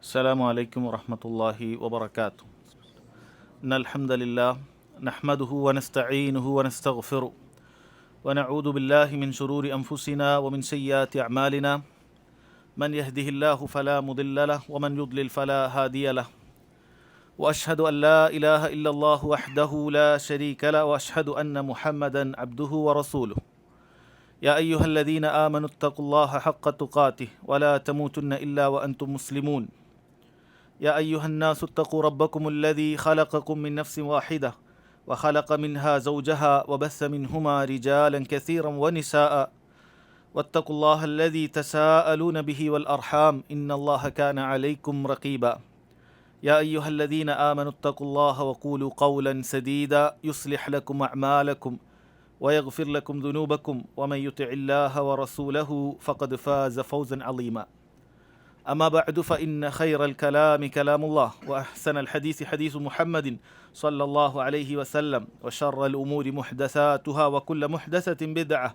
السلام عليكم ورحمة الله وبركاته. إن الحمد لله نحمده ونستعينه ونستغفره ونعوذ بالله من شرور أنفسنا ومن سيئات أعمالنا من يهده الله فلا مضل له ومن يضلل فلا هادي له وأشهد أن لا إله إلا الله وحده لا شريك له وأشهد أن محمدا عبده ورسوله. يا أيها الذين آمنوا اتقوا الله حق تقاته ولا تموتن إلا وأنتم مسلمون. يا أيها الناس اتقوا ربكم الذي خلقكم من نفس واحدة وخلق منها زوجها وبث منهما رجالا كثيرا ونساء واتقوا الله الذي تساءلون به والأرحام إن الله كان عليكم رقيبا. يا أيها الذين آمنوا اتقوا الله وقولوا قولا سديدا يصلح لكم أعمالكم ويغفر لكم ذنوبكم ومن يطع الله ورسوله فقد فاز فوزا عظيما. أما بعد فإن خير الكلام كلام الله وأحسن الحديث حديث محمد صلى الله عليه وسلم وشر الأمور محدثاتها وكل محدثة بدعة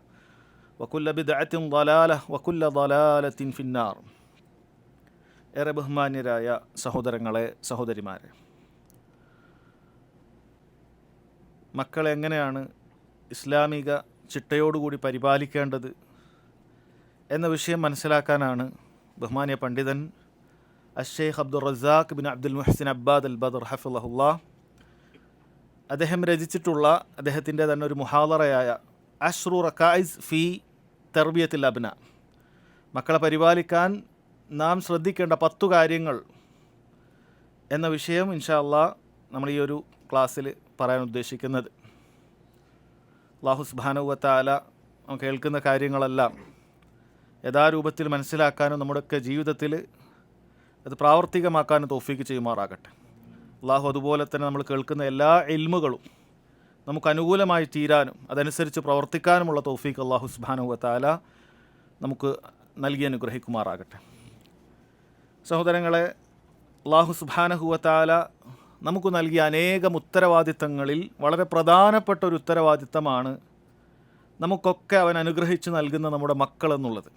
وكل بدعة ضلالة وكل ضلالة في النار. ഏറെ ബഹുമാന്യരായ സഹോദരങ്ങളെ സഹോദരിമാരെ, മക്കളെ എങ്ങനെയാണ് ഇസ്ലാമിക ചിട്ടയോടുകൂടി പരിപാലിക്കേണ്ടത് എന്ന വിഷയം മനസ്സിലാക്കാനാണ് ബഹുമാന്യ പണ്ഡിതൻ അഷേഖ് Abdul Razzaq bin Abdul Muhsin Abbad al Badr ഹഫിളഹുല്ലാ അദ്ദേഹം രചിച്ചിട്ടുള്ള അദ്ദേഹത്തിൻ്റെ തന്നെ ഒരു മുഹാദറയായ അഷ്റു റക്കായിസ് ഫി തർബിയത്തിൽ അബ്ന, മക്കളെ പരിപാലിക്കാൻ നാം ശ്രദ്ധിക്കേണ്ട 10 കാര്യങ്ങൾ എന്ന വിഷയം ഇൻഷാ അല്ലാഹ് നമ്മൾ ഈ ഒരു ക്ലാസ്സിൽ പറയാൻ ഉദ്ദേശിക്കുന്നത്. അല്ലാഹു സുബ്ഹാനഹു വ തആല നാം കേൾക്കുന്ന കാര്യങ്ങളെല്ലാം യഥാരൂപത്തിൽ മനസ്സിലാക്കാനും നമ്മുടെയൊക്കെ ജീവിതത്തിൽ അത് പ്രാവർത്തികമാക്കാനും തൗഫീക്ക് ചെയ്യുമാറാകട്ടെ. അല്ലാഹു അതുപോലെ തന്നെ നമ്മൾ കേൾക്കുന്ന എല്ലാ ഇൽമുകളും നമുക്ക് അനുകൂലമായി തീരാനും അതനുസരിച്ച് പ്രവർത്തിക്കാനുമുള്ള തൗഫീക്ക് അല്ലാഹു സുബ്ഹാനഹു വ തആല നമുക്ക് നൽകി അനുഗ്രഹിക്കുമാറാകട്ടെ. സഹോദരങ്ങളെ, അല്ലാഹു സുബ്ഹാനഹു വ തആല നമുക്ക് നൽകിയ അനേകം ഉത്തരവാദിത്തങ്ങളിൽ വളരെ പ്രധാനപ്പെട്ട ഒരു ഉത്തരവാദിത്തമാണ് നമുക്കൊക്കെ അവൻ അനുഗ്രഹിച്ച് നൽകുന്ന നമ്മുടെ മക്കളെന്നുള്ളത്.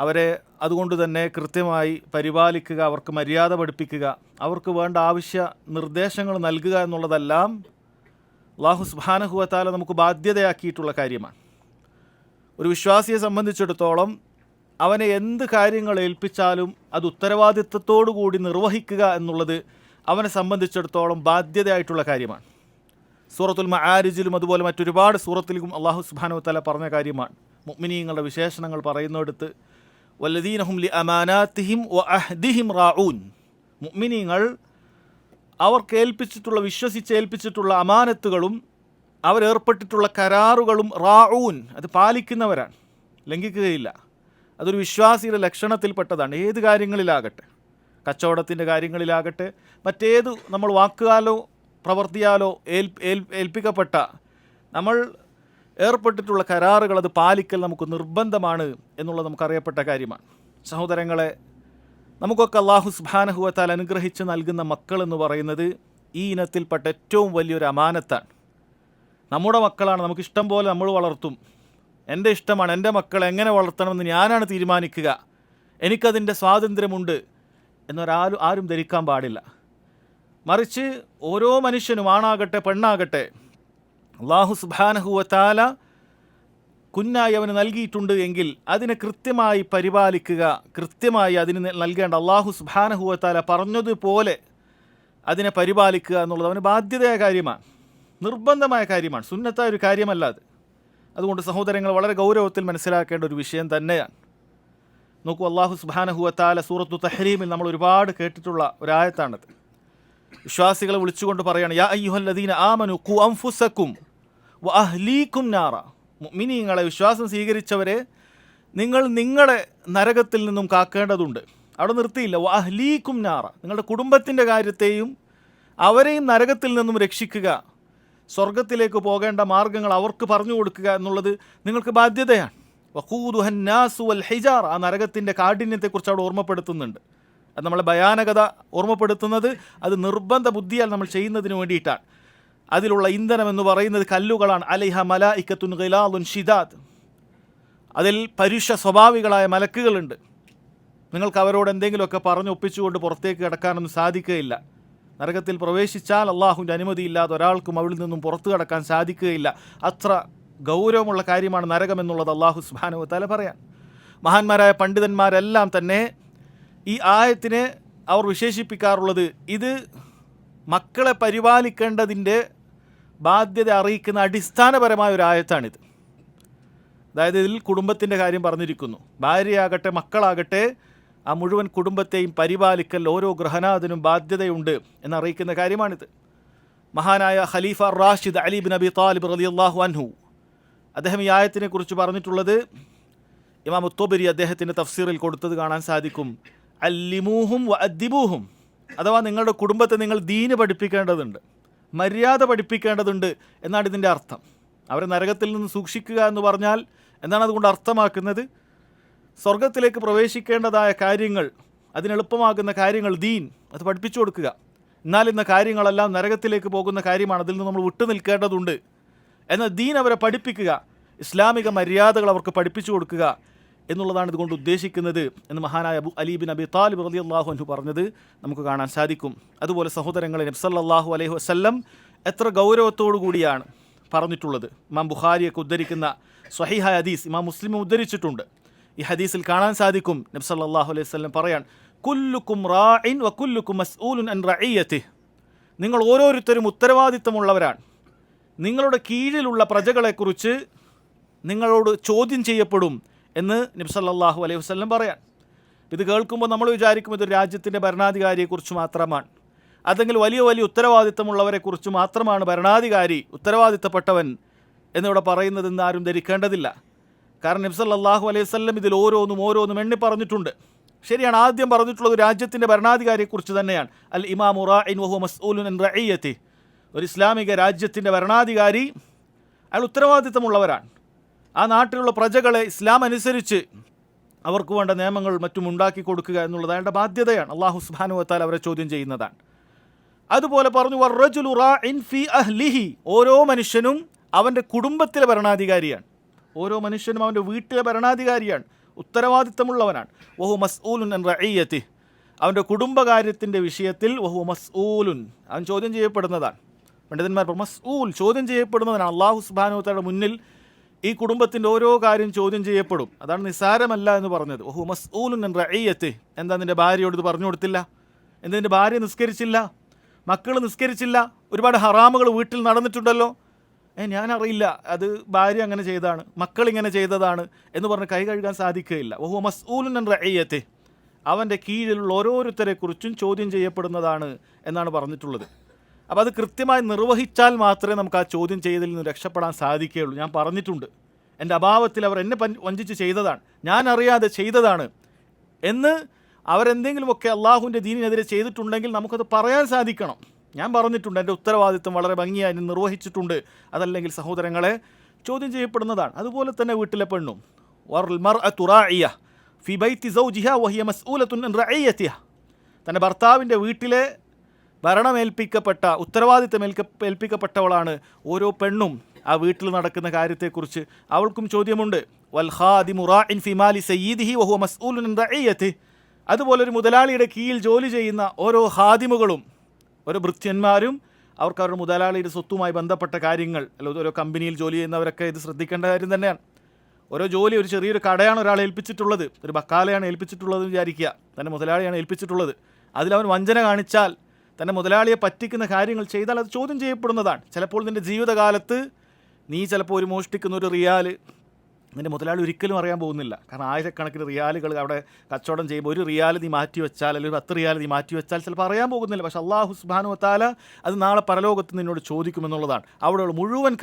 അവരെ അതുകൊണ്ട് തന്നെ കൃത്യമായി പരിപാലിക്കുക, അവർക്ക് മര്യാദ പഠിപ്പിക്കുക, അവർക്ക് വേണ്ട ആവശ്യ നിർദ്ദേശങ്ങൾ നൽകുക എന്നുള്ളതെല്ലാം അല്ലാഹു സുബ്ഹാനഹു വ തആല നമുക്ക് ബാധ്യതയാക്കിയിട്ടുള്ള കാര്യമാണ്. ഒരു വിശ്വാസിയെ സംബന്ധിച്ചിടത്തോളം അവനെ എന്ത് കാര്യങ്ങൾ ഏൽപ്പിച്ചാലും അത് ഉത്തരവാദിത്തത്തോടു കൂടി നിർവഹിക്കുക എന്നുള്ളത് അവനെ സംബന്ധിച്ചിടത്തോളം ബാധ്യതയായിട്ടുള്ള കാര്യമാണ്. സൂറത്തുൽ മആരിജിലും അതുപോലെ മറ്റൊരുപാട് സൂറത്തിലും അല്ലാഹു സുബ്ഹാനഹു വ തആല പറഞ്ഞ കാര്യമാണ്. മുഅ്മിനീങ്ങളുടെ വിശേഷണങ്ങൾ പറയുന്നിടത്ത് വല്ലദീന ഹും ലി അമാനാതിഹിം വ അഹ്ദിഹിം റാഊൻ, മുഅ്മിനീങ്ങൾ അവർക്ക് ഏൽപ്പിച്ചിട്ടുള്ള വിശ്വസിച്ചേൽപ്പിച്ചിട്ടുള്ള അമാനത്തുകളും അവരേർപ്പെട്ടിട്ടുള്ള കരാറുകളും റാഊൻ, അത് പാലിക്കുന്നവരാണ്, ലംഘിക്കുകയില്ല. അതൊരു വിശ്വാസിയുടെ ലക്ഷണത്തിൽപ്പെട്ടതാണ്. ഏത് കാര്യങ്ങളിലാകട്ടെ, കച്ചവടത്തിൻ്റെ കാര്യങ്ങളിലാകട്ടെ, മറ്റേത് നമ്മൾ വാക്കാലോ പ്രവർത്തിയാലോ ഏൽപ്പിക്കപ്പെട്ട നമ്മൾ ഏർപ്പെട്ടിട്ടുള്ള കരാറുകൾ അത് പാലിക്കൽ നമുക്ക് നിർബന്ധമാണ് എന്നുള്ളത് നമുക്കറിയപ്പെട്ട കാര്യമാണ്. സഹോദരങ്ങളെ, നമുക്കൊക്കെ അല്ലാഹു സുബ്ഹാനഹു വ തആല അനുഗ്രഹിച്ച് നൽകുന്ന മക്കൾ എന്ന് പറയുന്നത് ഈ ഇനത്തിൽപ്പെട്ട ഏറ്റവും വലിയൊരു അമാനത്താണ്. നമ്മുടെ മക്കളാണ്, നമുക്കിഷ്ടം പോലെ നമ്മൾ വളർത്തും. എൻ്റെ ഇഷ്ടമാണ്, എൻ്റെ മക്കളെ എങ്ങനെ വളർത്തണമെന്ന് ഞാനാണ് തീരുമാനിക്കുക, എനിക്കതിൻ്റെ സ്വാതന്ത്ര്യമുണ്ട് ആരും ധരിക്കാൻ പാടില്ല. മറിച്ച് ഓരോ മനുഷ്യനും, ആണാകട്ടെ പെണ്ണാകട്ടെ, അല്ലാഹു സുബ്ഹാനഹു വ തആല കുഞ്ഞായി അവന് നൽകിയിട്ടുണ്ട് എങ്കിൽ അതിനെ കൃത്യമായി പരിപാലിക്കുക, കൃത്യമായി അതിന് നൽകേണ്ട അല്ലാഹു സുബ്ഹാനഹു വ തആല പറഞ്ഞതുപോലെ അതിനെ പരിപാലിക്കുക എന്നുള്ളത് അവന് ബാധ്യതയായ കാര്യമാണ്, നിർബന്ധമായ കാര്യമാണ്, സുന്നത്തായ ഒരു കാര്യമല്ല അത്. അതുകൊണ്ട് സഹോദരങ്ങൾ വളരെ ഗൗരവത്തിൽ മനസ്സിലാക്കേണ്ട ഒരു വിഷയം തന്നെയാണ്. നോക്കൂ, അല്ലാഹു സുബ്ഹാനഹു വ തആല സൂറത്തു തഹ്രീമിൽ നമ്മൾ ഒരുപാട് കേട്ടിട്ടുള്ള ഒരായത്താണത്. വിശ്വാസികളെ വിളിച്ചുകൊണ്ട് പറയാണ്, യാ അയ്യുഹല്ലദീന ആമനു ഖു അൻഫുസകും വ അഹ്ലീകും നാറ, മുഅ്മിനീങ്ങളെ, വിശ്വാസം സ്വീകരിച്ചവരെ, നിങ്ങൾ നിങ്ങളെ നരകത്തിൽ നിന്നും കാക്കേണ്ടതുണ്ട്. അവിടെ നിർത്തിയില്ല, വ അഹ്ലീകും നാറ, നിങ്ങളുടെ കുടുംബത്തിൻ്റെ കാര്യത്തെയും അവരെയും നരകത്തിൽ നിന്നും രക്ഷിക്കുക, സ്വർഗത്തിലേക്ക് പോകേണ്ട മാർഗ്ഗങ്ങൾ അവർക്ക് പറഞ്ഞു കൊടുക്കുക എന്നുള്ളത് നിങ്ങൾക്ക് ബാധ്യതയാണ്. വഖൂദുഹൻ നാസു വൽ ഹിജാറ, ആ നരകത്തിൻ്റെ കാഠിന്യത്തെക്കുറിച്ച് അവിടെ ഓർമ്മപ്പെടുത്തുന്നുണ്ട്. അത് നമ്മളെ ഭയാനകത ഓർമ്മപ്പെടുത്തുന്നത് അത് നിർബന്ധ ബുദ്ധിയാൽ നമ്മൾ ചെയ്യുന്നതിന് വേണ്ടിയിട്ടാണ്. അതിലുള്ള ഇന്ധനം എന്ന് പറയുന്നത് കല്ലുകളാണ്. അലൈഹ മലായികത്തുൻ ഗിലാദുൻ ഷിദാദ്, അതിൽ പരുഷ സ്വഭാവികളായ മലക്കുകളുണ്ട്. നിങ്ങൾക്ക് അവരോട് എന്തെങ്കിലുമൊക്കെ പറഞ്ഞൊപ്പിച്ചുകൊണ്ട് പുറത്തേക്ക് കിടക്കാനൊന്നും സാധിക്കുകയില്ല. നരകത്തിൽ പ്രവേശിച്ചാൽ അള്ളാഹുവിൻ്റെ അനുമതിയില്ലാതെ ഒരാൾക്കും അവിടെ നിന്നും പുറത്തു കടക്കാൻ സാധിക്കുകയില്ല. അത്ര ഗൗരവമുള്ള കാര്യമാണ് നരകമെന്നുള്ളത് അള്ളാഹു സുബ്ഹാനഹു വ തആല പറയാൻ. മഹാന്മാരായ പണ്ഡിതന്മാരെല്ലാം തന്നെ ഈ ആയത്തിനെ അവർ വിശേഷിപ്പിക്കാറുള്ളത് ഇത് മക്കളെ പരിപാലിക്കേണ്ടതിൻ്റെ ബാധ്യത അറിയിക്കുന്ന അടിസ്ഥാനപരമായ ഒരു ആയത്താണിത്. അതായത് ഇതിൽ കുടുംബത്തിൻ്റെ കാര്യം പറഞ്ഞിരിക്കുന്നു. ഭാര്യയാകട്ടെ മക്കളാകട്ടെ ആ മുഴുവൻ കുടുംബത്തെയും പരിപാലിക്കൽ ഓരോ ഗൃഹനാഥനും ബാധ്യതയുണ്ട് എന്നറിയിക്കുന്ന കാര്യമാണിത്. മഹാനായ ഖലീഫ റാഷിദ് അലി ബിൻ അബി താലിബ് റളിയല്ലാഹു അൻഹു അദ്ദേഹം ഈ ആയത്തിനെ കുറിച്ച് പറഞ്ഞിട്ടുള്ളത് ഇമാം ത്വബരി അദ്ദേഹത്തിൻ്റെ തഫ്സീറിൽ കൊടുത്തത് കാണാൻ സാധിക്കും. അല്ലിമൂഹും വ അദ്ദിബൂഹും, അഥവാ നിങ്ങളുടെ കുടുംബത്തെ നിങ്ങൾ ദീന് പഠിപ്പിക്കേണ്ടതുണ്ട്, മര്യാദ പഠിപ്പിക്കേണ്ടതുണ്ട് എന്നാണ് ഇതിൻ്റെ അർത്ഥം. അവരെ നരകത്തിൽ നിന്ന് സൂക്ഷിക്കുക എന്ന് പറഞ്ഞാൽ എന്താണ് അതുകൊണ്ട് അർത്ഥമാക്കുന്നത്? സ്വർഗത്തിലേക്ക് പ്രവേശിക്കേണ്ടതായ കാര്യങ്ങൾ, അതിനെളുപ്പമാകുന്ന കാര്യങ്ങൾ, ദീൻ, അത് പഠിപ്പിച്ചു കൊടുക്കുക. എന്നാൽ ഇന്ന കാര്യങ്ങളെല്ലാം നരകത്തിലേക്ക് പോകുന്ന കാര്യമാണ്, അതിൽ നിന്ന് നമ്മൾ വിട്ടു നിൽക്കേണ്ടതുണ്ട്. എന്നാൽ ദീൻ അവരെ പഠിപ്പിക്കുക, ഇസ്ലാമിക മര്യാദകൾ അവർക്ക് പഠിപ്പിച്ചു കൊടുക്കുക എന്നുള്ളതാണ് ഇതുകൊണ്ട് ഉദ്ദേശിക്കുന്നത് എന്ന് മഹാനായ അലി ബിൻ അബി താലിബ് റളിയല്ലാഹു അൻഹു പറഞ്ഞത് നമുക്ക് കാണാൻ സാധിക്കും. അതുപോലെ സഹോദരങ്ങളെ, നബി സല്ലല്ലാഹു അലൈഹി വസല്ലം എത്ര ഗൗരവത്തോടു കൂടിയാണ് പറഞ്ഞിട്ടുള്ളത്. ഇമാം ബുഖാരിയൊക്കെ ഉദ്ധരിക്കുന്ന സ്വഹീഹായ ഹദീസ് ഇമാം മുസ്ലിം ഉദ്ധരിച്ചിട്ടുണ്ട്. ഈ ഹദീസിൽ കാണാൻ സാധിക്കും നബി സല്ലല്ലാഹു അലൈഹി വസല്ലം പറയാൻ, കുല്ലുക്കും റാഇൻ വ കുല്ലുക്കും മസ്ഊലുൻ അൻ റഇയതിഹി, നിങ്ങൾ ഓരോരുത്തരും ഉത്തരവാദിത്തമുള്ളവരാണ്. നിങ്ങളുടെ കീഴിലുള്ള പ്രജകളെക്കുറിച്ച് നിങ്ങളോട് ചോദ്യം ചെയ്യപ്പെടും എന്ന് നബി സല്ലല്ലാഹു അലൈഹി വസല്ലം പറയാൻ. ഇത് കേൾക്കുമ്പോൾ നമ്മൾ വിചാരിക്കും ഇതൊരു രാജ്യത്തിൻ്റെ ഭരണാധികാരിയെക്കുറിച്ച് മാത്രമാണ്, അല്ലെങ്കിൽ വലിയ വലിയ ഉത്തരവാദിത്തമുള്ളവരെക്കുറിച്ച് മാത്രമാണ് ഭരണാധികാരി, ഉത്തരവാദിത്തപ്പെട്ടവൻ എന്നിവിടെ പറയുന്നതെന്ന് ആരും ധരിക്കേണ്ടതില്ല. കാരണം നബി സല്ലല്ലാഹു അലൈഹി വസല്ലം ഇതിൽ ഓരോന്നും എണ്ണി പറഞ്ഞിട്ടുണ്ട്. ശരിയാണ്, ആദ്യം പറഞ്ഞിട്ടുള്ളത് രാജ്യത്തിൻ്റെ ഭരണാധികാരിയെക്കുറിച്ച് തന്നെയാണ്. അൽ ഇമാമു റാഇൻ വഹുവ മസ്ഊലുൻ അൻ റഇയതിഹി, ഒരു ഇസ്ലാമിക രാജ്യത്തിൻ്റെ ഭരണാധികാരി അയാൾ ഉത്തരവാദിത്തമുള്ളവരാണ്. ആ നാട്ടിലുള്ള പ്രജകളെ ഇസ്ലാം അനുസരിച്ച് അവർക്ക് വേണ്ട നിയമങ്ങൾ മറ്റും ഉണ്ടാക്കി കൊടുക്കുക എന്നുള്ളത് അയാളുടെ ബാധ്യതയാണ്. അല്ലാഹു സുബ്ഹാനഹു വ തആല അവരെ ചോദ്യം ചെയ്യുന്നതാണ്. അതുപോലെ പറഞ്ഞു വറജുലു റാഇൻ ഫീ അഹ്ലിഹി, ഓരോ മനുഷ്യനും അവൻ്റെ കുടുംബത്തിലെ ഭരണാധികാരിയാണ്. ഓരോ മനുഷ്യനും അവൻ്റെ വീട്ടിലെ ഭരണാധികാരിയാണ്, ഉത്തരവാദിത്തമുള്ളവനാണ്. വഹു മസ്ഊലുൻ അൻ റഇയതിഹി, അവൻ്റെ കുടുംബകാര്യത്തിൻ്റെ വിഷയത്തിൽ വഹു മസ്ഊലുൻ, അവൻ ചോദ്യം ചെയ്യപ്പെടുന്നതാണ്. പണ്ഡിതന്മാർ മസ്ഊൽ, ചോദ്യം ചെയ്യപ്പെടുന്നതാണ്. അല്ലാഹു സുബ്ഹാനഹു വ തആല മുന്നിൽ ഈ കുടുംബത്തിൻ്റെ ഓരോ കാര്യം ചോദ്യം ചെയ്യപ്പെടും. അതാണ് നിസ്സാരമല്ല എന്ന് പറഞ്ഞത്. വഹു മസ്ഊലുൻ അൻ റഇയതിഹി, എന്താ നിൻ്റെ ഭാര്യയോട് ഇത് പറഞ്ഞു കൊടുത്തില്ല? എന്താ നിൻ്റെ ഭാര്യ നിസ്കരിച്ചില്ല? മക്കൾ നിസ്കരിച്ചില്ല? ഒരുപാട് ഹറാമുകൾ വീട്ടിൽ നടന്നിട്ടുണ്ടല്ലോ. ഞാനറിയില്ല, അത് ഭാര്യ അങ്ങനെ ചെയ്തതാണ്, മക്കളിങ്ങനെ ചെയ്തതാണ് എന്ന് പറഞ്ഞ് കൈ കഴുകാൻ സാധിക്കുകയില്ല. വഹു മസ്ഊലുൻ അൻ റഇയതിഹി, അവൻ്റെ കീഴിലുള്ള ഓരോരുത്തരെക്കുറിച്ചും ചോദ്യം ചെയ്യപ്പെടുന്നതാണ് എന്നാണ് പറഞ്ഞിട്ടുള്ളത്. അപ്പോൾ അത് കൃത്യമായി നിർവഹിച്ചാൽ മാത്രമേ നമുക്ക് ആ ചോദ്യം ചെയ്തതിൽ നിന്ന് രക്ഷപ്പെടാൻ സാധിക്കുകയുള്ളൂ. ഞാൻ പറഞ്ഞിട്ടുണ്ട്, എൻ്റെ അഭാവത്തിൽ അവർ എന്നെ വഞ്ചിച്ച് ചെയ്തതാണ്, ഞാൻ അറിയാതെ ചെയ്തതാണ് എന്ന് അവരെന്തെങ്കിലുമൊക്കെ അള്ളാഹുവിൻ്റെ ദീനിനെതിരെ ചെയ്തിട്ടുണ്ടെങ്കിൽ നമുക്കത് പറയാൻ സാധിക്കണം. ഞാൻ പറഞ്ഞിട്ടുണ്ട്, എൻ്റെ ഉത്തരവാദിത്വം വളരെ ഭംഗിയായി നിർവഹിച്ചിട്ടുണ്ട്. അതല്ലെങ്കിൽ സഹോദരങ്ങളെ ചോദ്യം ചെയ്യപ്പെടുന്നതാണ്. അതുപോലെ തന്നെ വീട്ടിലെ പെണ്ണും, വൽ മർഅതു റാഇയ ഫി ബൈതി സൗജിഹാ വഹിയ മസ്ഊലത്തുൻ അൻ റഇയതിഹാ, തൻ്റെ ഭർത്താവിൻ്റെ വീട്ടിലെ ഭരണമേൽപ്പിക്കപ്പെട്ട ഏൽപ്പിക്കപ്പെട്ടവളാണ് ഓരോ പെണ്ണും. ആ വീട്ടിൽ നടക്കുന്ന കാര്യത്തെക്കുറിച്ച് അവൾക്കും ചോദ്യമുണ്ട്. വൽ ഖാദിമു റാഇൻ ഫി മാലി സയ്യിദിഹി വഹുവ മസ്ഊലുൻ അൻ റഇയതിഹി, അതുപോലെ ഒരു മുതലാളിയുടെ കീഴിൽ ജോലി ചെയ്യുന്ന ഓരോ ഖാദിമുകളും, ഓരോ ഭൃത്യന്മാരും അവർക്ക് അവരുടെ മുതലാളിയുടെ സ്വത്തുമായി ബന്ധപ്പെട്ട കാര്യങ്ങൾ, അല്ലെങ്കിൽ ഓരോ കമ്പനിയിൽ ജോലി ചെയ്യുന്നവരൊക്കെ ഇത് ശ്രദ്ധിക്കേണ്ട കാര്യം തന്നെയാണ്. ഓരോ ജോലി, ഒരു ചെറിയൊരു കടയാണ് ഒരാൾ ഏൽപ്പിച്ചിട്ടുള്ളത്, ഒരു ബക്കാലയാണ് ഏൽപ്പിച്ചിട്ടുള്ളത് വിചാരിക്കുക, തൻ്റെ മുതലാളിയാണ് ഏൽപ്പിച്ചിട്ടുള്ളത്. അതിലവൻ വഞ്ചന കാണിച്ചാൽ, തൻ്റെ മുതലാളിയെ പറ്റിക്കുന്ന കാര്യങ്ങൾ ചെയ്താൽ അത് ചോദ്യം ചെയ്യപ്പെടുന്നതാണ്. ചിലപ്പോൾ നിൻ്റെ ജീവിതകാലത്ത് നീ ചിലപ്പോൾ ഒരു മോഷ്ടിക്കുന്ന ഒരു റിയാൽ നിൻ്റെ മുതലാളി ഒരിക്കലും അറിയാൻ പോകുന്നില്ല. കാരണം ആയിരക്കണക്കിന് റിയാലുകൾ അവിടെ കച്ചവടം ചെയ്യുമ്പോൾ ഒരു റിയാൽ നീ മാറ്റി വെച്ചാൽ, അല്ലെങ്കിൽ 10 റിയാൽ നീ മാറ്റി വെച്ചാൽ ചിലപ്പോൾ അറിയാൻ പോകുന്നില്ല. പക്ഷേ അല്ലാഹു സുബ്ഹാനഹു വ തആല അത് നാളെ പരലോകത്ത് നിന്നോട് ചോദിക്കുമെന്നുള്ളതാണ്. അവിടെയുള്ള മുഴുവൻ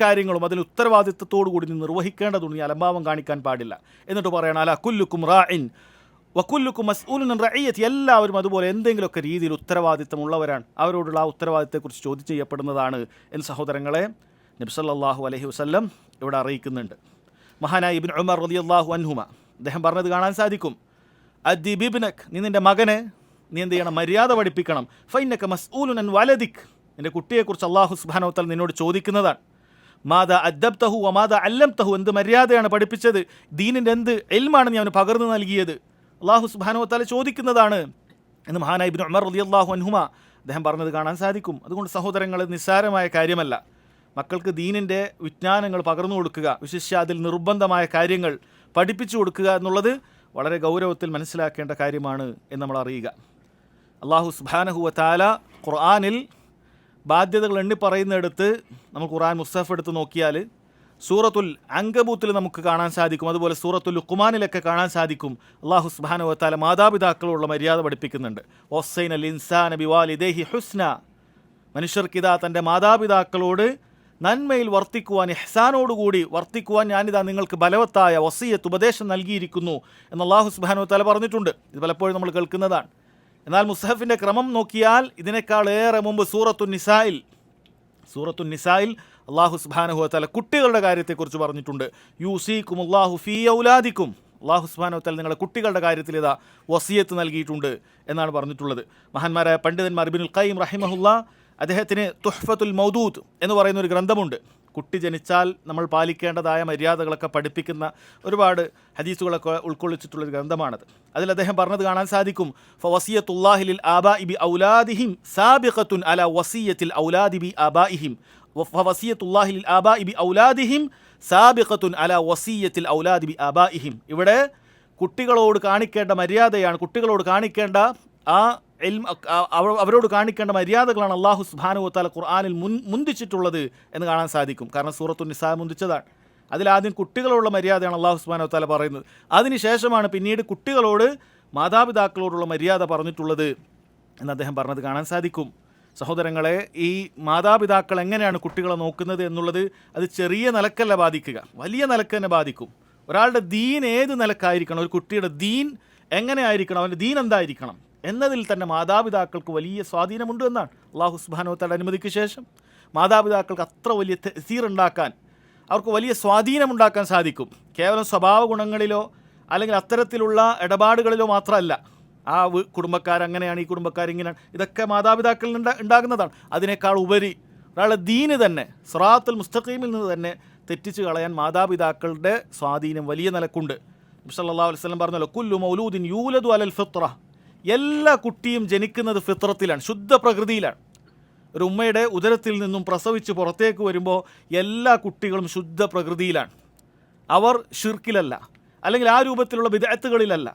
കാര്യങ്ങളും അതിൽ ഉത്തരവാദിത്വത്തോടു കൂടി നീ നിർവഹിക്കേണ്ടതുണ്ട്. നീ അലംഭാവം കാണിക്കാൻ പാടില്ല. എന്നിട്ട് പറയണം, അല കുല്ലുക്കും റാഇൻ വകുല്ലുക്കും മസ്ഊലുൻ അൻ റഇയതി, എല്ലാവരും അതുപോലെ എന്തെങ്കിലുമൊക്കെ രീതിയിൽ ഉത്തരവാദിത്തമുള്ളവരാണ്. അവരോടുള്ള ആ ഉത്തരവാദിത്തത്തെക്കുറിച്ച് ചോദ്യം ചെയ്യപ്പെടുന്നതാണ് എന്ന് സഹോദരങ്ങളെ നബി സല്ലല്ലാഹു അലൈഹി വസല്ലം ഇവിടെ അറിയിക്കുന്നുണ്ട്. മഹാനായ ഇബ്നു ഉമർ റളിയല്ലാഹു അൻഹുമ അദ്ദേഹം പറഞ്ഞത് കാണാൻ സാധിക്കും, അദ്ദിബ് ഇബ്നക്, നീ നിൻ്റെ മകനെ നീ എന്ത് ചെയ്യണം? മര്യാദ പഠിപ്പിക്കണം. ഫൈന്നക മസ്ഊലുൻ അൻ വലദിക്, നിൻ്റെ കുട്ടിയെക്കുറിച്ച് അല്ലാഹു സുബ്ഹാനഹു വ തആല നിന്നോട് ചോദിക്കുന്നതാണ്. മാതാ അദ്ദബ്തഹു വമാതാ അല്ലംതഹു, എന്ത് മര്യാദയാണ് പഠിപ്പിച്ചത്, ദീനിൻ്റെ എന്ത് ഇൽമാണ് നീ അവന് പകർന്നു നൽകിയത്, അള്ളാഹു സുബ്ഹാനഹു വ തആല ചോദിക്കുന്നതാണ് എന്ന് മഹാനായ ഇബ്നു ഉമർ റളിയല്ലാഹു അൻഹുമ അദ്ദേഹം പറഞ്ഞത് കാണാൻ സാധിക്കും. അതുകൊണ്ട് സഹോദരങ്ങൾ, നിസ്സാരമായ കാര്യമല്ല മക്കൾക്ക് ദീനിൻ്റെ വിജ്ഞാനങ്ങൾ പകർന്നു കൊടുക്കുക, വിശിഷ്യ അതിൽ നിർബന്ധമായ കാര്യങ്ങൾ പഠിപ്പിച്ചു കൊടുക്കുക എന്നുള്ളത് വളരെ ഗൗരവത്തിൽ മനസ്സിലാക്കേണ്ട കാര്യമാണ് എന്ന് നമ്മൾ അറിയുക. അള്ളാഹു സുബ്ഹാനഹു വ തആല ഖുർആനിൽ ബാധ്യതകൾ എണ്ണി പറയുന്നിടത്ത് നമ്മൾ ഖുർആൻ മുസ്ഹഫ് എടുത്ത് നോക്കിയാൽ സൂറത്തുൽ അങ്കബൂത്തിൽ നമുക്ക് കാണാൻ സാധിക്കും, അതുപോലെ സൂറത്തുൽ ലുഖ്മാനിലൊക്കെ കാണാൻ സാധിക്കും. അള്ളാഹു സുബ്ഹാനഹു വ തആല മാതാപിതാക്കളോടുള്ള മര്യാദ പഠിപ്പിക്കുന്നുണ്ട്. വസ്സൈനൽ ഇൻസാന ബിവാലിദൈഹി ഹുസ്ന, മനുഷ്യർക്കിതാ തൻ്റെ മാതാപിതാക്കളോട് നന്മയിൽ വർത്തിക്കുവാൻ, ഇഹ്സാനോടുകൂടി വർത്തിക്കുവാൻ ഞാനിതാ നിങ്ങൾക്ക് ബലവത്തായ വസിയ്യത്ത് ഉപദേശം നൽകിയിരിക്കുന്നു എന്ന് അള്ളാഹു സുബ്ഹാനഹു വ തആല പറഞ്ഞിട്ടുണ്ട്. ഇത് പലപ്പോഴും നമ്മൾ കേൾക്കുന്നതാണ്. എന്നാൽ മുസ്ഹഫിൻ്റെ ക്രമം നോക്കിയാൽ ഇതിനേക്കാൾ ഏറെ മുമ്പ് സൂറത്തുൻ നിസായിൽ അള്ളാഹു സുബ്ഹാനഹു വ തആല കുട്ടികളുടെ കാര്യത്തെക്കുറിച്ച് പറഞ്ഞിട്ടുണ്ട്. യൂസീകുമുല്ലാഹു ഫീ ഔലാദിക്കും, അള്ളാഹു സുബ്ഹാനഹു വ തആല നിങ്ങളുടെ കുട്ടികളുടെ കാര്യത്തിൽ ഇതാ വസിയത്ത് നൽകിയിട്ടുണ്ട് എന്നാണ് പറഞ്ഞിട്ടുള്ളത്. മഹാന്മാരായ പണ്ഡിതന്മാർ ഇബ്നുൽ ഖയ്യിം റഹിമഹുല്ലാ അദ്ദേഹത്തിന് തുഹ്ഫത്തുൽ മൗദൂദ് എന്ന് പറയുന്ന ഒരു ഗ്രന്ഥമുണ്ട്. കുട്ടി ജനിച്ചാൽ നമ്മൾ പാലിക്കേണ്ടതായ മര്യാദകളൊക്കെ പഠിപ്പിക്കുന്ന ഒരുപാട് ഹദീസുകളൊക്കെ ഉൾക്കൊള്ളിച്ചിട്ടുള്ളൊരു ഗ്രന്ഥമാണത്. അതിൽ അദ്ദേഹം പറഞ്ഞത് കാണാൻ സാധിക്കും, ഫവസിയത്തുല്ലാഹി ലിൽ ആബാഇ ബി ഔലാദിഹിം സാബിഖത്തുൻ അലാ വസിയത്തിൽ ഔലാദി ബി ആബാഇഹിം, ഫവസിയത്തുല്ലാഹി ലിൽ ആബാഇ ബി ഔലാദിഹിം സാബിഖത്തുൻ അലാ വസിയത്തിൽ ഔലാദി ബി ആബാഇഹിം. ഇവിടെ കുട്ടികളോട് കാണിക്കേണ്ട മര്യാദയാണ്, കുട്ടികളോട് കാണിക്കേണ്ട ആ അവരോട് കാണിക്കേണ്ട മര്യാദകളാണ് അള്ളാഹു സുബ്ഹാനഹു വ തആല ഖുർആനിൽ മുന്തിച്ചിട്ടുള്ളത് എന്ന് കാണാൻ സാധിക്കും. കാരണം സൂറത്തുൻ നിസാ മുന്തിച്ചതാണ്. അതിലാദ്യം കുട്ടികളോടുള്ള മര്യാദയാണ് അള്ളാഹു സുബ്ഹാനഹു വ തആല പറയുന്നത്. അതിനുശേഷമാണ് പിന്നീട് കുട്ടികളോട് മാതാപിതാക്കളോടുള്ള മര്യാദ പറഞ്ഞിട്ടുള്ളത് എന്ന് അദ്ദേഹം പറഞ്ഞത് കാണാൻ സാധിക്കും. സഹോദരങ്ങളെ, ഈ മാതാപിതാക്കൾ എങ്ങനെയാണ് കുട്ടികളെ നോക്കുന്നത് എന്നുള്ളത് അത് ചെറിയ നിലക്കല്ല ബാധിക്കുക, വലിയ നിലക്ക് തന്നെ ബാധിക്കും. ഒരാളുടെ ദീൻ ഏത് നിലക്കായിരിക്കണം, ഒരു കുട്ടിയുടെ ദീൻ എങ്ങനെ ആയിരിക്കണം, അവൻ്റെ ദീൻ എന്തായിരിക്കണം എന്നതിൽ തന്നെ മാതാപിതാക്കൾക്ക് വലിയ സ്വാധീനമുണ്ട് എന്നാണ്. അള്ളാഹു സുബ്ഹാനഹു വ തആല അനുമതിക്ക് ശേഷം മാതാപിതാക്കൾക്ക് അത്ര വലിയ തഅ്സീർ ഉണ്ടാക്കാൻ, അവർക്ക് വലിയ സ്വാധീനമുണ്ടാക്കാൻ സാധിക്കും. കേവലം സ്വഭാവ ഗുണങ്ങളിലോ അല്ലെങ്കിൽ അത്തരത്തിലുള്ള ഇടപാടുകളിലോ മാത്രമല്ല. ആ കുടുംബക്കാരങ്ങനെയാണ്, ഈ കുടുംബക്കാരിങ്ങനെയാണ്, ഇതൊക്കെ മാതാപിതാക്കളിൽ ഉണ്ടാകുന്നതാണ്. അതിനേക്കാൾ ഉപരി ഒരാളുടെ ദീന് തന്നെ, സിറാത്തുൽ മുസ്തഖീമിൽ നിന്ന് തന്നെ തെറ്റിച്ച് കളയാൻ മാതാപിതാക്കളുടെ സ്വാധീനം വലിയ നിലക്കുണ്ട്. നബി സല്ലല്ലാഹു അലൈഹി വസല്ലം പറഞ്ഞല്ലോ, കുല്ലു മൗലൂദിൻ യൂലദു അലൽ ഫിത്ര, എല്ലാ കുട്ടിയും ജനിക്കുന്നത് ഫിത്രത്തിലാണ്, ശുദ്ധ പ്രകൃതിയിലാണ്. ഒരു ഉമ്മയുടെ ഉദരത്തിൽ നിന്നും പ്രസവിച്ച് പുറത്തേക്ക് വരുമ്പോൾ എല്ലാ കുട്ടികളും ശുദ്ധ പ്രകൃതിയിലാണ്. അവർ ഷിർക്കിലല്ല, അല്ലെങ്കിൽ ആ രൂപത്തിലുള്ള ബിദ്അത്തുകളിലല്ല,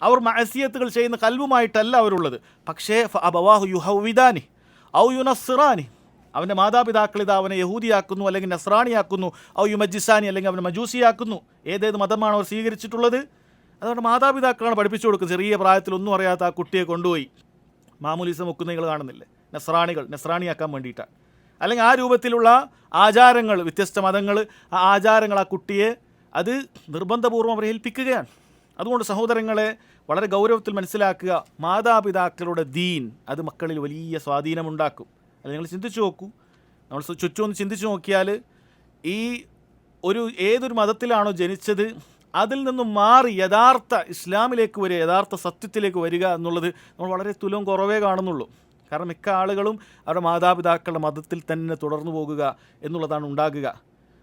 അവർ മഅസിയത്തുകൾ ചെയ്യുന്ന കൽബുമായിട്ടല്ല അവരുള്ളത്. പക്ഷേ അബവാഹു യുഹവ്വിദാനി ഔ യുനസ്സിറാനി, അവൻ്റെ മാതാപിതാക്കൾ ഇത് അവനെ യഹൂദിയാക്കുന്നു അല്ലെങ്കിൽ നസ്രാണിയാക്കുന്നു, ഔ യുമജ്ജിസാനി അല്ലെങ്കിൽ അവനെ മജൂസിയാക്കുന്നു. ഏതേത് മതമാണ് അവർ സ്വീകരിച്ചിട്ടുള്ളത്? അതുകൊണ്ട് മാതാപിതാക്കളാണ് പഠിപ്പിച്ചു കൊടുക്കുന്നത്. ചെറിയ പ്രായത്തിൽ ഒന്നും അറിയാത്ത ആ കുട്ടിയെ കൊണ്ടുപോയി മാമൂലിസം വെക്കുന്ന നിങ്ങൾ കാണുന്നില്ലേ, നസ്രാണിയാക്കാൻ വേണ്ടിയിട്ടാണ്. അല്ലെങ്കിൽ ആ രൂപത്തിലുള്ള ആചാരങ്ങൾ, വ്യത്യസ്ത മതങ്ങൾ, ആ ആചാരങ്ങൾ ആ കുട്ടിയെ അത് നിർബന്ധപൂർവ്വം അവരെ ഏൽപ്പിക്കുകയാണ്. അതുകൊണ്ട് സഹോദരങ്ങളെ, വളരെ ഗൗരവത്തിൽ മനസ്സിലാക്കുക, മാതാപിതാക്കളുടെ ദീൻ അത് മക്കളിൽ വലിയ സ്വാധീനമുണ്ടാക്കും. അത് നിങ്ങൾ ചിന്തിച്ചു നോക്കൂ, നമ്മൾ ചുറ്റുമൊന്ന് ചിന്തിച്ചു നോക്കിയാൽ ഏതൊരു മതത്തിലാണോ ജനിച്ചത് അതിൽ നിന്നും മാറി യഥാർത്ഥ ഇസ്ലാമിലേക്ക് വരിക, യഥാർത്ഥ സത്യത്തിലേക്ക് വരിക എന്നുള്ളത് നമ്മൾ വളരെ തുലം കുറവേ കാണുന്നുള്ളൂ. കാരണം മിക്ക ആളുകളും അവരുടെ മാതാപിതാക്കളുടെ മതത്തിൽ തന്നെ തുടർന്നു പോകുക എന്നുള്ളതാണ് ഉണ്ടാകുക.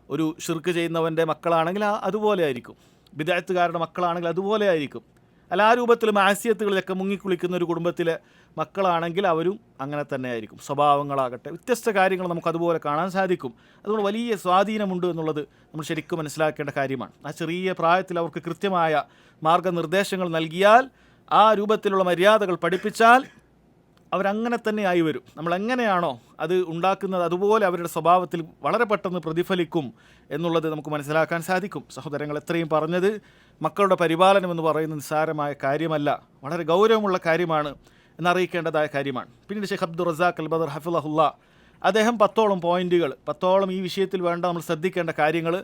ഒരു ഷിർക്ക് ചെയ്യുന്നവൻ്റെ മക്കളാണെങ്കിൽ അതുപോലെ ആയിരിക്കും, ബിദ്അത്തുകാരുടെ മക്കളാണെങ്കിൽ അതുപോലെ ആയിരിക്കും. അല്ല, ആ രൂപത്തിൽ മാസിയത്തുകളിലൊക്കെ മുങ്ങിക്കുളിക്കുന്ന ഒരു കുടുംബത്തിലെ മക്കളാണെങ്കിൽ അവരും അങ്ങനെ തന്നെ ആയിരിക്കും. സ്വഭാവങ്ങളാകട്ടെ, വ്യത്യസ്ത കാര്യങ്ങൾ നമുക്ക് അതുപോലെ കാണാൻ സാധിക്കും. അതുകൊണ്ട് വലിയ സ്വാധീനമുണ്ട് എന്നുള്ളത് നമ്മൾ ശരിക്കും മനസ്സിലാക്കേണ്ട കാര്യമാണ്. ആ ചെറിയ പ്രായത്തിൽ അവർക്ക് കൃത്യമായ മാർഗനിർദ്ദേശങ്ങൾ നൽകിയാൽ, ആ രൂപത്തിലുള്ള മര്യാദകൾ പഠിപ്പിച്ചാൽ അവരങ്ങനെ തന്നെ ആയി വരും. നമ്മളെങ്ങനെയാണോ അത് ഉണ്ടാക്കുന്നത് അതുപോലെ അവരുടെ സ്വഭാവത്തിൽ വളരെ പെട്ടെന്ന് പ്രതിഫലിക്കും എന്നുള്ളത് നമുക്ക് മനസ്സിലാക്കാൻ സാധിക്കും. സഹോദരങ്ങൾ, എത്രയും പറഞ്ഞത് മക്കളുടെ പരിപാലനം എന്ന് പറയുന്നത് നിസ്സാരമായ കാര്യമല്ല, വളരെ ഗൗരവമുള്ള കാര്യമാണ് എന്നറിയിക്കേണ്ടതായ കാര്യമാണ്. പിന്നീട് ഷെയ്ഖ് അബ്ദുർ റസാഖ് അൽ ബദർ ഹഫിളഹുല്ലാ അദ്ദേഹം 10ഓളം പോയിന്റുകൾ, 10ഓളം ഈ വിഷയത്തിൽ വേണ്ട നമ്മൾ ശ്രദ്ധിക്കേണ്ട കാര്യങ്ങൾ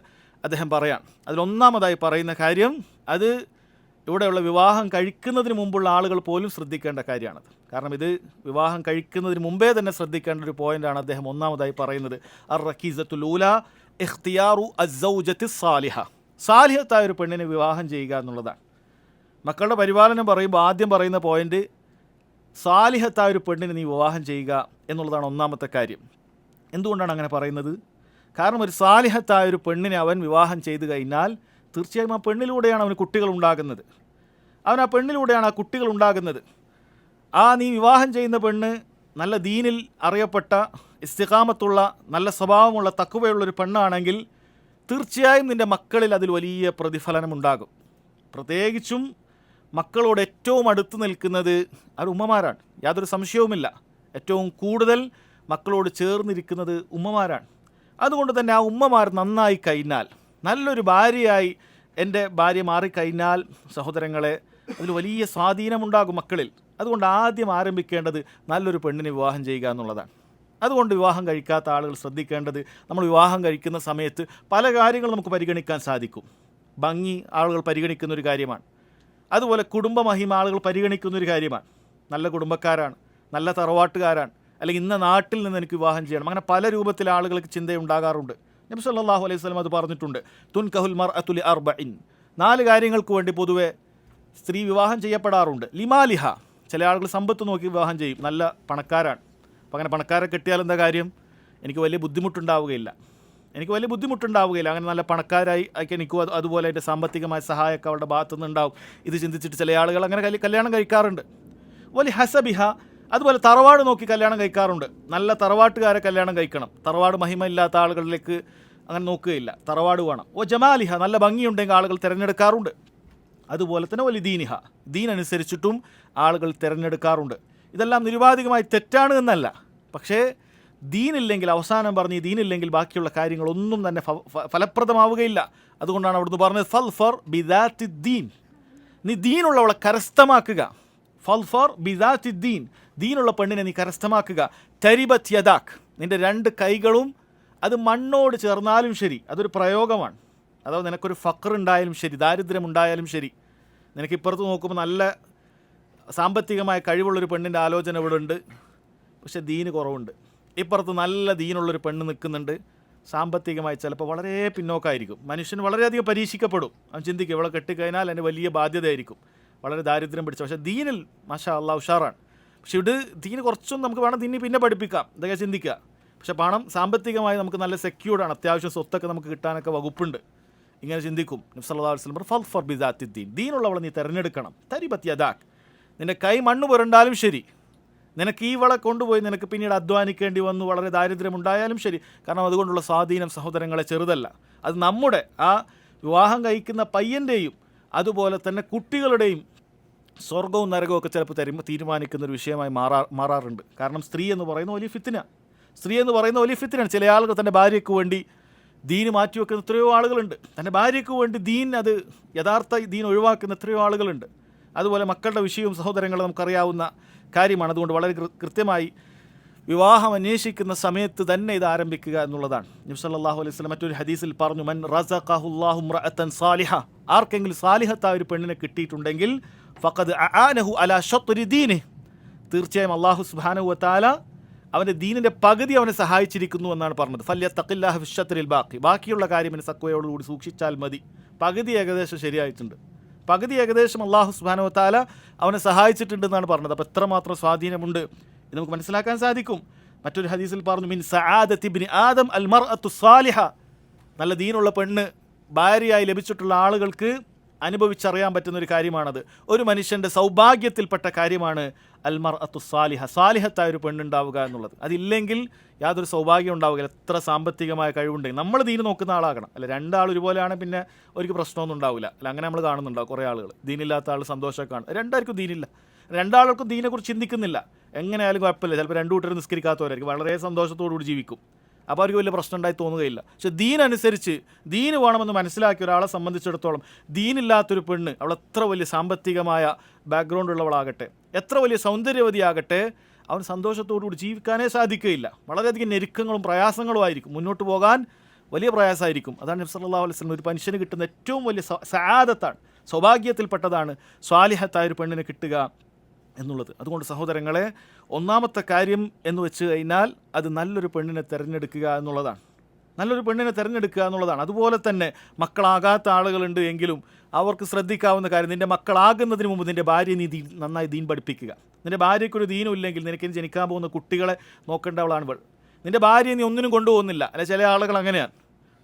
അദ്ദേഹം പറയാം. അതിലൊന്നാമതായി പറയുന്ന കാര്യം, അത് ഇവിടെയുള്ള വിവാഹം കഴിക്കുന്നതിന് മുമ്പുള്ള ആളുകൾ പോലും ശ്രദ്ധിക്കേണ്ട കാര്യമാണത്. കാരണം ഇത് വിവാഹം കഴിക്കുന്നതിന് മുമ്പേ തന്നെ ശ്രദ്ധിക്കേണ്ട ഒരു പോയിൻ്റാണ് അദ്ദേഹം ഒന്നാമതായി പറയുന്നത്. അർ റക്കീസത്തുൽ ഊല ഇഖ്തിയാറു അസ്സൗജത്തി സാലിഹ, സാലിഹത്തായ ഒരു പെണ്ണിനെ വിവാഹം ചെയ്യുക എന്നുള്ളതാണ്. മക്കളുടെ പരിപാലനം പറയുമ്പോൾ ആദ്യം പറയുന്ന പോയിൻ്റ് സാലിഹത്തായ ഒരു പെണ്ണിനെ നീ വിവാഹം ചെയ്യുക എന്നുള്ളതാണ് ഒന്നാമത്തെ കാര്യം. എന്തുകൊണ്ടാണ് അങ്ങനെ പറയുന്നത്? കാരണം ഒരു സാലിഹത്തായ ഒരു പെണ്ണിനെ അവൻ വിവാഹം ചെയ്തു കഴിഞ്ഞാൽ തീർച്ചയായും ആ പെണ്ണിലൂടെയാണ് അവന് കുട്ടികൾ ഉണ്ടാകുന്നത്. ആ പെണ്ണിലൂടെയാണ് ആ കുട്ടികൾ ഉണ്ടാകുന്നത്. നീ വിവാഹം ചെയ്യുന്ന പെണ്ണ് നല്ല ദീനിൽ അറിയപ്പെട്ട ഇസ്തിഖാമത്തുള്ള നല്ല സ്വഭാവമുള്ള തഖ്വയുള്ളൊരു പെണ്ണാണെങ്കിൽ തീർച്ചയായും നിൻ്റെ മക്കളിൽ അതിൽ വലിയ പ്രതിഫലനമുണ്ടാകും. പ്രത്യേകിച്ചും മക്കളോട് ഏറ്റവും അടുത്ത് നിൽക്കുന്നത് അത് ഉമ്മമാരാണ്, യാതൊരു സംശയവുമില്ല. ഏറ്റവും കൂടുതൽ മക്കളോട് ചേർന്നിരിക്കുന്നത് ഉമ്മമാരാണ്. അതുകൊണ്ട് തന്നെ ആ ഉമ്മമാർ നന്നായി കഴിഞ്ഞാൽ, നല്ലൊരു ഭാര്യയായി എൻ്റെ ഭാര്യ മാറിക്കഴിഞ്ഞാൽ സഹോദരങ്ങളെ അതിൽ വലിയ സ്വാധീനമുണ്ടാകും മക്കളിൽ. അതുകൊണ്ട് ആദ്യം ആരംഭിക്കേണ്ടത് നല്ലൊരു പെണ്ണിനെ വിവാഹം ചെയ്യുക എന്നുള്ളതാണ്. അതുകൊണ്ട് വിവാഹം കഴിക്കാത്ത ആളുകൾ ശ്രദ്ധിക്കേണ്ടത്, നമ്മൾ വിവാഹം കഴിക്കുന്ന സമയത്ത് പല കാര്യങ്ങളും നമുക്ക് പരിഗണിക്കാൻ സാധിക്കും. ഭംഗി ആളുകൾ പരിഗണിക്കുന്നൊരു കാര്യമാണ്. അതുപോലെ കുടുംബമഹിമ ആളുകൾ പരിഗണിക്കുന്നൊരു കാര്യമാണ്. നല്ല കുടുംബക്കാരാണ്, നല്ല തറവാട്ടുകാരാണ്, അല്ലെങ്കിൽ ഇന്ന നാട്ടിൽ നിന്ന് എനിക്ക് വിവാഹം ചെയ്യണം, അങ്ങനെ പല രൂപത്തിൽ ആളുകൾക്ക് ചിന്തയുണ്ടാകാറുണ്ട്. നബി സല്ലല്ലാഹു അലൈഹി വസല്ലം അത് പറഞ്ഞിട്ടുണ്ട്. തുൻകഹുൽ മർഅതു ലി അർബഇൻ, 4 കാര്യങ്ങൾക്ക് വേണ്ടി പൊതുവെ സ്ത്രീ വിവാഹം ചെയ്യപ്പെടാറുണ്ട്. ലിമാലിഹ, ചില ആളുകൾ സമ്പത്ത് നോക്കി വിവാഹം ചെയ്യും, നല്ല പണക്കാരാണ്. അപ്പോൾ അങ്ങനെ പണക്കാരെ കെട്ടിയാൽ എന്താ കാര്യം? എനിക്ക് വലിയ ബുദ്ധിമുട്ടുണ്ടാവുകയില്ല. അങ്ങനെ നല്ല പണക്കാരായി എനിക്കും അതുപോലെ അതിൻ്റെ സാമ്പത്തികമായ സഹായമൊക്കെ അവരുടെ ഭാഗത്തുനിന്ന് ഉണ്ടാവും. ഇത് ചിന്തിച്ചിട്ട് ചില ആളുകൾ അങ്ങനെ കല്യാണം കഴിക്കാറുണ്ട്. വലിയ ഹസബിഹ, അതുപോലെ തറവാട് നോക്കി കല്യാണം കഴിക്കാറുണ്ട്. നല്ല തറവാട്ടുകാരെ കല്യാണം കഴിക്കണം. തറവാട് മഹിമ ഇല്ലാത്ത ആളുകളിലേക്ക് അങ്ങനെ നോക്കുകയില്ല, തറവാട് വേണം. ജമാലിഹ, നല്ല ഭംഗിയുണ്ടെങ്കിൽ ആളുകൾ തിരഞ്ഞെടുക്കാറുണ്ട്. അതുപോലെ തന്നെ വലിയ ദീനിഹ, ദീനനുസരിച്ചിട്ടും ആളുകൾ തിരഞ്ഞെടുക്കാറുണ്ട്. ഇതെല്ലാം നിരുപാധികമായി തെറ്റാണ് എന്നല്ല, പക്ഷേ ദീനില്ലെങ്കിൽ, അവസാനം പറഞ്ഞ് ദീനില്ലെങ്കിൽ ബാക്കിയുള്ള കാര്യങ്ങളൊന്നും തന്നെ ഫലപ്രദമാവുകയില്ല. അതുകൊണ്ടാണ് അവിടുന്ന് പറഞ്ഞത് ഫൽഫർ ബിദാത്തി ദീൻ, നീ ദീനുള്ളവളെ കരസ്ഥമാക്കുക. ഫൽഫർ ബിദാത്തി ദീൻ, ദീനുള്ള പെണ്ണിനെ നീ കരസ്ഥമാക്കുക. തരിബത് യദാക്, നിൻ്റെ 2 കൈകളും അത് മണ്ണോട് ചേർന്നാലും ശരി, അതൊരു പ്രയോഗമാണ്. അഥവാ നിനക്കൊരു ഫഖർ ഉണ്ടായാലും ശരി, ദാരിദ്ര്യമുണ്ടായാലും ശരി, നിനക്കിപ്പുറത്ത് നോക്കുമ്പോൾ നല്ല സാമ്പത്തികമായ കഴിവുള്ളൊരു പെണ്ണിൻ്റെ ആലോചന ഇവിടെ ഉണ്ട്, പക്ഷെ ദീന് കുറവുണ്ട്. ഇപ്പുറത്ത് നല്ല ദീനുള്ളൊരു പെണ്ണ് നിൽക്കുന്നുണ്ട്, സാമ്പത്തികമായി ചിലപ്പോൾ വളരെ പിന്നോക്കമായിരിക്കും. മനുഷ്യന് വളരെയധികം പരീക്ഷിക്കപ്പെടും. അവൻ ചിന്തിക്കും ഇവളെ കെട്ടിക്കഴിഞ്ഞാൽ എൻ്റെ വലിയ ബാധ്യതയായിരിക്കും, വളരെ ദാരിദ്ര്യം പിടിച്ച. പക്ഷേ ദീനിൽ മാഷാ അല്ലാഹ് ഉഷാറാണ്. പക്ഷെ ദീന് കുറച്ചും നമുക്ക് വേണം, ദീനി പിന്നെ പഠിപ്പിക്കാം, ഇതൊക്കെ ചിന്തിക്കുക. പക്ഷെ പണം സാമ്പത്തികമായി നമുക്ക് നല്ല സെക്യൂർഡാണ്, അത്യാവശ്യം സ്വത്തൊക്കെ നമുക്ക് കിട്ടാനൊക്കെ വകുപ്പുണ്ട്. ഇങ്ങനെ ചിന്തിക്കും. നബി സല്ലല്ലാഹു അലൈഹി വസല്ലം ഫൽഫർ ബിദാത്തി ദീൻ, ദീനുള്ളവളെ നീ തിരഞ്ഞെടുക്കണം. തരിബത് യദാക്, നിൻ്റെ കൈ മണ്ണ് പുരണ്ടാലും ശരി, നിനക്ക് ഈ വള കൊണ്ടുപോയി നിനക്ക് പിന്നീട് അധ്വാനിക്കേണ്ടി വന്നു, വളരെ ദാരിദ്ര്യമുണ്ടായാലും ശരി, കാരണം അതുകൊണ്ടുള്ള സ്വാധീനം സഹോദരങ്ങളെ ചെറുതല്ല. അത് നമ്മുടെ ആ വിവാഹം കഴിക്കുന്ന പയ്യൻ്റെയും അതുപോലെ തന്നെ കുട്ടികളുടെയും സ്വർഗവും നരകവും ഒക്കെ ചിലപ്പോൾ തീരുമാനിക്കുന്നൊരു വിഷയമായി മാറാറുണ്ട്. കാരണം സ്ത്രീ എന്ന് പറയുന്ന വലിയ ഫിത്നയാണ്. ചില ആളുകൾ തൻ്റെ ഭാര്യയ്ക്ക് വേണ്ടി ദീന് മാറ്റിവെക്കുന്ന എത്രയോ ആളുകളുണ്ട്. തൻ്റെ ഭാര്യയ്ക്ക് വേണ്ടി അത് യഥാർത്ഥ ദീൻ ഒഴിവാക്കുന്ന എത്രയോ ആളുകളുണ്ട്. അതുപോലെ മക്കളുടെ വിഷയവും സഹോദരങ്ങളെ നമുക്കറിയാവുന്ന കാര്യമാണ്. അതുകൊണ്ട് വളരെ കൃത്യമായി വിവാഹം അന്വേഷിക്കുന്ന സമയത്ത് തന്നെ ഇത് ആരംഭിക്കുക എന്നുള്ളതാണ്. നബി സല്ലല്ലാഹു അലൈഹി വസല്ലം മറ്റൊരു ഹദീസിൽ പറഞ്ഞു, മൻ റസഖഹുല്ലാഹു ഇംറഅതൻ സാലിഹ, ആർക്കെങ്കിലും സാലിഹത്തായ ഒരു പെണ്ണിനെ കിട്ടിയിട്ടുണ്ടെങ്കിൽ ഫഖദ് അആനഹു അലാ ശത്രി ദീനിഹി, തീർച്ചയായും അല്ലാഹു സുബ്ഹാനഹു വ തആല അവൻ്റെ ദീനിൻ്റെ പകുതി അവനെ സഹായിച്ചിരിക്കുന്നു എന്നാണ് പറഞ്ഞത്. ഫല്യത്തഖില്ലാഹ ഫിശ്ശത്രിൽ ബാക്കി, ബാക്കിയുള്ള കാര്യം അവന് തഖ്വയോടുകൂടി സൂക്ഷിച്ചാൽ മതി. പകുതി ഏകദേശം ശരിയായിട്ടുണ്ട്, പകുതി ഏകദേശം അല്ലാഹു സുബ്ഹാനഹു വ തആല അവനെ സഹായിച്ചിട്ടുണ്ടെന്നാണ് പറഞ്ഞത്. അപ്പോൾ എത്രമാത്രം സ്വാധീനമുണ്ട് ഇത് നമുക്ക് മനസ്സിലാക്കാൻ സാധിക്കും. മറ്റൊരു ഹദീസിൽ പറഞ്ഞു, മിൻ സആദത്തി ഇബ്നി ആദം അൽ മർഅത്തു സാലിഹ, നല്ല ദീനുള്ള പെണ്ണ് ഭാര്യയായി ലഭിച്ചിട്ടുള്ള ആളുകൾക്ക് അനുഭവിച്ചറിയാൻ പറ്റുന്നൊരു കാര്യമാണത്. ഒരു മനുഷ്യൻ്റെ സൗഭാഗ്യത്തിൽപ്പെട്ട കാര്യമാണ് അൽ മർഅത്തു സാലിഹ, സാലിഹത്തായ ഒരു പെണ്ണുണ്ടാവുക എന്നുള്ളത്. അതില്ലെങ്കിൽ യാതൊരു സൗഭാഗ്യം ഉണ്ടാവുകയില്ല, എത്ര സാമ്പത്തികമായ കഴിവുണ്ടെങ്കിൽ. നമ്മൾ ദീന് നോക്കുന്ന ആളാകണം. അല്ല, 2 ആൾ ഒരുപോലെയാണ് പിന്നെ ഒരിക്കലും പ്രശ്നമൊന്നും ഉണ്ടാവില്ല. അല്ല, അങ്ങനെ നമ്മൾ കാണുന്നുണ്ടാവും കുറേ ആളുകൾ, ദീനില്ലാത്ത ആൾ സന്തോഷമൊക്കെ കാണും. 2 ആൾക്കും ദീനില്ല, 2 ആൾക്കും ദീനെക്കുറിച്ച് ചിന്തിക്കുന്നില്ല. എങ്ങനെയായാലും കുഴപ്പമില്ല. ചിലപ്പോൾ 2 കൂട്ടർ നിസ്കരിക്കാത്തവരായിരിക്കും, വളരെ സന്തോഷത്തോടുകൂടി ജീവിക്കും. അപ്പോൾ അവർക്ക് വലിയ പ്രശ്നം ഉണ്ടായി തോന്നുകയില്ല. പക്ഷെ ദീനനുസരിച്ച് ദീന് വേണമെന്ന് മനസ്സിലാക്കിയ ഒരാളെ സംബന്ധിച്ചിടത്തോളം ദീനില്ലാത്തൊരു പെണ്ണ്, അവൾ എത്ര വലിയ സാമ്പത്തികമായ ബാക്ക്ഗ്രൗണ്ട് ഉള്ളവളാകട്ടെ, എത്ര വലിയ സൗന്ദര്യവതിയാകട്ടെ, അവൻ സന്തോഷത്തോടുകൂടി ജീവിക്കാനേ സാധിക്കുകയില്ല. വളരെയധികം ഞെരുക്കങ്ങളും പ്രയാസങ്ങളും ആയിരിക്കും, മുന്നോട്ട് പോകാൻ വലിയ പ്രയാസമായിരിക്കും. അതാണ് നബി സല്ലല്ലാഹു അലൈഹി വസല്ലം ഒരു മനുഷ്യന് കിട്ടുന്ന ഏറ്റവും വലിയ സആദത്താണ്, സൗഭാഗ്യത്തിൽപ്പെട്ടതാണ് സ്വാലിഹത്തായ ഒരു പെണ്ണിനെ കിട്ടുക എന്നുള്ളത്. അതുകൊണ്ട് സഹോദരങ്ങളെ, ഒന്നാമത്തെ കാര്യം എന്ന് വെച്ച് കഴിഞ്ഞാൽ അത് നല്ലൊരു പെണ്ണിനെ തിരഞ്ഞെടുക്കുക എന്നുള്ളതാണ്. അതുപോലെ തന്നെ മക്കളാകാത്ത ആളുകളുണ്ട് എങ്കിലും അവർക്ക് ശ്രദ്ധിക്കാവുന്ന കാര്യം, നിൻ്റെ മക്കളാകുന്നതിന് മുമ്പ് നിൻ്റെ ഭാര്യയെ നീ നന്നായി ദീൻ പഠിപ്പിക്കുക. നിൻ്റെ ഭാര്യയ്ക്കൊരു ദീനും ഇല്ലെങ്കിൽ നിനക്ക് ജനിക്കാൻ പോകുന്ന കുട്ടികളെ നോക്കേണ്ടവളാണ് ഇവൾ. നിൻ്റെ ഭാര്യയെ നീ ഒന്നിനും കൊണ്ടുപോകുന്നില്ല. അല്ലെ, ചില ആളുകൾ അങ്ങനെയാണ്.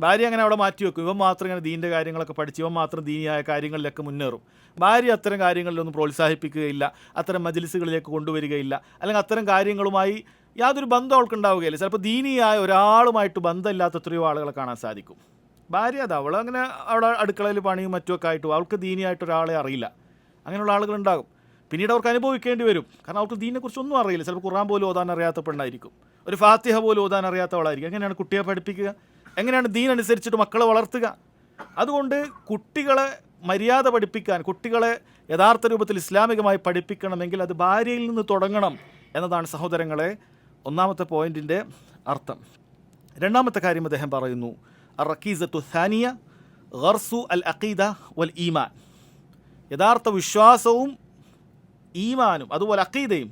ഭാര്യ അങ്ങനെ അവിടെ മാറ്റി വെക്കും. ഇവൻ മാത്രം ഇങ്ങനെ ദീൻ്റെ കാര്യങ്ങളൊക്കെ പഠിച്ച് ഇവൻ മാത്രം ദീനിയായ കാര്യങ്ങളിലൊക്കെ മുന്നേറും. ഭാര്യ അത്തരം കാര്യങ്ങളിലൊന്നും പ്രോത്സാഹിപ്പിക്കുകയില്ല, അത്തരം മജ്‌ലിസുകളിലേക്ക് കൊണ്ടുവരികയില്ല, അല്ലെങ്കിൽ അത്തരം കാര്യങ്ങളുമായി യാതൊരു ബന്ധം അവൾക്കുണ്ടാവുകയില്ല. ചിലപ്പോൾ ദീനിയായ ഒരാളുമായിട്ട് ബന്ധമില്ലാത്ത എത്രയോ ആളുകളെ കാണാൻ സാധിക്കും. ഭാര്യ അത് അവളങ്ങനെ അവിടെ അടുക്കളയിൽ പണിയും മറ്റുമൊക്കെ ആയിട്ട് അവൾക്ക് ദീനിയായിട്ട് ഒരാളെ അറിയില്ല. അങ്ങനെയുള്ള ആളുകളുണ്ടാകും. പിന്നീട് അവർക്ക് അനുഭവിക്കേണ്ടി വരും. കാരണം അവർക്ക് ദീനിനെക്കുറിച്ചൊന്നും അറിയില്ല. ചിലപ്പോൾ ഖുർആൻ പോലും ഓതാൻ അറിയാത്ത പെണ്ണായിരിക്കും, ഒരു ഫാത്തിഹ പോലും ഓതാൻ അറിയാത്തവളായിരിക്കും. എങ്ങനെയാണ് കുട്ടിയെ പഠിപ്പിക്കുക? എങ്ങനെയാണ് ദീൻ അനുസരിച്ചിട്ട് മക്കളെ വളർത്തുക? അതുകൊണ്ട് കുട്ടികളെ മര്യാദ പഠിപ്പിക്കാൻ, കുട്ടികളെ യഥാർത്ഥ രൂപത്തിൽ ഇസ്ലാമികമായി പഠിപ്പിക്കണമെങ്കിൽ അത് ഭാര്യയിൽ നിന്ന് തുടങ്ങണം എന്നതാണ് സഹോദരങ്ങളെ ഒന്നാമത്തെ പോയിന്റിൻ്റെ അർത്ഥം. രണ്ടാമത്തെ കാര്യം അദ്ദേഹം പറയുന്നു, അറക്കീസത്തു സാനിയ ഗർസു അൽ അഖീദ വൽ ഈമാൻ. യഥാർത്ഥ വിശ്വാസവും ഈമാനും, അതുപോലെ അഖീദയും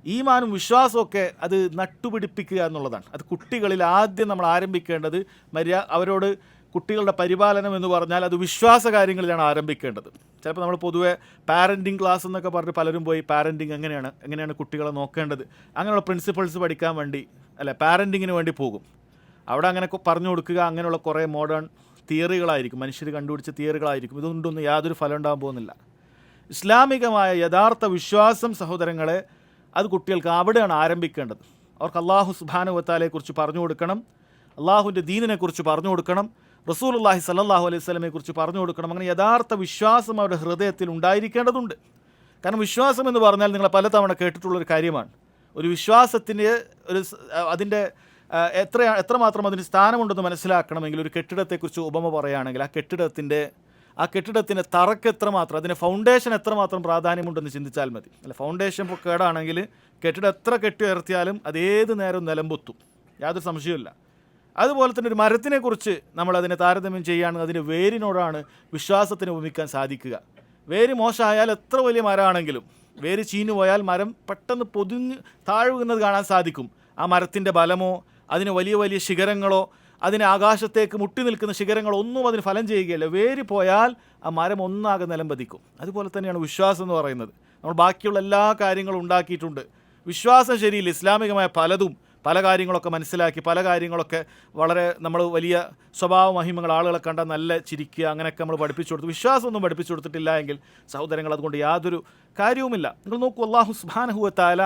ഈമാനും വിശ്വാസമൊക്കെ അത് നട്ടുപിടിപ്പിക്കുക എന്നുള്ളതാണ്. അത് കുട്ടികളിൽ ആദ്യം നമ്മൾ ആരംഭിക്കേണ്ടത് അവരോട് കുട്ടികളുടെ പരിപാലനം എന്ന് പറഞ്ഞാൽ അത് വിശ്വാസ കാര്യങ്ങളിലാണ് ആരംഭിക്കേണ്ടത്. ചിലപ്പോൾ നമ്മൾ പൊതുവെ പാരൻറ്റിങ് ക്ലാസ് എന്നൊക്കെ പറഞ്ഞ് പലരും പോയി പാരൻറ്റിങ് എങ്ങനെയാണ് കുട്ടികളെ നോക്കേണ്ടത്, അങ്ങനെയുള്ള പ്രിൻസിപ്പിൾസ് പഠിക്കാൻ വേണ്ടി അല്ലെ പാരൻറ്റിങ്ങിന് വേണ്ടി പോകും. അവിടെ അങ്ങനെ പറഞ്ഞു കൊടുക്കുക, അങ്ങനെയുള്ള കുറേ മോഡേൺ തിയറികളായിരിക്കും, മനുഷ്യർ കണ്ടുപിടിച്ച തിയറികളായിരിക്കും. ഇതുകൊണ്ടൊന്നും യാതൊരു ഫലം ഉണ്ടാകാൻ പോകുന്നില്ല. ഇസ്ലാമികമായ യഥാർത്ഥ വിശ്വാസം സഹോദരങ്ങളെ അത് കുട്ടികൾക്ക് അവിടെയാണ് ആരംഭിക്കേണ്ടത്. അവർക്ക് അല്ലാഹു സുബ്ഹാനഹു വ തആലയെക്കുറിച്ച് പറഞ്ഞു കൊടുക്കണം, അള്ളാഹുവിൻ്റെ ദീനിനെക്കുറിച്ച് പറഞ്ഞു കൊടുക്കണം, റസൂലുള്ളാഹി സ്വല്ലല്ലാഹു അലൈഹി വസല്ലമയെക്കുറിച്ച് പറഞ്ഞു കൊടുക്കണം. അങ്ങനെ യഥാർത്ഥ വിശ്വാസം അവരുടെ ഹൃദയത്തിൽ ഉണ്ടായിരിക്കേണ്ടതുണ്ട്. കാരണം വിശ്വാസം എന്ന് പറഞ്ഞാൽ നിങ്ങൾ പലതവണ കേട്ടിട്ടുള്ളൊരു കാര്യമാണ്. ഒരു വിശ്വാസത്തിൻ്റെ അതിൻ്റെ എത്രമാത്രം അതിന് സ്ഥാനമുണ്ടെന്ന് മനസ്സിലാക്കണമെങ്കിൽ ഒരു കെട്ടിടത്തെക്കുറിച്ച് ഉപമ പറയുകയാണെങ്കിൽ ആ കെട്ടിടത്തിൻ്റെ തറക്ക് എത്രമാത്രം, അതിൻ്റെ ഫൗണ്ടേഷൻ എത്രമാത്രം പ്രാധാന്യമുണ്ടെന്ന് ചിന്തിച്ചാൽ മതി. അല്ല, ഫൗണ്ടേഷൻ ഇപ്പോൾ കേടാണെങ്കിൽ കെട്ടിടം എത്ര കെട്ടി ഉയർത്തിയാലും അതേത് നേരം നിലമ്പൊത്തും, യാതൊരു സംശയമില്ല. അതുപോലെ തന്നെ ഒരു മരത്തിനെക്കുറിച്ച് നമ്മൾ അതിനെ താരതമ്യം ചെയ്യുകയാണെങ്കിൽ അതിൻ്റെ വേരിനോടാണ് വിശ്വാസത്തിന് ഉപമിക്കാൻ സാധിക്കുക. വേര് മോശമായാൽ എത്ര വലിയ മരമാണെങ്കിലും വേര് ചീഞ്ഞു പോയാൽ മരം പെട്ടെന്ന് പൊതിഞ്ഞ് താഴുന്നത് കാണാൻ സാധിക്കും. ആ മരത്തിൻ്റെ ബലമോ അതിന് വലിയ വലിയ ശിഖരങ്ങളോ അതിന് ആകാശത്തേക്ക് മുട്ടി നിൽക്കുന്ന ശിഖരങ്ങളോ ഒന്നും അതിന് ഫലം ചെയ്യുകയില്ല. വേര് പോയാൽ ആ മരം ഒന്നാകെ നിലംപതിക്കും. അതുപോലെ തന്നെയാണ് വിശ്വാസം എന്ന് പറയുന്നത്. നമ്മൾ ബാക്കിയുള്ള എല്ലാ കാര്യങ്ങളും ഉണ്ടാക്കിയിട്ടുണ്ട്, വിശ്വാസം ശരിയില്ല. ഇസ്ലാമികമായ പല കാര്യങ്ങളൊക്കെ മനസ്സിലാക്കി, പല കാര്യങ്ങളൊക്കെ വളരെ നമ്മൾ വലിയ സ്വഭാവ മഹിമകൾ ആളുകളെ കണ്ടാൽ നല്ല ചിരിക്കുക, അങ്ങനെയൊക്കെ നമ്മൾ പഠിപ്പിച്ചു കൊടുത്തു. വിശ്വാസമൊന്നും പഠിപ്പിച്ചു കൊടുത്തിട്ടില്ല എങ്കിൽ സഹോദരങ്ങൾ അതുകൊണ്ട് യാതൊരു കാര്യവുമില്ല. നിങ്ങൾ നോക്കൂ, അല്ലാഹു സുബ്ഹാനഹു വ തആല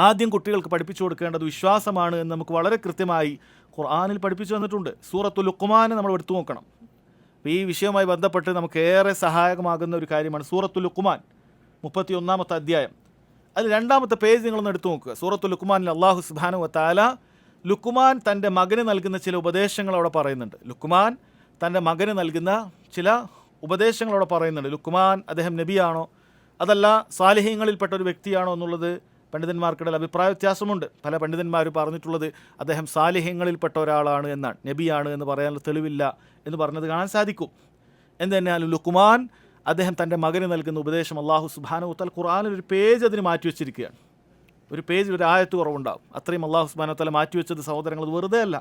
ആദ്യം കുട്ടികൾക്ക് പഠിപ്പിച്ചു കൊടുക്കേണ്ടത് വിശ്വാസമാണ് എന്ന് നമുക്ക് വളരെ കൃത്യമായി ഖുർആനിൽ പഠിപ്പിച്ചു തന്നിട്ടുണ്ട്. സൂറത്തുൽ ലുഖ്മാൻ നമ്മൾ എടുത്തു നോക്കണം. ഈ വിഷയവുമായി ബന്ധപ്പെട്ട് നമുക്ക് ഏറെ സഹായകമാകുന്ന ഒരു കാര്യമാണ് സൂറത്തുൽ ലുഖ്മാൻ 31-ാമത്തെ അധ്യായം. അതിൽ 2-ാമത്തെ പേജ് നിങ്ങളൊന്ന് എടുത്തു നോക്കുക. സൂറത്തുൽ ലുഖ്മാനിൽ അല്ലാഹു സുബ്ഹാനഹു വ തആല ലുഖ്മാൻ തൻ്റെ മകന് നൽകുന്ന ചില ഉപദേശങ്ങൾ അവിടെ പറയുന്നുണ്ട്. ലുഖ്മാൻ തൻ്റെ മകന് നൽകുന്ന ചില ഉപദേശങ്ങൾ അവിടെ പറയുന്നുണ്ട്. ലുഖ്മാൻ അദ്ദേഹം നബിയാണോ അതല്ല സാലിഹീങ്ങളിൽപ്പെട്ട ഒരു വ്യക്തിയാണോ എന്നുള്ളത് പണ്ഡിതന്മാർക്കിടയിൽ അഭിപ്രായ വ്യത്യാസമുണ്ട്. പല പണ്ഡിതന്മാരും പറഞ്ഞിട്ടുള്ളത് അദ്ദേഹം സാലിഹ്യങ്ങളിൽപ്പെട്ട ഒരാളാണ് എന്നാണ്, നബിയാണ് എന്ന് പറയാനുള്ള തെളിവില്ല എന്ന് പറഞ്ഞത് കാണാൻ സാധിക്കും. എന്ന് തന്നെയാലും ലുഖ്മാൻ അദ്ദേഹം തൻ്റെ മകന് നൽകുന്ന ഉപദേശം അല്ലാഹു സുബ്ഹാനഹു വ തആല ഖുർആനിൽ ഒരു പേജ് അതിന് മാറ്റി വെച്ചിരിക്കുകയാണ്. ഒരു പേജിൽ ഒരു ആയത്ത് കുറവുണ്ടാകും. അത്രയും അല്ലാഹു സുബ്ഹാനഹു വ തആല മാറ്റിവെച്ചത് സഹോദരങ്ങൾ വെറുതെ അല്ല.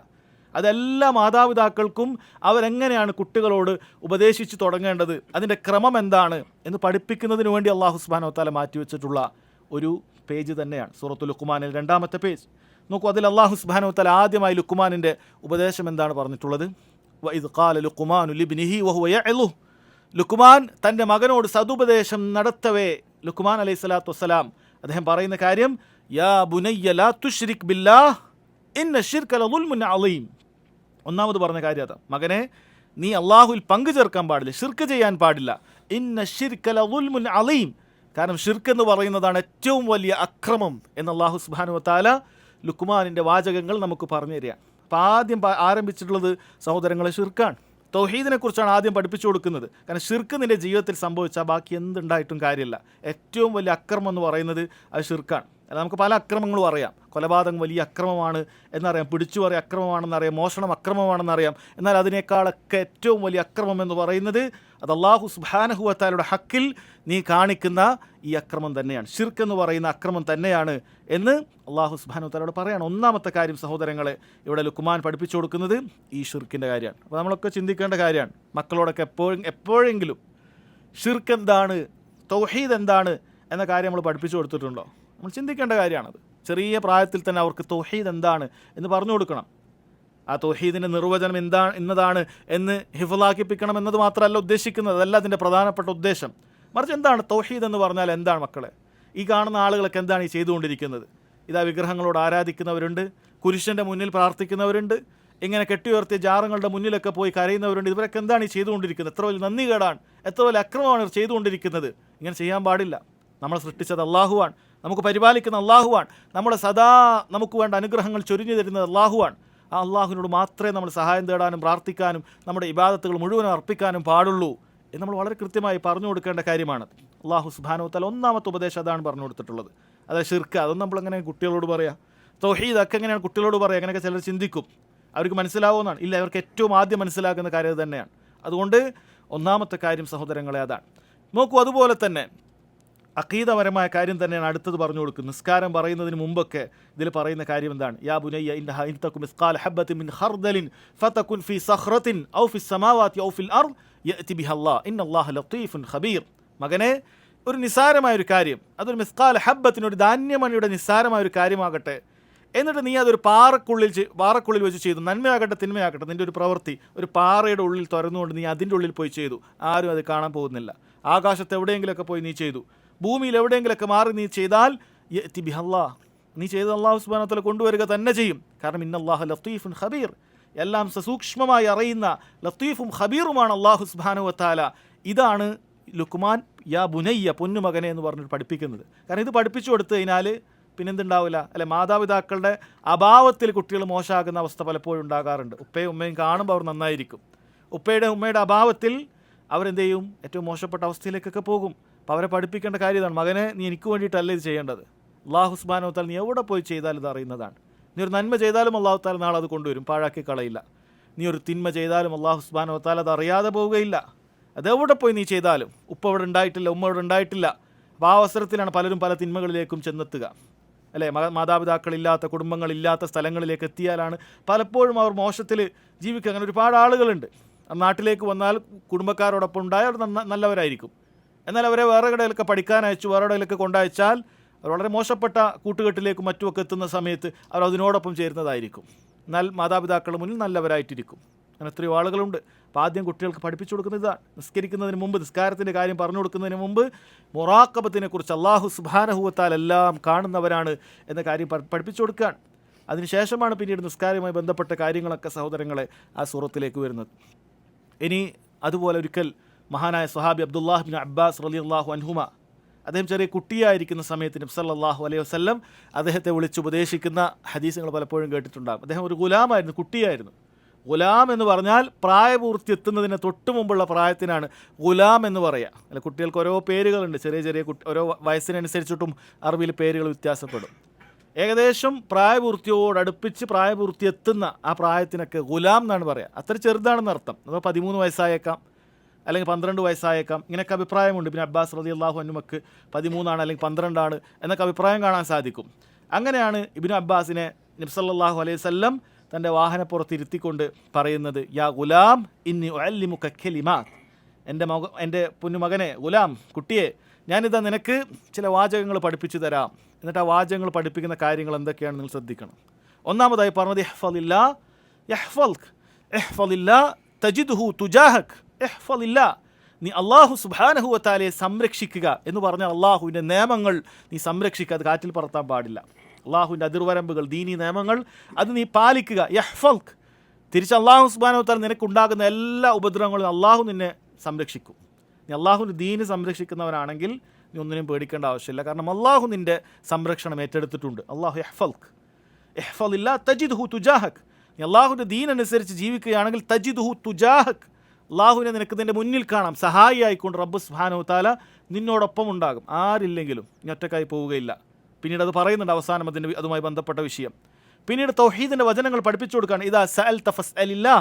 അതെല്ലാ മാതാപിതാക്കൾക്കും അവരെങ്ങനെയാണ് കുട്ടികളോട് ഉപദേശിച്ച് തുടങ്ങേണ്ടത്, അതിൻ്റെ ക്രമം എന്താണ് എന്ന് പഠിപ്പിക്കുന്നതിന് വേണ്ടി അല്ലാഹു സുബ്ഹാനഹു വ തആല മാറ്റിവെച്ചിട്ടുള്ള ഒരു പേജ് തന്നെയാണ് സൂറത്തുൽ ലുഖ്മാനിൽ 2-ാമത്തെ പേജ്. നോക്കൂ, അതിൽ അല്ലാഹു സുബ്ഹാനഹു വ തആല ആദ്യമായി ലുഖ്മാനിൻ്റെ ഉപദേശം എന്താണ് പറഞ്ഞിട്ടുള്ളത്? വഇദ് ഖാല ലുഖ്മാനു ലിബ്നിഹി വഹുവ യഅ്ലുഹു. ലുഖ്മാൻ തൻ്റെ മകനോട് സതുപദേശം നടത്തവേ ലുഖ്മാൻ അലൈഹി സ്വലാത്തു വസ്സലാം അദ്ദേഹം പറയുന്ന കാര്യം, യാ ബുനയ്യ ലാ തുശ്രിക് ബില്ലാഹ് ഇന്ന ശിർക ലദുൽമുൻ അളീം. ഒന്നാമത് പറഞ്ഞ കാര്യം അതാണ്, മകനെ നീ അള്ളാഹുവിൽ പങ്കു ചേർക്കാൻ പാടില്ല, ഷിർക്ക് ചെയ്യാൻ പാടില്ല. ഇന്ന ശിർക ലദുൽമുൻ അളീം. കാരണം ഷിർക്ക് എന്ന് പറയുന്നതാണ് ഏറ്റവും വലിയ അക്രമം എന്ന് അല്ലാഹു സുബ്ഹാനഹു വ തആല ലുഖ്മാനിൻ്റെ വാചകങ്ങൾ നമുക്ക് പറഞ്ഞു തരിക. അപ്പോൾ ആദ്യം ആരംഭിച്ചിട്ടുള്ളത് സഹോദരങ്ങളെ ഷിർക്കാണ്. തൗഹീദിനെ കുറിച്ചാണ് ആദ്യം പഠിപ്പിച്ചു കൊടുക്കുന്നത്. കാരണം ഷിർക്ക് നിൻ്റെ ജീവിതത്തിൽ സംഭവിച്ചാൽ ബാക്കി എന്തുണ്ടായിട്ടും കാര്യമില്ല. ഏറ്റവും വലിയ അക്രമം എന്ന് പറയുന്നത് അത് ഷിർക്കാണ്. അല്ല, നമുക്ക് പല അക്രമങ്ങളും അറിയാം. കൊലപാതകം വലിയ അക്രമമാണ് എന്നറിയാം, പിടിച്ചുപറി അക്രമമാണെന്നറിയാം, മോഷണം അക്രമമാണെന്നറിയാം. എന്നാൽ അതിനേക്കാളൊക്കെ ഏറ്റവും വലിയ അക്രമം എന്ന് പറയുന്നത് അത് അല്ലാഹു സുബ്ഹാനഹു വ തആലയുടെ ഹക്കിൽ നീ കാണിക്കുന്ന ഈ അക്രമം തന്നെയാണ്, ഷിർക്ക് എന്ന് പറയുന്ന അക്രമം തന്നെയാണ് എന്ന് അല്ലാഹു സുബ്ഹാനഹു വ തആലയോട് പറയാണ്. ഒന്നാമത്തെ കാര്യം സഹോദരങ്ങളെ ഇവിടെ ലുഖ്മാൻ പഠിപ്പിച്ചു കൊടുക്കുന്നത് ഈ ഷിർക്കിൻ്റെ കാര്യമാണ്. അപ്പോൾ നമ്മളൊക്കെ ചിന്തിക്കേണ്ട കാര്യമാണ്, മക്കളോടൊക്കെ എപ്പോഴെങ്കിലും ഷിർക്ക് എന്താണ്, തൗഹീദ് എന്താണ് എന്ന കാര്യം നമ്മൾ പഠിപ്പിച്ചു കൊടുത്തിട്ടുണ്ടോ? നമ്മൾ ചിന്തിക്കേണ്ട കാര്യമാണത്. ചെറിയ പ്രായത്തിൽ തന്നെ അവർക്ക് തൗഹീദ് എന്താണ് എന്ന് പറഞ്ഞു കൊടുക്കണം. ആ തൗഹീദിൻ്റെ നിർവചനം എന്നതാണ് എന്ന് ഹിഫ്ളാക്കിപ്പിക്കണം എന്നത് മാത്രമല്ല ഉദ്ദേശിക്കുന്നത്, അതല്ല അതിൻ്റെ പ്രധാനപ്പെട്ട ഉദ്ദേശം. മറിച്ച് എന്താണ് തൗഹീദ് എന്ന് പറഞ്ഞാൽ എന്താണ് മക്കളെ? ഈ കാണുന്ന ആളുകളൊക്കെ എന്താണ് ഈ ചെയ്തുകൊണ്ടിരിക്കുന്നത്? ഇതാ വിഗ്രഹങ്ങളോട് ആരാധിക്കുന്നവരുണ്ട്, കുരിശൻ്റെ മുന്നിൽ പ്രാർത്ഥിക്കുന്നവരുണ്ട്, ഇങ്ങനെ കെട്ടിയുയർത്തിയ ജാറങ്ങളുടെ മുന്നിലൊക്കെ പോയി കരയുന്നവരുണ്ട്. ഇവരൊക്കെ എന്താണ് ഈ ചെയ്തുകൊണ്ടിരിക്കുന്നത്? എത്ര വലിയ നന്ദികേടാണ്, എത്ര വലിയ അക്രമമാണ് ഇവർ ചെയ്തുകൊണ്ടിരിക്കുന്നത്. ഇങ്ങനെ ചെയ്യാൻ പാടില്ല. നമ്മളെ സൃഷ്ടിച്ചത് അള്ളാഹുവാണ്, നമുക്ക് പരിപാലിക്കുന്ന അള്ളാഹുവാണ്, നമ്മളെ സദാ നമുക്ക് വേണ്ട അനുഗ്രഹങ്ങൾ ചൊരിഞ്ഞു തരുന്നത് അള്ളാഹുവാണ്. ആ അള്ളാഹുവിനോട് മാത്രമേ നമ്മൾ സഹായം തേടാനും പ്രാർത്ഥിക്കാനും നമ്മുടെ ഇബാദത്തുകൾ മുഴുവൻ അർപ്പിക്കാനും പാടുള്ളൂ എന്ന് നമ്മൾ വളരെ കൃത്യമായി പറഞ്ഞു കൊടുക്കേണ്ട കാര്യമാണ്. അള്ളാഹു സുബ്ഹാനഹു വ തആല ഒന്നാമത്തെ ഉപദേശം അതാണ് പറഞ്ഞു കൊടുത്തിട്ടുള്ളത്. അതായത് ഷിർക്ക്, അതൊന്നും നമ്മളെങ്ങനെ കുട്ടികളോട് പറയാം? തൗഹീദ് ഒക്കെ എങ്ങനെയാണ് കുട്ടികളോട് പറയുക? അങ്ങനെയൊക്കെ ചിലർ ചിന്തിക്കും. അവർക്ക് മനസ്സിലാവുമെന്നാണ്. ഇല്ല, അവർക്ക് ഏറ്റവും ആദ്യം മനസ്സിലാക്കുന്ന കാര്യം തന്നെയാണ്. അതുകൊണ്ട് ഒന്നാമത്തെ കാര്യം സഹോദരങ്ങളെ അതാണ്. നോക്കൂ, അതുപോലെ തന്നെ അഖീദപരമായ കാര്യം തന്നെയാണ് അടുത്തത് പറഞ്ഞു കൊടുക്കുന്നത്. നിസ്കാരം പറയുന്നതിന് മുമ്പൊക്കെ ഇതിൽ പറയുന്ന കാര്യം എന്താണ്? യാ ബുനയ്യ ഇന്നഹാ ഇൻ തകും മിസ്ഖാല ഹബ്ബത്തിൻ മിൻ ഖർദലിൻ ഫതകുൻ ഫീ സഖറത്തിൻ ഔ ഫിസ് സമാവാതി ഔ ഫിൽ അർദ് യഅതി ബിഹല്ലാഹ് ഇന്നല്ലാഹ ലത്തീഫുൻ ഖബീർ. മകനെ, ഒരു നിസ്സാരമായൊരു കാര്യം, അതൊരു മിസ്ഖാല ഹബ്ബത്തിന്, ഒരു ധാന്യമണിയുടെ നിസ്സാരമായൊരു കാര്യമാകട്ടെ, എന്നിട്ട് നീ അതൊരു പാറക്കുള്ളിൽ വെച്ച് ചെയ്തു, നന്മയാകട്ടെ തിന്മയാകട്ടെ, നിൻ്റെ ഒരു പ്രവൃത്തി ഒരു പാറയുടെ ഉള്ളിൽ തുറന്നുകൊണ്ട് നീ അതിൻ്റെ ഉള്ളിൽ പോയി ചെയ്തു, ആരും അത് കാണാൻ പോകുന്നില്ല. ആകാശത്ത് എവിടെയെങ്കിലുമൊക്കെ പോയി നീ ചെയ്തു, ഭൂമിയിൽ എവിടെയെങ്കിലുമൊക്കെ മാറി നീ ചെയ്താൽ യഅതി ബിഹല്ലാഹ്, നീ ചെയ്ത് അല്ലാഹു സുബ്ഹാനഹു വ തആല കൊണ്ടുവരിക തന്നെ ചെയ്യും. കാരണം ഇന്നല്ലാഹ ലത്തീഫുൻ ഖബീർ, എല്ലാം സസൂക്ഷ്മമായി അറിയുന്ന ലത്തീഫും ഖബീറുമാണ് അല്ലാഹു സുബ്ഹാനഹു വ തആല. ഇതാണ് ലുക്മാൻ യാ ബുനയ്യ, പൊന്നുമകനെ എന്ന് പറഞ്ഞിട്ട് പഠിപ്പിക്കുന്നത്. കാരണം ഇത് പഠിപ്പിച്ചു കൊടുത്തു കഴിഞ്ഞാൽ പിന്നെന്തുണ്ടാവില്ല അല്ലെ? മാതാപിതാക്കളുടെ അഭാവത്തിൽ കുട്ടികൾ മോശമാകുന്ന അവസ്ഥ പലപ്പോഴും ഉണ്ടാകാറുണ്ട്. ഉപ്പയും ഉമ്മയും കാണുമ്പോൾ അവർ നന്നായിരിക്കും, ഉമ്മയുടെ അഭാവത്തിൽ അവരെന്ത് ചെയ്യും? ഏറ്റവും മോശപ്പെട്ട അവസ്ഥയിലേക്കൊക്കെ പോകും. അപ്പോൾ അവരെ പഠിപ്പിക്കേണ്ട കാര്യം ഇതാണ്: മകനെ, നീ എനിക്ക് വേണ്ടിയിട്ടല്ല ഇത് ചെയ്യേണ്ടത്. അല്ലാഹു സുബ്ഹാനഹു വ തആല നീ എവിടെ പോയി ചെയ്താലും ഇത് അറിയുന്നതാണ്. നീ ഒരു നന്മ ചെയ്താലും അല്ലാഹു തആല നാളെ അത് കൊണ്ടുവരും, പാഴാക്കി കളയില്ല. നീ ഒരു തിന്മ ചെയ്താലും അല്ലാഹു സുബ്ഹാനഹു വ തആല അത് അറിയാതെ പോവുകയില്ല. അതെവിടെ പോയി നീ ചെയ്താലും. ഉപ്പ ഇവിടെ ഉണ്ടായിട്ടില്ല, ഉമ്മ ഇവിടെ ഉണ്ടായിട്ടില്ല. അപ്പോൾ ആ അവസരത്തിലാണ് പലരും പല തിന്മകളിലേക്കും ചെന്നെത്തുക അല്ലേ? മാതാപിതാക്കളില്ലാത്ത, കുടുംബങ്ങളില്ലാത്ത സ്ഥലങ്ങളിലേക്ക് എത്തിയാലാണ് പലപ്പോഴും അവർ മോശത്തിൽ ജീവിക്കുക. അങ്ങനെ ഒരുപാട് ആളുകളുണ്ട്. നാട്ടിലേക്ക് വന്നാൽ കുടുംബക്കാരോടൊപ്പം ഉണ്ടായാൽ നല്ലവരായിരിക്കും. എന്നാൽ അവരെ വേറെ കടയിലൊക്കെ പഠിക്കാൻ അയച്ചു, വേറെ കടയിലൊക്കെ കൊണ്ടയച്ചാൽ അവർ വളരെ മോശപ്പെട്ട കൂട്ടുകെട്ടിലേക്കും മറ്റുമൊക്കെ എത്തുന്ന സമയത്ത് അവർ അതിനോടൊപ്പം ചേരുന്നതായിരിക്കും. എന്നാൽ മാതാപിതാക്കളുടെ മുന്നിൽ നല്ലവരായിട്ടിരിക്കും. അങ്ങനെ എത്രയോ ആളുകളുണ്ട്. അപ്പോൾ ആദ്യം കുട്ടികൾക്ക് പഠിപ്പിച്ചു കൊടുക്കുന്നത് ഇതാണ്. നിസ്കരിക്കുന്നതിന് മുമ്പ്, നിസ്കാരത്തിൻ്റെ കാര്യം പറഞ്ഞു കൊടുക്കുന്നതിന് മുമ്പ് മുറാഖബത്തിനെ കുറിച്ച് അല്ലാഹു സുബ്ഹാനഹു വ തആല എല്ലാം കാണുന്നവരാണ് എന്ന കാര്യം പഠിപ്പിച്ചു കൊടുക്കുകയാണ്. അതിനുശേഷമാണ് പിന്നീട് നിസ്കാരവുമായി ബന്ധപ്പെട്ട കാര്യങ്ങളൊക്കെ സഹോദരങ്ങളെ ആ സൂറത്തിലേക്ക് വരുന്നത്. ഇനി അതുപോലെ ഒരിക്കൽ മഹാനായ സ്വഹാബി അബ്ദുല്ലാഹ് ബിൻ അബ്ബാസ് റളിയല്ലാഹു അൻഹുമ, അദ്ദേഹം ചെറിയ കുട്ടിയായിരിക്കുന്ന സമയത്ത് നബി സല്ലല്ലാഹു അലൈഹി വസല്ലം അദ്ദേഹത്തെ വിളിച്ചുപദേശിക്കുന്ന ഹദീസുകൾ പലപ്പോഴും കേട്ടിട്ടുണ്ടാകും. അദ്ദേഹം ഒരു ഗുലാമായിരുന്നു, കുട്ടിയായിരുന്നു. ഗുലാം എന്ന് പറഞ്ഞാൽ പ്രായപൂർത്തി എത്തുന്നതിന് തൊട്ട് മുമ്പുള്ള പ്രായത്തിനാണ് ഗുലാം എന്ന് പറയുക. അല്ല, കുട്ടികൾക്ക് ഓരോ പേരുകളുണ്ട്. ചെറിയ ഓരോ വയസ്സിനനുസരിച്ചിട്ടും അറബിയിൽ പേരുകൾ വ്യത്യാസപ്പെടും. ഏകദേശം പ്രായപൂർത്തിയോടടുപ്പിച്ച് പ്രായപൂർത്തി എത്തുന്ന ആ പ്രായത്തിനൊക്കെ ഗുലാം എന്നാണ് പറയുക. അത്ര ചെറുതാണെന്ന് അർത്ഥം. അപ്പോൾ 13 വയസ്സായേക്കാം, അല്ലെങ്കിൽ 12 വയസ്സായേക്കാം. ഇങ്ങനെയൊക്കെ അഭിപ്രായമുണ്ട്. പിന്നെ അബ്ബാസ് റളിയല്ലാഹു അൻഹുമക്ക് 13 അല്ലെങ്കിൽ 12 എന്നൊക്കെ അഭിപ്രായം കാണാൻ സാധിക്കും. അങ്ങനെയാണ് ഇബ്നു അബ്ബാസിനെ നബി സല്ലല്ലാഹു അലൈഹി വസല്ലം തൻ്റെ വാഹനപ്പുറത്ത് ഇരുത്തിക്കൊണ്ട് പറയുന്നത്: യാ ഗുലാം ഇന്നി ഉഅല്ലിമുക കലിമാത്ത്, എൻ്റെ പൊന്നുമകനെ, ഗുലാം, കുട്ടിയെ, ഞാനിതാ നിനക്ക് ചില വാചകങ്ങൾ പഠിപ്പിച്ചു തരാം. എന്നിട്ട് ആ വാചകങ്ങൾ പഠിപ്പിക്കുന്ന കാര്യങ്ങൾ എന്തൊക്കെയാണ് നിങ്ങൾ ശ്രദ്ധിക്കണം. ഒന്നാമതായി പറഞ്ഞത് ഇഹ്ഫളില്ലാ യഹ്ഫൽക്, ഇഹ്ഫളില്ലാ തജിദ്ഹു തുജാഹക്, ഇഹ്ഫളില്ലാ, നീ അല്ലാഹു സുബ്ഹാനഹു വ തആലയെ സംരക്ഷിക്കുക എന്ന് പറഞ്ഞാൽ അള്ളാഹുവിൻ്റെ നിയമങ്ങൾ നീ സംരക്ഷിക്കുക. അത് കാറ്റിൽ പറത്താൻ പാടില്ല. അള്ളാഹുവിൻ്റെ അതിർവരമ്പുകൾ, ദീനി നിയമങ്ങൾ, അത് നീ പാലിക്കുക. യഹ്ഫൽക്, തിരിച്ച് അള്ളാഹു സുബ്ഹാനഹു വ തആല നിനക്കുണ്ടാകുന്ന എല്ലാ ഉപദ്രവങ്ങളും അള്ളാഹു നിന്നെ സംരക്ഷിക്കും. നീ അള്ളാഹുവിൻ്റെ ദീന് സംരക്ഷിക്കുന്നവനാണെങ്കിൽ നീ ഒന്നിനും പേടിക്കേണ്ട ആവശ്യമില്ല. കാരണം അള്ളാഹു നിൻ്റെ സംരക്ഷണം ഏറ്റെടുത്തിട്ടുണ്ട്. അള്ളാഹു ഇഹ്ഫൽക്, ഇഹ്ഫളില്ലാ തജിദ്ഹു തുജാഹക്, നീ അള്ളാഹുവിൻ്റെ ദീൻ അനുസരിച്ച് ജീവിക്കുകയാണെങ്കിൽ തജിദ്ഹു തുജാഹക്, അള്ളാഹുവിനെ നിനക്ക് നിൻ്റെ മുന്നിൽ കാണാം. സഹായിയായിക്കൊണ്ട് റബ്ബ് സുബ്ഹാനഹു വ തആല നിന്നോടൊപ്പം ഉണ്ടാകും. ആരില്ലെങ്കിലും നീ ഒറ്റക്കായി പോവുകയില്ല. പിന്നീട് അത് പറയുന്നുണ്ട് അവസാനം അതുമായി ബന്ധപ്പെട്ട വിഷയം. പിന്നീട് തൗഹീദിൻ്റെ വചനങ്ങൾ പഠിപ്പിച്ചു കൊടുക്കുകയാണ്. ഇദാ സഅൽത ഫസ്അലില്ലാ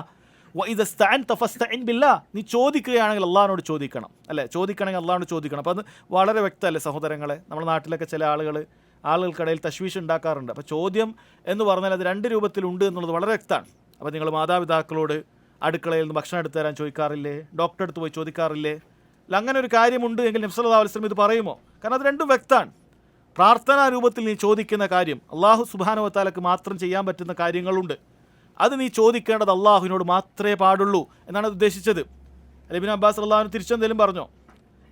വ ഇദാ ഇസ്തഅൻത ഫസ്തഇൻ ബില്ലാ, നീ ചോദിക്കുകയാണെങ്കിൽ അള്ളാഹിനോട് ചോദിക്കണം അല്ലേ? ചോദിക്കണമെങ്കിൽ അള്ളാഹിനോട് ചോദിക്കണം. അപ്പോൾ അത് വളരെ വ്യക്തമല്ലേ സഹോദരങ്ങളെ? നമ്മുടെ നാട്ടിലൊക്കെ ചില ആളുകൾക്കിടയിൽ തശ്വീഷ് ഉണ്ടാക്കാറുണ്ട്. അപ്പോൾ ചോദ്യം എന്ന് പറഞ്ഞാൽ അത് 2 രൂപത്തിലുണ്ട് എന്നുള്ളത് വളരെ വ്യക്തമാണ്. അപ്പോൾ നിങ്ങൾ മാതാപിതാക്കളോട് അടുക്കളയിൽ നിന്ന് ഭക്ഷണം എടുത്തു തരാൻ ചോദിക്കാറില്ലേ? ഡോക്ടറെ അടുത്ത് പോയി ചോദിക്കാറില്ലേ? അല്ല, അങ്ങനെ ഒരു കാര്യമുണ്ട് എങ്കിൽ നബി സല്ലല്ലാഹു അലൈഹി വസല്ലം ഇത് പറയുമോ? കാരണം അത് രണ്ടും വ്യക്തമാണ്. പ്രാർത്ഥനാ രൂപത്തിൽ നീ ചോദിക്കുന്ന കാര്യം അള്ളാഹു സുബ്ഹാനഹു വ തആലക്ക് മാത്രം ചെയ്യാൻ പറ്റുന്ന കാര്യങ്ങളുണ്ട്. അത് നീ ചോദിക്കേണ്ടത് അള്ളാഹുവിനോട് മാത്രമേ പാടുള്ളൂ എന്നാണ് ഉദ്ദേശിച്ചത്. ഇബ്നു അബ്ബാസ് റളിയല്ലാഹു അൻഹു തിരിച്ചെന്തെങ്കിലും പറഞ്ഞോ?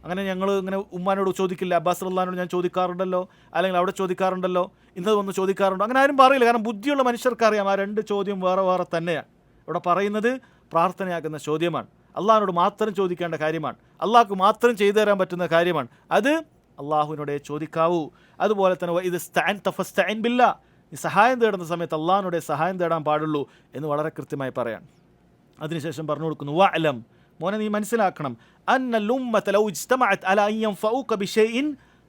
അങ്ങനെ ഞങ്ങൾ ഇങ്ങനെ ഉമ്മാനോട് ചോദിക്കില്ല, അബ്ബാസ് റളിയല്ലാഹു അൻഹു ഞാൻ ചോദിക്കാറുണ്ടല്ലോ, അല്ലെങ്കിൽ അവിടെ ചോദിക്കാറുണ്ടല്ലോ, ഇന്നത് ഒന്ന് ചോദിക്കാറുണ്ടോ, അങ്ങനെ ആരും പറയില്ല. കാരണം ബുദ്ധിയുള്ള മനുഷ്യർക്കറിയാം ആ രണ്ട് ചോദ്യം വേറെ വേറെ തന്നെയാണ്. ഇവിടെ പറയുന്നത് പ്രാർത്ഥനയാകുന്ന ചോദ്യമാണ്, അള്ളാഹിനോട് മാത്രം ചോദിക്കേണ്ട കാര്യമാണ്, അള്ളാഹ്ക്ക് മാത്രം ചെയ്തു തരാൻ പറ്റുന്ന കാര്യമാണ്. അത് അള്ളാഹുവിനോടെ ചോദിക്കാവൂ. അതുപോലെ തന്നെ ഇത് ഫസ്തഈൻ ബില്ലാഹ്, ഈ സഹായം തേടുന്ന സമയത്ത് അള്ളാഹിനോടെ സഹായം തേടാൻ പാടുള്ളൂ എന്ന് വളരെ കൃത്യമായി പറയാൻ. അതിനുശേഷം പറഞ്ഞു കൊടുക്കുന്നു, വഅലം, മോനെ നീ മനസ്സിലാക്കണം, അന്നൽ ഉമ്മത ലൗ ഇജ്തമഅത് അലാ അൻ യൻഫഉക ബിശൈഇൻ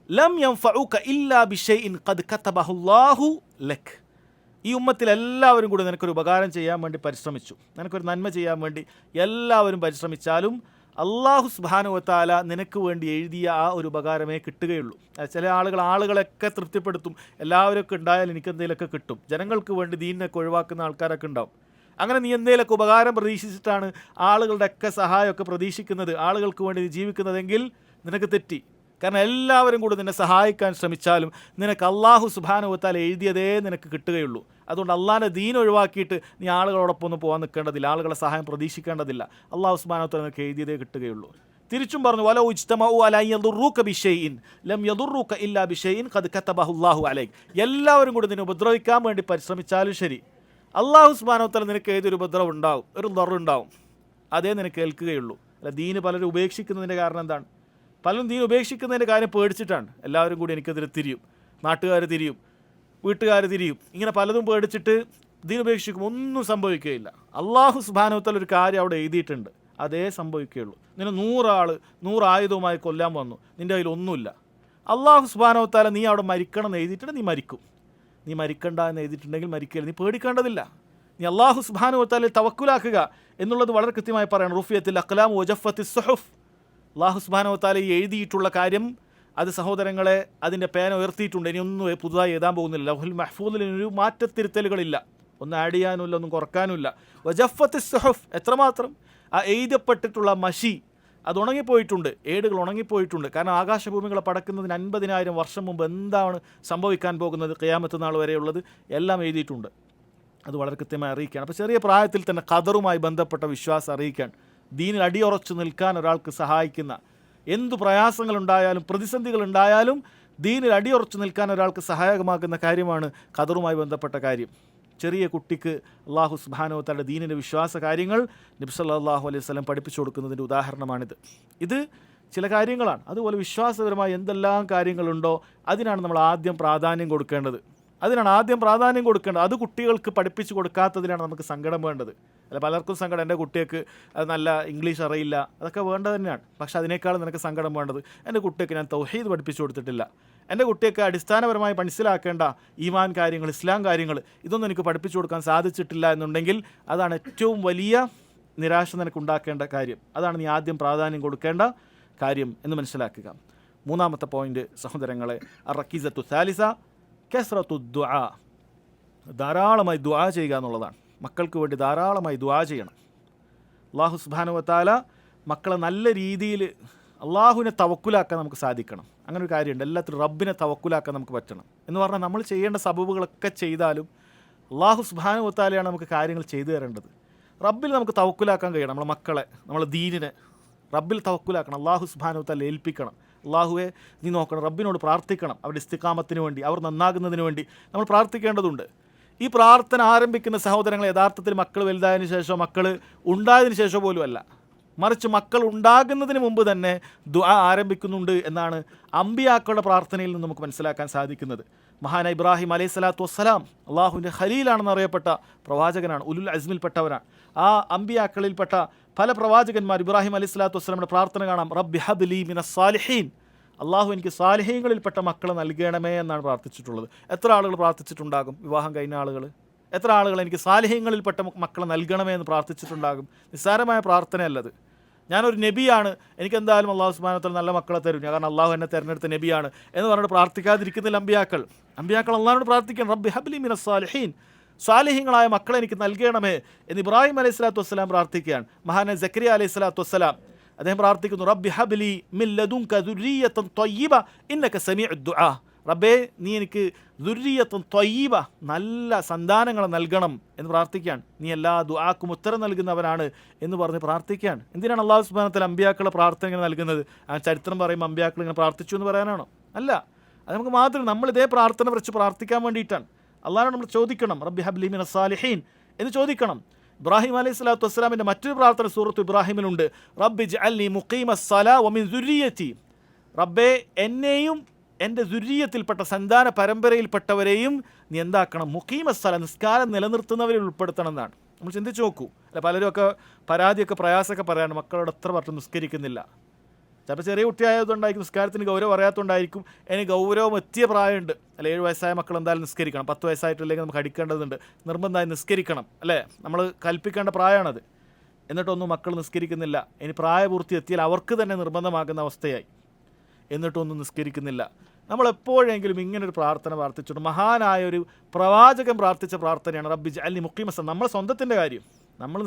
ലം യൻഫഉക ഇല്ലാ ബിശൈഇൻ ഖദ് കതബഹു അല്ലാഹു ലക്. ഈ ഉമ്മത്തിൽ എല്ലാവരും കൂടി നിനക്കൊരു ഉപകാരം ചെയ്യാൻ വേണ്ടി പരിശ്രമിച്ചു, നിനക്കൊരു നന്മ ചെയ്യാൻ വേണ്ടി എല്ലാവരും പരിശ്രമിച്ചാലും അള്ളാഹു സുബ്ഹാനഹു വ തആല നിനക്ക് വേണ്ടി എഴുതിയ ആ ഒരു ഉപകാരമേ കിട്ടുകയുള്ളൂ. ചില ആളുകളെയൊക്കെ തൃപ്തിപ്പെടുത്തും, എല്ലാവരൊക്കെ ഉണ്ടായാൽ എനിക്ക് എന്തെങ്കിലുമൊക്കെ കിട്ടും, ജനങ്ങൾക്ക് വേണ്ടി ദീനിനൊക്കെ ഒഴിവാക്കുന്ന ആൾക്കാരൊക്കെ ഉണ്ടാവും. അങ്ങനെ നീ എന്തെങ്കിലുമൊക്കെ ഉപകാരം പ്രതീക്ഷിച്ചിട്ടാണ് ആളുകളുടെയൊക്കെ സഹായമൊക്കെ പ്രതീക്ഷിക്കുന്നത്, ആളുകൾക്ക് വേണ്ടി നീ ജീവിക്കുന്നതെങ്കിൽ നിനക്ക് തെറ്റി. കാരണം എല്ലാവരും കൂടി നിന്നെ സഹായിക്കാൻ ശ്രമിച്ചാലും നിനക്ക് അള്ളാഹു സുബ്ഹാനഹു വ തആല എഴുതിയതേ നിനക്ക് കിട്ടുകയുള്ളൂ. അതുകൊണ്ട് അള്ളാഹിൻ്റെ ദീൻ ഒഴിവാക്കിയിട്ട് നീ ആളുകളോടൊപ്പം ഒന്നും പോകാൻ നിൽക്കേണ്ടതില്ല, ആളുകളെ സഹായം പ്രതീക്ഷിക്കേണ്ടതില്ല. അള്ളാഹു സുബ്ഹാനഹു വ തആല നിനക്ക് എഴുതിയതേ കിട്ടുകയുള്ളൂ. തിരിച്ചും പറഞ്ഞു, വലൗ ഇജ്തമഉ അലാ യദുറൂക ബിശൈഇൻ ലം യദുറൂക ഇല്ലാ ബിശൈഇൻ ഖദ് കതബഹു അല്ലാഹു അലൈക്. എല്ലാവരും കൂടി നിന്നെ ഉപദ്രവിക്കാൻ വേണ്ടി പരിശ്രമിച്ചാലും ശരി, അള്ളാഹു സുബ്ഹാനഹു വ തആല നിനക്ക് ഏതൊരു ഉപദ്രവം ഉണ്ടാവും, ഒരു ദറുണ്ടാവും, അതേ നിനക്ക് ഏൽക്കുകയുള്ളൂ. അല്ല, ദീന് പലരും ഉപേക്ഷിക്കുന്നതിൻ്റെ കാരണം എന്താണ്? പലരും ദീൻ ഉപേക്ഷിക്കുന്നതിൻ്റെ കാര്യം പേടിച്ചിട്ടാണ്. എല്ലാവരും കൂടി എനിക്കെതിരെ തിരിയും, നാട്ടുകാർ തിരിയും, വീട്ടുകാർ തിരിയും, ഇങ്ങനെ പലതും പേടിച്ചിട്ട് ദീൻ ഉപേക്ഷിക്കും. ഒന്നും സംഭവിക്കുകയില്ല. അള്ളാഹു സുബ്ഹാനഹു വ തആല ഒരു കാര്യം അവിടെ എഴുതിയിട്ടുണ്ട്, അതേ സംഭവിക്കുകയുള്ളൂ. നിന്നെ 100 ആൾ 100 ആയുധവുമായി കൊല്ലാൻ വന്നു, നിൻ്റെ കയ്യിൽ ഒന്നുമില്ല. അള്ളാഹു സുബ്ഹാനഹു വ തആല നീ അവിടെ മരിക്കണം എന്ന് എഴുതിയിട്ടുണ്ട്, നീ മരിക്കും. നീ മരിക്കണ്ട എന്ന് എഴുതിയിട്ടുണ്ടെങ്കിൽ മരിക്കില്ല, നീ പേടിക്കേണ്ടതില്ല. നീ അള്ളാഹു സുബ്ഹാനഹു വ തആലയിൽ തവക്കുലാക്കുക എന്നുള്ളത് വളരെ കൃത്യമായി പറയണം. റുഫിയത്തിൽ അഖ്ലാം വജഫത്തി സുഹുഫ്. അള്ളാഹു സുബ്ഹാനഹു വ തആല ഈ എഴുതിയിട്ടുള്ള കാര്യം അത് സഹോദരങ്ങളെ അതിൻ്റെ പേന ഉയർത്തിയിട്ടുണ്ട്. ഇനിയൊന്നും പുതുതായി എഴുതാൻ പോകുന്നില്ല. ലൗഹുൽ മഹ്ഫൂദിൽ ഒരു മാറ്റത്തിരുത്തലുകളില്ല, ഒന്നും ആഡ് ചെയ്യാനുമില്ല, ഒന്നും കുറക്കാനുമില്ല. വജഫത്തി സുഹുഫ്, എത്രമാത്രം ആ എഴുതപ്പെട്ടിട്ടുള്ള മഷി അത് ഉണങ്ങിപ്പോയിട്ടുണ്ട്, ഏടുകൾ ഉണങ്ങിപ്പോയിട്ടുണ്ട്. കാരണം ആകാശഭൂമികളെ പടക്കുന്നതിന് 50,000 വർഷം മുമ്പ് എന്താണ് സംഭവിക്കാൻ പോകുന്നത്, ഖിയാമത്ത് നാൾ വരെയുള്ളത് എല്ലാം എഴുതിയിട്ടുണ്ട്. അത് വളരെ കൃത്യമായി അറിയിക്കുകയാണ്. അപ്പോൾ ചെറിയ പ്രായത്തിൽ തന്നെ ഖദറുമായി ബന്ധപ്പെട്ട വിശ്വാസം അറിയിക്കാൻ, ദീനിൽ അടിയുറച്ചു നിൽക്കാൻ ഒരാൾക്ക് സഹായിക്കുന്ന, എന്തു പ്രയാസങ്ങളുണ്ടായാലും പ്രതിസന്ധികളുണ്ടായാലും ദീനിൽ അടിയുറച്ചു നിൽക്കാൻ ഒരാൾക്ക് സഹായകമാകുന്ന കാര്യമാണ് ഖദറുമായി ബന്ധപ്പെട്ട കാര്യം. ചെറിയ കുട്ടിക്ക് അള്ളാഹു സുബ്ഹാനഹു വ തആല ദീനിൻ്റെ വിശ്വാസ കാര്യങ്ങൾ നബി സല്ലല്ലാഹു അലൈഹി വസല്ലം പഠിപ്പിച്ചു കൊടുക്കുന്നതിൻ്റെ ഉദാഹരണമാണിത്. ഇത് ചില കാര്യങ്ങളാണ്. അതുപോലെ വിശ്വാസപരമായ എന്തെല്ലാം കാര്യങ്ങളുണ്ടോ അതിനാണ് നമ്മൾ ആദ്യം പ്രാധാന്യം കൊടുക്കേണ്ടത്. അത് കുട്ടികൾക്ക് പഠിപ്പിച്ചു കൊടുക്കാത്തതിനാണ് നമുക്ക് സങ്കടം വേണ്ടത്. അല്ല, പലർക്കും സങ്കടം, എൻ്റെ കുട്ടിക്ക് അത് നല്ല ഇംഗ്ലീഷ് അറിയില്ല, അതൊക്കെ വേണ്ടത് തന്നെയാണ്. പക്ഷേ അതിനേക്കാളും നിനക്ക് സങ്കടം വേണ്ടത്, എൻ്റെ കുട്ടിക്ക് ഞാൻ തൗഹീദ് പഠിപ്പിച്ചു കൊടുത്തിട്ടില്ല, എൻ്റെ കുട്ടിയൊക്കെ അടിസ്ഥാനപരമായി മനസ്സിലാക്കേണ്ട ഈമാൻ കാര്യങ്ങൾ, ഇസ്ലാം കാര്യങ്ങൾ, ഇതൊന്നും എനിക്ക് പഠിപ്പിച്ചു കൊടുക്കാൻ സാധിച്ചിട്ടില്ല എന്നുണ്ടെങ്കിൽ അതാണ് ഏറ്റവും വലിയ നിരാശ നിനക്കുണ്ടാക്കേണ്ട കാര്യം. അതാണ് നീ ആദ്യം പ്രാധാന്യം കൊടുക്കേണ്ട കാര്യം എന്ന് മനസ്സിലാക്കുക. മൂന്നാമത്തെ പോയിന്റ് സഹോദരങ്ങളെ, അറക്കീസത്തു സാലിസ കസ്റത്തു ദുആ, ധാരാളമായി ദുആ ചെയ്യുക എന്നുള്ളതാണ്. മക്കൾക്ക് വേണ്ടി ധാരാളമായി ദുആ ചെയ്യണം. അല്ലാഹു സുബ്ഹാനഹു വ തആല മക്കളെ നല്ല രീതിയിൽ അള്ളാഹുവിനെ തവക്കുലാക്കാൻ നമുക്ക് സാധിക്കണം. അങ്ങനെ ഒരു കാര്യമുണ്ട്, എല്ലാത്തിനും റബ്ബിനെ തവക്കുലാക്കാൻ നമുക്ക് പറ്റണം. എന്ന് പറഞ്ഞാൽ നമ്മൾ ചെയ്യേണ്ട സബബുകളൊക്കെ ചെയ്താലും അള്ളാഹു സുബ്ഹാനഹു വ തആലയാണ് നമുക്ക് കാര്യങ്ങൾ ചെയ്തു തരേണ്ടത്. റബ്ബിൽ നമുക്ക് തവക്കുലാക്കാൻ കഴിയണം. നമ്മളെ മക്കളെ, നമ്മളെ ദീനിനെ റബ്ബിൽ തവക്കുലാക്കണം, അള്ളാഹു സുബ്ഹാനഹു വ തആല ഏൽപ്പിക്കണം. അള്ളാഹുവെ നീ നോക്കണം, റബ്ബിനോട് പ്രാർത്ഥിക്കണം. അവരുടെ ഇസ്തിഖാമത്തിന് വേണ്ടി, അവർ നന്നാകുന്നതിന് വേണ്ടി നമ്മൾ പ്രാർത്ഥിക്കേണ്ടതുണ്ട്. ഈ പ്രാർത്ഥന ആരംഭിക്കുന്ന സഹോദരങ്ങൾ യഥാർത്ഥത്തിൽ മക്കൾ വലുതായതിനു ശേഷം, മക്കൾ ഉണ്ടായതിനു ശേഷം പോലും അല്ല, മറിച്ച് മക്കൾ ഉണ്ടാകുന്നതിന് മുമ്പ് തന്നെ ദുആ ആരംഭിക്കുന്നുണ്ട് എന്നാണ് അമ്പിയാക്കളുടെ പ്രാർത്ഥനയിൽ നിന്ന് നമുക്ക് മനസ്സിലാക്കാൻ സാധിക്കുന്നത്. മഹാനായ ഇബ്രാഹിം അലൈഹി സ്വലാത്തു വസ്സലാം അള്ളാഹുവിൻ്റെ ഖലീലാണെന്ന് അറിയപ്പെട്ട പ്രവാചകനാണ്, ഉലുൽ അസ്മിൽപ്പെട്ടവരാണ്. ആ അമ്പിയാക്കളിൽപ്പെട്ട പല പ്രവാചകന്മാർ ഇബ്രാഹിം അലൈഹി സ്വലാത്തു വസ്സലാമിൻ്റെ പ്രാർത്ഥന കാണാം, റബ്ബി ഹബ്ലി മിനസ് സാലിഹീൻ, അള്ളാഹു എനിക്ക് സാലിഹീങ്ങളിൽപ്പെട്ട മക്കളെ നൽകണമേ എന്നാണ് പ്രാർത്ഥിച്ചിട്ടുള്ളത്. എത്ര ആളുകൾ പ്രാർത്ഥിച്ചിട്ടുണ്ടാകും? വിവാഹം കഴിഞ്ഞ ആളുകൾ എത്ര ആളുകൾ എനിക്ക് സാലിഹീങ്ങളിൽപ്പെട്ട മക്കളെ നൽകണമേ എന്ന് പ്രാർത്ഥിച്ചിട്ടുണ്ടാകും? നിസ്സാരമായ പ്രാർത്ഥനയല്ലത്. ഞാനൊരു നബിയാണ്, എനിക്കെന്തായാലും അള്ളാഹു സുബ്ഹാനഹു വ തആല നല്ല മക്കളെ തരും, കാരണം അള്ളാഹു എന്നെ തിരഞ്ഞെടുത്ത നബിയാണ് എന്ന് പറഞ്ഞിട്ട് പ്രാർത്ഥിക്കാതിരിക്കുന്നില്ല അമ്പിയാക്കൾ. അള്ളാഹുവിനോട് പ്രാർത്ഥിക്കണം, റബ്ബി ഹബ്ലി മിനസ് സാലിഹീൻ, സാലിഹീങ്ങളായ മക്കളെ എനിക്ക് നൽകണമേ എന്ന് ഇബ്രാഹിം അലൈഹി സ്വലാത്തു വസ്സലാം പ്രാർത്ഥിക്കുകയാണ്. മഹാനായ സക്കരിയ അലൈഹി സ്വലാത്തു വസ്സലാം അദ്ദേഹം പ്രാർത്ഥിക്കുന്നു, റബ്ബി ഹബ്ലി മിൻ ലദുൻക ദുർരിയത്തൻ ത്വയ്യിബ ഇന്നക സമീഉദ് ദുആ, റബ്ബേ നീ എനിക്ക് ദുർരിയത്തും ത്വയ്യിബ, നല്ല സന്താനങ്ങളെ നൽകണം എന്ന് പ്രാർത്ഥിക്കുകയാണ്. നീ എല്ലാ ദുആക്കും ഉത്തരം നൽകുന്നവനാണ് എന്ന് പറഞ്ഞ് പ്രാർത്ഥിക്കുകയാണ്. എന്തിനാണ് അല്ലാഹു സുബ്ഹാനഹു വ തആല അമ്പിയാക്കളെ പ്രാർത്ഥന ഇങ്ങനെ നൽകുന്നത്? ആ ചരിത്രം പറയുമ്പോൾ അമ്പിയാക്കൾ ഇങ്ങനെ പ്രാർത്ഥിച്ചു എന്ന് പറയാനാണോ? അല്ല, അത് നമുക്ക് മാത്രം നമ്മൾ ഇതേ പ്രാർത്ഥന വെച്ച് പ്രാർത്ഥിക്കാൻ വേണ്ടിയിട്ടാണ്. അള്ളാഹുവിനോട് നമ്മൾ ചോദിക്കണം, റബ്ബി ഹബ്ലി മിനസ് സാലിഹീൻ എന്ന് ചോദിക്കണം. ഇബ്രാഹിം അലൈഹി സ്വലാത്തു വസ്സലാമിൻ്റെ മറ്റൊരു പ്രാർത്ഥന സൂറത്ത് ഇബ്രാഹിമിലുണ്ട്, റബ്ബി ജഅൽനി മുഖീമസ്സലാ വമിൻ ദുർരിയതി, റബ്ബേ എന്നെയും എൻ്റെ ദുർരിയത്തിൽപ്പെട്ട സന്താന പരമ്പരയിൽപ്പെട്ടവരെയും നീ എന്താക്കണം, മുഖീമസ്സല, നിസ്കാരം നിലനിർത്തുന്നവരിൽ ഉൾപ്പെടുത്തണം എന്നാണ്. നമ്മൾ ചിന്തിച്ച് നോക്കൂ. അല്ല, പലരുമൊക്കെ പരാതിയൊക്കെ പ്രയാസമൊക്കെ പറയാണ്, മക്കളോട് എത്ര പറഞ്ഞു നിസ്കരിക്കുന്നില്ല. ചിലപ്പോൾ ചെറിയ കുട്ടിയായതുകൊണ്ടായിരിക്കും, നിസ്കാരത്തിന് ഗൗരവം അറിയാത്തതുകൊണ്ടായിരിക്കും. എനിക്ക് ഗൗരവം എത്തിയ പ്രായമുണ്ട്, അല്ല 7 വയസ്സായ മക്കൾ എന്തായാലും നിസ്കരിക്കണം, 10 വയസ്സായിട്ടില്ലെങ്കിൽ നമുക്ക് അടിക്കേണ്ടതുണ്ട്, നിർബന്ധമായി നിസ്കരിക്കണം, അല്ലേ, നമ്മൾ കൽപ്പിക്കേണ്ട പ്രായമാണത്. എന്നിട്ടൊന്നും മക്കൾ നിസ്കരിക്കുന്നില്ല. ഇനി പ്രായപൂർത്തി എത്തിയാൽ അവർക്ക് തന്നെ നിർബന്ധമാകുന്ന അവസ്ഥയായി. എന്നിട്ടൊന്നും നിസ്കരിക്കുന്നില്ല. നമ്മളെപ്പോഴെങ്കിലും ഇങ്ങനൊരു പ്രാർത്ഥന പ്രാർത്ഥിച്ചിട്ടുണ്ട്. മഹാനായൊരു പ്രവാചകൻ പ്രാർത്ഥിച്ച പ്രാർത്ഥനയാണ് റബ്ബി ജഅൽനി മുഖീമസ്സലാ. നമ്മളെ സ്വന്തത്തിൻ്റെ കാര്യം, നമ്മൾ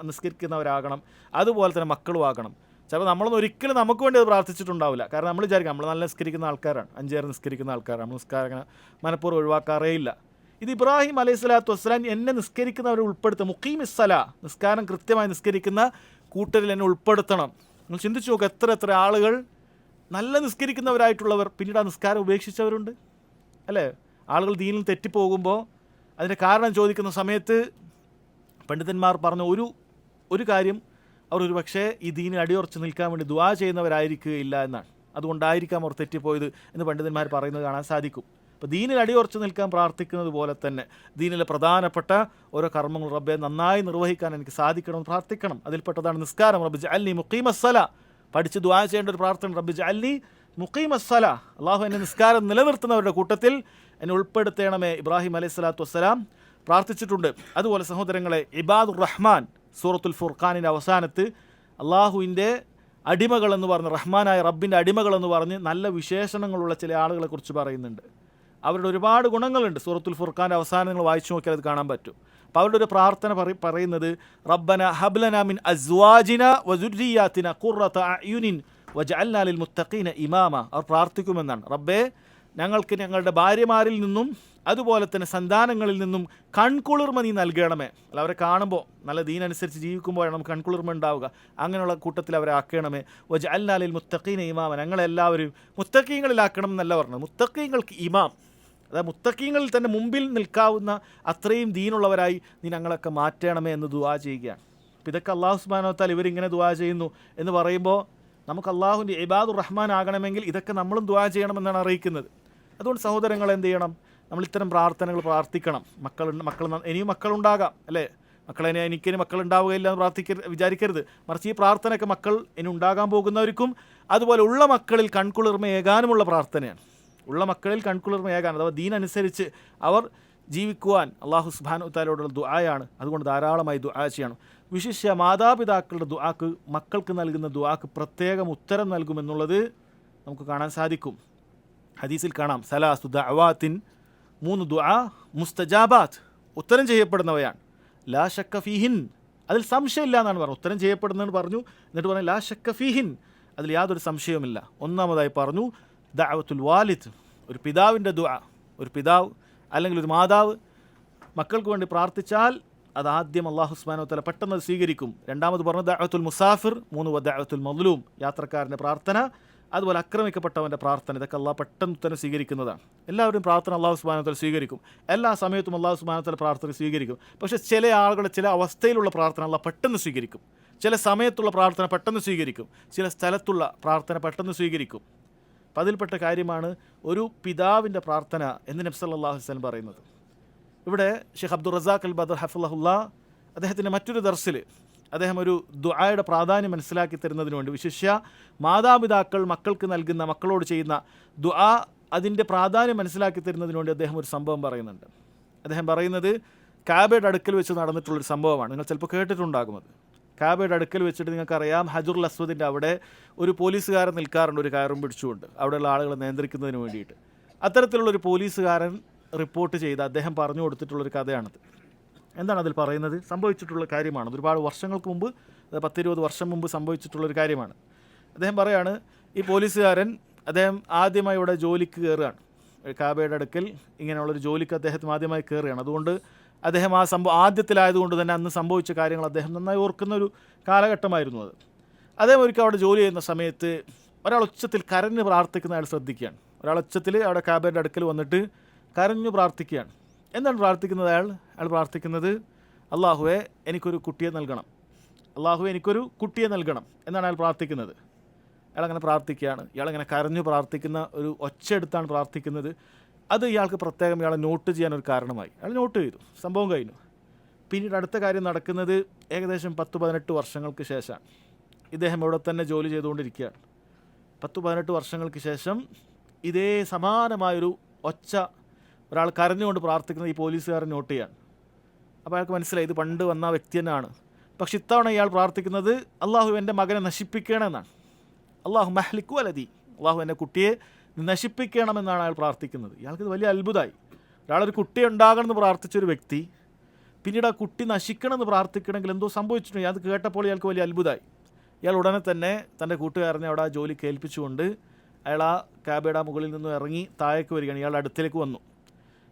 നിസ്കരിക്കുന്നവരാകണം, അതുപോലെ തന്നെ മക്കളും ആകണം. ചിലപ്പോൾ നമ്മളൊന്നും ഒരിക്കലും നമുക്ക് വേണ്ടി അത് പ്രാർത്ഥിച്ചിട്ടുണ്ടാവില്ല. കാരണം നമ്മൾ വിചാരിക്കും നമ്മൾ നല്ല നിസ്കരിക്കുന്ന ആൾക്കാരാണ്, 5 നേരം നിസ്കരിക്കുന്ന ആൾക്കാരാണ്, നമ്മൾ നിസ്കാരം മനഃപൂർവ്വം ഒഴിവാക്കാറേയില്ല. ഇത് ഇബ്രാഹിം അലൈഹി സ്വലാത്തു വസ്സലാം എന്നെ നിസ്കരിക്കുന്നവരെ ഉൾപ്പെടുത്തുക, മുഖീമിസ്സലാ, നിസ്കാരം കൃത്യമായി നിസ്കരിക്കുന്ന കൂട്ടരിൽ എന്നെ ഉൾപ്പെടുത്തണം. നിങ്ങൾ ചിന്തിച്ചു നോക്കുക, എത്ര ആളുകൾ നല്ല നിസ്കരിക്കുന്നവരായിട്ടുള്ളവർ പിന്നീട് ആ നിസ്കാരം ഉപേക്ഷിച്ചവരുണ്ട്, അല്ലേ? ആളുകൾ ദീനിൽ തെറ്റിപ്പോകുമ്പോൾ അതിൻ്റെ കാരണം ചോദിക്കുന്ന സമയത്ത് പണ്ഡിതന്മാർ പറഞ്ഞ ഒരു കാര്യം, അവർ ഒരു പക്ഷേ ഈ ദീനിൽ അടിയുറച്ച് നിൽക്കാൻ വേണ്ടി ദുആ ചെയ്യുന്നവരായിരിക്കുകയില്ല എന്നാണ്. അതുകൊണ്ടായിരിക്കാം അവർ തെറ്റിപ്പോയത് എന്ന് പണ്ഡിതന്മാർ പറയുന്നത് കാണാൻ സാധിക്കും. അപ്പോൾ ദീനിൽ അടിയുറച്ച് നിൽക്കാൻ പ്രാർത്ഥിക്കുന്നത് പോലെ തന്നെ ദീനിലെ പ്രധാനപ്പെട്ട ഓരോ കർമ്മങ്ങൾ റബ്ബെ നന്നായി നിർവഹിക്കാൻ എനിക്ക് സാധിക്കണമെന്ന് പ്രാർത്ഥിക്കണം. അതിൽപ്പെട്ടതാണ് നിസ്കാരം. റബ്ബി ജഅൽനി മുഖീമസ്സലാ, പഠിച്ച് ദുആ ചെയ്യേണ്ട ഒരു പ്രാർത്ഥന, റബ്ബി ജഅൽനി മുഖീമസ്സലാ, അള്ളാഹു എന്നെ നിസ്കാരം നിലനിർത്തുന്നവരുടെ കൂട്ടത്തിൽ എന്നെ ഉൾപ്പെടുത്തണമേ. ഇബ്രാഹിം അലൈഹി സ്വലാത്തു വസ്സലാം പ്രാർത്ഥിച്ചിട്ടുണ്ട്. അതുപോലെ സഹോദരങ്ങളെ, ഇബാദുർ റഹ്മാൻ സൂറത്തുൽ ഫുർഖാനിൻ്റെ അവസാനത്ത് അള്ളാഹുവിൻ്റെ അടിമകളെന്ന് പറഞ്ഞ്, റഹ്മാനായ റബ്ബിൻ്റെ അടിമകളെന്ന് പറഞ്ഞ് നല്ല വിശേഷണങ്ങളുള്ള ചില ആളുകളെക്കുറിച്ച് പറയുന്നുണ്ട്. അവരുടെ ഒരുപാട് ഗുണങ്ങളുണ്ട്. സൂറത്തുൽ ഫുർഖാൻ്റെ അവസാനം നിങ്ങൾ വായിച്ചു നോക്കിയാൽ അത് കാണാൻ പറ്റും. അപ്പോൾ അവരുടെ ഒരു പ്രാർത്ഥന പറയുന്നത് റബ്ബന ഹബ്ലന മിൻ അസ്വാജിന വസുർരിയാത്തിന ഖുർറത അയുനിൻ വജഅൽനാ ലിൽ മുത്തഖീന ഇമാമ. അവർ പ്രാർത്ഥിക്കുമെന്നാണ്, റബ്ബേ ഞങ്ങൾക്ക് ഞങ്ങളുടെ ഭാര്യമാരിൽ നിന്നും അതുപോലെ തന്നെ സന്താനങ്ങളിൽ നിന്നും കൺകുളിർമ നീ നൽകണമേ. അല്ല, അവരെ കാണുമ്പോൾ നല്ല ദീനനുസരിച്ച് ജീവിക്കുമ്പോഴാണ് നമുക്ക് കൺകുളിർമ ഉണ്ടാവുക. അങ്ങനെയുള്ള കൂട്ടത്തിൽ അവരെ ആക്കണമേ. വജഅൽനാ ലിൽ മുത്തഖീന ഇമാമ, ഞങ്ങളെല്ലാവരും മുത്തഖീങ്ങളിലാക്കണം എന്നല്ല പറഞ്ഞത്, മുത്തഖീങ്ങൾക്ക് ഇമാം, അതായത് മുത്തഖീങ്ങളിൽ തന്നെ മുമ്പിൽ നിൽക്കാവുന്ന അത്രയും ദീനുള്ളവരായി നീ ഞങ്ങളൊക്കെ മാറ്റണമേ എന്ന് ദുആ ചെയ്യുകയാണ്. അപ്പോൾ ഇതൊക്കെ അല്ലാഹു സുബ്ഹാനഹു വ തആല ഇവരിങ്ങനെ ദുആ ചെയ്യുന്നു എന്ന് പറയുമ്പോൾ നമുക്ക് അള്ളാഹുവിൻ്റെ ഇബാദുർ റഹ്മാൻ ആകണമെങ്കിൽ ഇതൊക്കെ നമ്മളും ദുആ ചെയ്യണമെന്നാണ് അറിയിക്കുന്നത്. അതുകൊണ്ട് സഹോദരങ്ങൾ എന്ത് ചെയ്യണം? നമ്മൾ ഇത്തരം പ്രാർത്ഥനകൾ പ്രാർത്ഥിക്കണം. ഇനിയും മക്കളുണ്ടാകാം, അല്ലേ? എനിക്കിനി മക്കളുണ്ടാവുകയില്ല എന്ന് വിചാരിക്കരുത്. മറിച്ച് ഈ പ്രാർത്ഥനയൊക്കെ മക്കൾ ഇനി ഉണ്ടാകാൻ പോകുന്നവർക്കും അതുപോലെ ഉള്ള മക്കളിൽ കൺകുളിർമയേകാനുമുള്ള പ്രാർത്ഥനയാണ്. ഉള്ള മക്കളിൽ കൺകുളിർമയേകാൻ, അഥവാ ദീനനുസരിച്ച് അവർ ജീവിക്കുവാൻ അല്ലാഹു സുബ്ഹാനഹു വ തആലയോടുള്ള ദുആയാണ്. അതുകൊണ്ട് ധാരാളമായി ദുആ ചെയ്യണം. വിശിഷ്യ മാതാപിതാക്കളുടെ ദുആക്ക്, മക്കൾക്ക് നൽകുന്ന ദുആക്ക് പ്രത്യേകം ഉത്തരം നൽകുമെന്നുള്ളത് നമുക്ക് കാണാൻ സാധിക്കും. ഹദീസിൽ കാണാം, സലാസു ദഅവാത്തിൻ, 3 ദുആ മുസ്തജാബാത്ത്, ഉത്തരം ചെയ്യപ്പെടുന്നവയാണ്. ലാ ശക്ക ഫീഹിൻ, അതിൽ സംശയമില്ല എന്നാണ് പറഞ്ഞത്. ഉത്തരം ചെയ്യപ്പെടുന്നതെന്ന് പറഞ്ഞു, എന്നിട്ട് പറഞ്ഞു ലാ ശക്ക ഫീഹിൻ, അതിൽ യാതൊരു സംശയവുമില്ല. ഒന്നാമതായി പറഞ്ഞു ദഅവത്തുൽ വാലിദ്, ഒരു പിതാവിൻ്റെ ദുആ. ഒരു പിതാവ് അല്ലെങ്കിൽ ഒരു മാതാവ് മക്കൾക്ക് വേണ്ടി പ്രാർത്ഥിച്ചാൽ അത് ആദ്യം അല്ലാഹു സുബ്ഹാനഹു വ തആല പെട്ടെന്ന് സ്വീകരിക്കും. രണ്ടാമത് പറഞ്ഞു ദഅവത്തുൽ മുസാഫിർ, 3 ദഅവത്തുൽ മദ്ലൂം, യാത്രക്കാരൻ്റെ പ്രാർത്ഥന, അതുപോലെ ആക്രമിക്കപ്പെട്ടവൻ്റെ പ്രാർത്ഥന. ഇതൊക്കെ അള്ളാഹ് പെട്ടെന്ന് തന്നെ സ്വീകരിക്കുന്നതാണ്. എല്ലാവരും പ്രാർത്ഥന അല്ലാഹു സുബ്ഹാനഹു വ തആല സ്വീകരിക്കും. എല്ലാ സമയത്തും അല്ലാഹു സുബ്ഹാനഹു വ തആല പ്രാർത്ഥന സ്വീകരിക്കും. പക്ഷേ ചില ആളുകളുടെ ചില അവസ്ഥയിലുള്ള പ്രാർത്ഥന അള്ളാഹ് പെട്ടെന്ന് സ്വീകരിക്കും. ചില സമയത്തുള്ള പ്രാർത്ഥന പെട്ടെന്ന് സ്വീകരിക്കും. ചില സ്ഥലത്തുള്ള പ്രാർത്ഥന പെട്ടെന്ന് സ്വീകരിക്കും. അപ്പം അതിൽപ്പെട്ട കാര്യമാണ് ഒരു പിതാവിൻ്റെ പ്രാർത്ഥന എന്ന് നബി സല്ലല്ലാഹു അലൈഹി വസല്ലം പറയുന്നത്. ഇവിടെ ഷെയ്ഖ് അബ്ദുർ റസാഖ് അൽ ബദർ ഹഫിളഹുല്ലാ അദ്ദേഹത്തിൻ്റെ മറ്റൊരു ദർസിൽ അദ്ദേഹം ഒരു ദുആയുടെ പ്രാധാന്യം മനസ്സിലാക്കി തരുന്നതിന് വേണ്ടി, വിശിഷ്യ മാതാപിതാക്കൾ മക്കൾക്ക് നൽകുന്ന, മക്കളോട് ചെയ്യുന്ന ദുആ, അതിൻ്റെ പ്രാധാന്യം മനസ്സിലാക്കി തരുന്നതിന് വേണ്ടി അദ്ദേഹം ഒരു സംഭവം പറയുന്നുണ്ട്. അദ്ദേഹം പറയുന്നത് കാബയുടെ അടുക്കൽ വെച്ച് നടന്നിട്ടുള്ളൊരു സംഭവമാണ്. നിങ്ങൾ ചിലപ്പോൾ കേട്ടിട്ടുണ്ടാകുമത്. കാബയുടെ അടുക്കൽ വെച്ചിട്ട് നിങ്ങൾക്കറിയാം, ഹജറുൽ അസ്വദിൻ്റെ അവിടെ ഒരു പോലീസുകാരൻ നിൽക്കാറുണ്ട്, ഒരു കയറും പിടിച്ചുകൊണ്ട്, അവിടെയുള്ള ആളുകളെ നിയന്ത്രിക്കുന്നതിന് വേണ്ടിയിട്ട്. അത്തരത്തിലുള്ളൊരു പോലീസുകാരൻ റിപ്പോർട്ട് ചെയ്ത് അദ്ദേഹം പറഞ്ഞു കൊടുത്തിട്ടുള്ളൊരു കഥയാണത്. എന്താണ് അതിൽ പറയുന്നത്? സംഭവിച്ചിട്ടുള്ള കാര്യമാണ്. ഒരുപാട് വർഷങ്ങൾക്ക് മുമ്പ്, 10-20 വർഷം മുമ്പ് സംഭവിച്ചിട്ടുള്ളൊരു കാര്യമാണ്. അദ്ദേഹം പറയാണ്, ഈ പോലീസുകാരൻ അദ്ദേഹം ആദ്യമായി ഇവിടെ ജോലിക്ക് കയറുകയാണ്. കാബയുടെ അടുക്കൽ ഇങ്ങനെയുള്ളൊരു ജോലിക്ക് അദ്ദേഹത്തിന് ആദ്യമായി കയറുകയാണ്. അതുകൊണ്ട് അദ്ദേഹം ആ ആദ്യത്തിലായതുകൊണ്ട് തന്നെ അന്ന് സംഭവിച്ച കാര്യങ്ങൾ അദ്ദേഹം നന്നായി ഓർക്കുന്ന ഒരു കാലഘട്ടമായിരുന്നു അത്. അദ്ദേഹം ഒരിക്കൽ അവിടെ ജോലി ചെയ്യുന്ന സമയത്ത് ഒരാൾ ഉച്ചത്തിൽ കരഞ്ഞ് പ്രാർത്ഥിക്കുന്ന അയാൾ ശ്രദ്ധിക്കുകയാണ്. ഒരാൾ ഉച്ചത്തിൽ അവിടെ കാബയുടെ അടുക്കൽ വന്നിട്ട് കരഞ്ഞു പ്രാർത്ഥിക്കുകയാണ്. എന്താണ് പ്രാർത്ഥിക്കുന്നത്? അയാൾ പ്രാർത്ഥിക്കുന്നത്, അള്ളാഹുവെ എനിക്കൊരു കുട്ടിയെ നൽകണം, അള്ളാഹുവെ എനിക്കൊരു കുട്ടിയെ നൽകണം എന്നാണ് അയാൾ പ്രാർത്ഥിക്കുന്നത്. അയാളങ്ങനെ പ്രാർത്ഥിക്കുകയാണ്. ഇയാളങ്ങനെ കരഞ്ഞു പ്രാർത്ഥിക്കുന്ന ഒരു ഒച്ച എടുത്താണ് പ്രാർത്ഥിക്കുന്നത്. അത് ഇയാൾക്ക് പ്രത്യേകം ഇയാളെ നോട്ട് ചെയ്യാനൊരു കാരണമായി. അയാൾ നോട്ട് ചെയ്തു, സംഭവം കഴിഞ്ഞു. പിന്നീട് അടുത്ത കാര്യം നടക്കുന്നത് ഏകദേശം 10-18 വർഷങ്ങൾക്ക് ശേഷമാണ്. ഇദ്ദേഹം ഇവിടെ തന്നെ ജോലി ചെയ്തുകൊണ്ടിരിക്കുകയാണ്. 10-18 വർഷങ്ങൾക്ക് ശേഷം ഇതേ സമാനമായൊരു ഒച്ച ഒരാൾ കരഞ്ഞുകൊണ്ട് പ്രാർത്ഥിക്കുന്നത് ഈ പോലീസുകാരൻ നോട്ട് ചെയ്യാണ്. അപ്പോൾ അയാൾക്ക് മനസ്സിലായി ഇത് പണ്ട് വന്ന വ്യക്തി തന്നെയാണ്. പക്ഷെ ഇത്തവണ ഇയാൾ പ്രാർത്ഥിക്കുന്നത് അള്ളാഹു എൻ്റെ മകനെ നശിപ്പിക്കണമെന്നാണ്. അള്ളാഹു മഹ്ലിക്കു അലതി, അള്ളാഹു എൻ്റെ കുട്ടിയെ നശിപ്പിക്കണമെന്നാണ് അയാൾ പ്രാർത്ഥിക്കുന്നത്. ഇയാൾക്ക് വലിയ അത്ഭുതമായി. ഒരാളൊരു കുട്ടി ഉണ്ടാകണമെന്ന് പ്രാർത്ഥിച്ചൊരു വ്യക്തി പിന്നീട് ആ കുട്ടി നശിക്കണമെന്ന് പ്രാർത്ഥിക്കണമെങ്കിൽ എന്തോ സംഭവിച്ചിട്ടുണ്ട്. അത് കേട്ടപ്പോൾ ഇയാൾക്ക് വലിയ അത്ഭുതമായി. ഇയാൾ ഉടനെ തന്നെ തൻ്റെ കൂട്ടുകാരനെ അവിടെ ആ ജോലി കേൾപ്പിച്ചുകൊണ്ട് അയാൾ ആ കാബയുടെ മുകളിൽ നിന്നും ഇറങ്ങി താഴേക്ക് വരികയാണ്. ഇയാളുടെ അടുത്തേക്ക് വന്നു.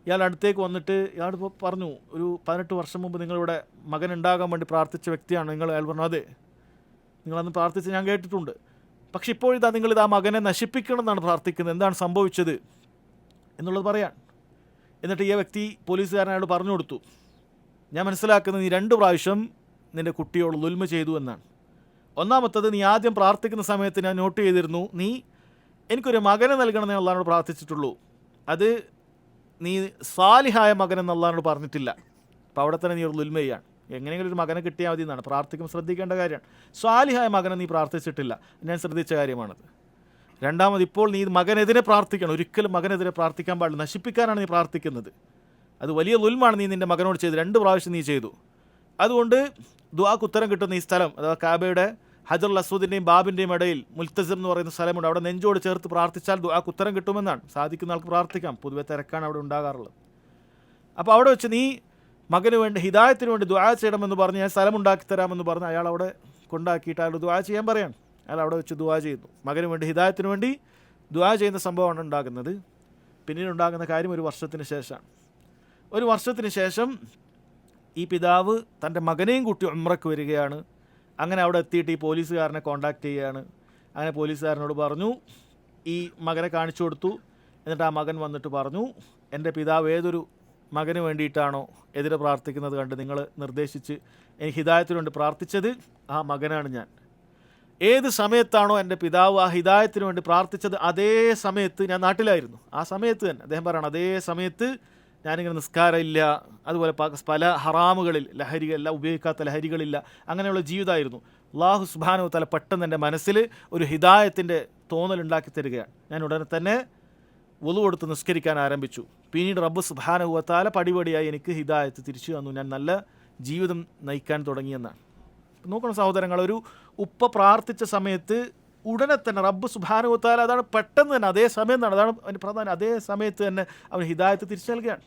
ഇയാളുടെ അടുത്തേക്ക് വന്നിട്ട് ഇയാൾ പറഞ്ഞു, ഒരു 18 വർഷം മുമ്പ് നിങ്ങളിവിടെ മകൻ ഉണ്ടാകാൻ വേണ്ടി പ്രാർത്ഥിച്ച വ്യക്തിയാണ് നിങ്ങൾ. അയാൾ പറഞ്ഞു, അതെ, നിങ്ങളന്ന് പ്രാർത്ഥിച്ച് ഞാൻ കേട്ടിട്ടുണ്ട്. പക്ഷെ ഇപ്പോഴിതാ നിങ്ങളിത് ആ മകനെ നശിപ്പിക്കണം എന്നാണ് പ്രാർത്ഥിക്കുന്നത്. എന്താണ് സംഭവിച്ചത് എന്നുള്ളത് പറയാൻ. എന്നിട്ട് ഈ വ്യക്തി പോലീസുകാരനോട് പറഞ്ഞു കൊടുത്തു, ഞാൻ മനസ്സിലാക്കുന്നത് നീ 2 പ്രാവശ്യം നിൻ്റെ കുട്ടിയോട് ദുൽമ ചെയ്തു എന്നാണ്. ഒന്നാമത്തത്, നീ ആദ്യം പ്രാർത്ഥിക്കുന്ന സമയത്ത് ഞാൻ നോട്ട് ചെയ്തിരുന്നു, നീ എനിക്കൊരു മകനെ നൽകണമെന്ന് അള്ളാഹുവോട് പ്രാർത്ഥിച്ചിട്ടുള്ളൂ. അത് നീ സാലിഹായ മകനെന്ന് അള്ളാഹുവോട് പറഞ്ഞിട്ടില്ല. അപ്പോൾ അവിടെ തന്നെ നീ ഒരു ദുൽമ ചെയ്യാണ്. എങ്ങനെയെങ്കിലും ഒരു മകനെ കിട്ടിയാൽ മതി എന്നാണ് പ്രാർത്ഥിക്കുമ്പോൾ ശ്രദ്ധിക്കേണ്ട കാര്യമാണ്. സാലിഹായ മകനെ നീ പ്രാർത്ഥിച്ചിട്ടില്ല, ഞാൻ ശ്രദ്ധിച്ച കാര്യമാണത്. രണ്ടാമത്, ഇപ്പോൾ നീ മകനെതിരെ പ്രാർത്ഥിക്കണം. ഒരിക്കലും മകനെതിരെ പ്രാർത്ഥിക്കാൻ പാടില്ല, നശിപ്പിക്കാനാണ് നീ പ്രാർത്ഥിക്കുന്നത്. അത് വലിയ ദുൽമാണ് നീ നിൻ്റെ മകനോട് ചെയ്ത്. 2 പ്രാവശ്യം നീ ചെയ്തു. അതുകൊണ്ട് ദുആക്ക് ഉത്തരം കിട്ടുന്ന ഈ സ്ഥലം, അഥവാ കാബയുടെ ഹജറുൽ അസ്വദിൻ്റെയും ബാബിൻ്റെയും ഇടയിൽ മുൽത്തസിം എന്ന് പറയുന്ന സ്ഥലമുണ്ട്. അവിടെ നെഞ്ചോട് ചേർത്ത് പ്രാർത്ഥിച്ചാൽ ദുആക്ക് ഉത്തരം കിട്ടുമെന്നാണ്. സാധിക്കുന്ന ആൾക്ക് പ്രാർത്ഥിക്കാം, പൊതുവെ തിരക്കാണ് അവിടെ ഉണ്ടാകാറുള്ളത്. അപ്പോൾ അവിടെ വെച്ച് നീ മകന് വേണ്ടി ഹിദായത്തിന് വേണ്ടി ദുആ ചെയ്യണമെന്ന് പറഞ്ഞ് ഞാൻ സ്ഥലമുണ്ടാക്കി തരാമെന്ന് പറഞ്ഞ് അയാൾ അവിടെ കൊണ്ടാക്കിയിട്ട് അയാൾ ദുആ ചെയ്യാൻ പറയാണ്. അയാൾ അവിടെ വെച്ച് ദുആ ചെയ്യുന്നു. മകന് വേണ്ടി ഹിദായത്തിന് വേണ്ടി ദുആ ചെയ്യുന്ന സംഭവമാണ് ഉണ്ടാകുന്നത്. പിന്നീട് ഉണ്ടാകുന്ന കാര്യം 1 വർഷത്തിന് ശേഷമാണ്. 1 വർഷത്തിന് ശേഷം ഈ പിതാവ് തൻ്റെ മകനെയും കൂട്ടി ഉംറയ്ക്ക് വരികയാണ്. അങ്ങനെ അവിടെ എത്തിയിട്ട് ഈ പോലീസുകാരനെ കോൺടാക്റ്റ് ചെയ്യുകയാണ്. അങ്ങനെ പോലീസുകാരനോട് പറഞ്ഞു, ഈ മകനെ കാണിച്ചു കൊടുത്തു. എന്നിട്ട് ആ മകൻ വന്നിട്ട് പറഞ്ഞു, എൻ്റെ പിതാവ് ഏതൊരു മകന് വേണ്ടിയിട്ടാണോ എതിരെ പ്രാർത്ഥിക്കുന്നത് കണ്ട് നിങ്ങൾ നിർദ്ദേശിച്ച് എനിക്ക് ഹിദായത്തിന് വേണ്ടി പ്രാർത്ഥിച്ചത്, ആ മകനാണ് ഞാൻ. ഏത് സമയത്താണോ എൻ്റെ പിതാവ് ആ ഹിദായത്തിന് വേണ്ടി പ്രാർത്ഥിച്ചത്, അതേ സമയത്ത് ഞാൻ നാട്ടിലായിരുന്നു. ആ സമയത്ത് തന്നെ അദ്ദേഹം പറയണം, അതേ സമയത്ത് ഞാനിങ്ങനെ നിസ്കാരമില്ല, അതുപോലെ പല ഹറാമുകളിൽ ലഹരികളില്ല, ഉപയോഗിക്കാത്ത ലഹരികളില്ല, അങ്ങനെയുള്ള ജീവിതമായിരുന്നു. അല്ലാഹു സുബ്ഹാനഹു വ തആല പെട്ടെന്ന് എൻ്റെ മനസ്സിൽ ഒരു ഹിദായത്തിൻ്റെ തോന്നലുണ്ടാക്കി തരികയാണ്. ഞാൻ ഉടനെ തന്നെ വുളു എടുത്ത് നിസ്കരിക്കാൻ ആരംഭിച്ചു. പിന്നീട് റബ്ബ് സുബ്ഹാനഹു വ തആല പടിപടിയായി എനിക്ക് ഹിദായത്ത് തിരിച്ചു തന്നു. ഞാൻ നല്ല ജീവിതം നയിക്കാൻ തുടങ്ങിയെന്നാണ്. നോക്കണം സഹോദരങ്ങൾ, ഒരു ഉപ്പ പ്രാർത്ഥിച്ച സമയത്ത് ഉടനെ തന്നെ റബ്ബ് സുബ്ഹാനഹു വ തആല അതാണ് പെട്ടെന്ന് തന്നെ അതേ സമയം തന്നെ, അതാണ് അതിന് പ്രധാനം, അതേ സമയത്ത് തന്നെ അവൻ ഹിദായത്ത് തിരിച്ചു നൽകുകയാണ്.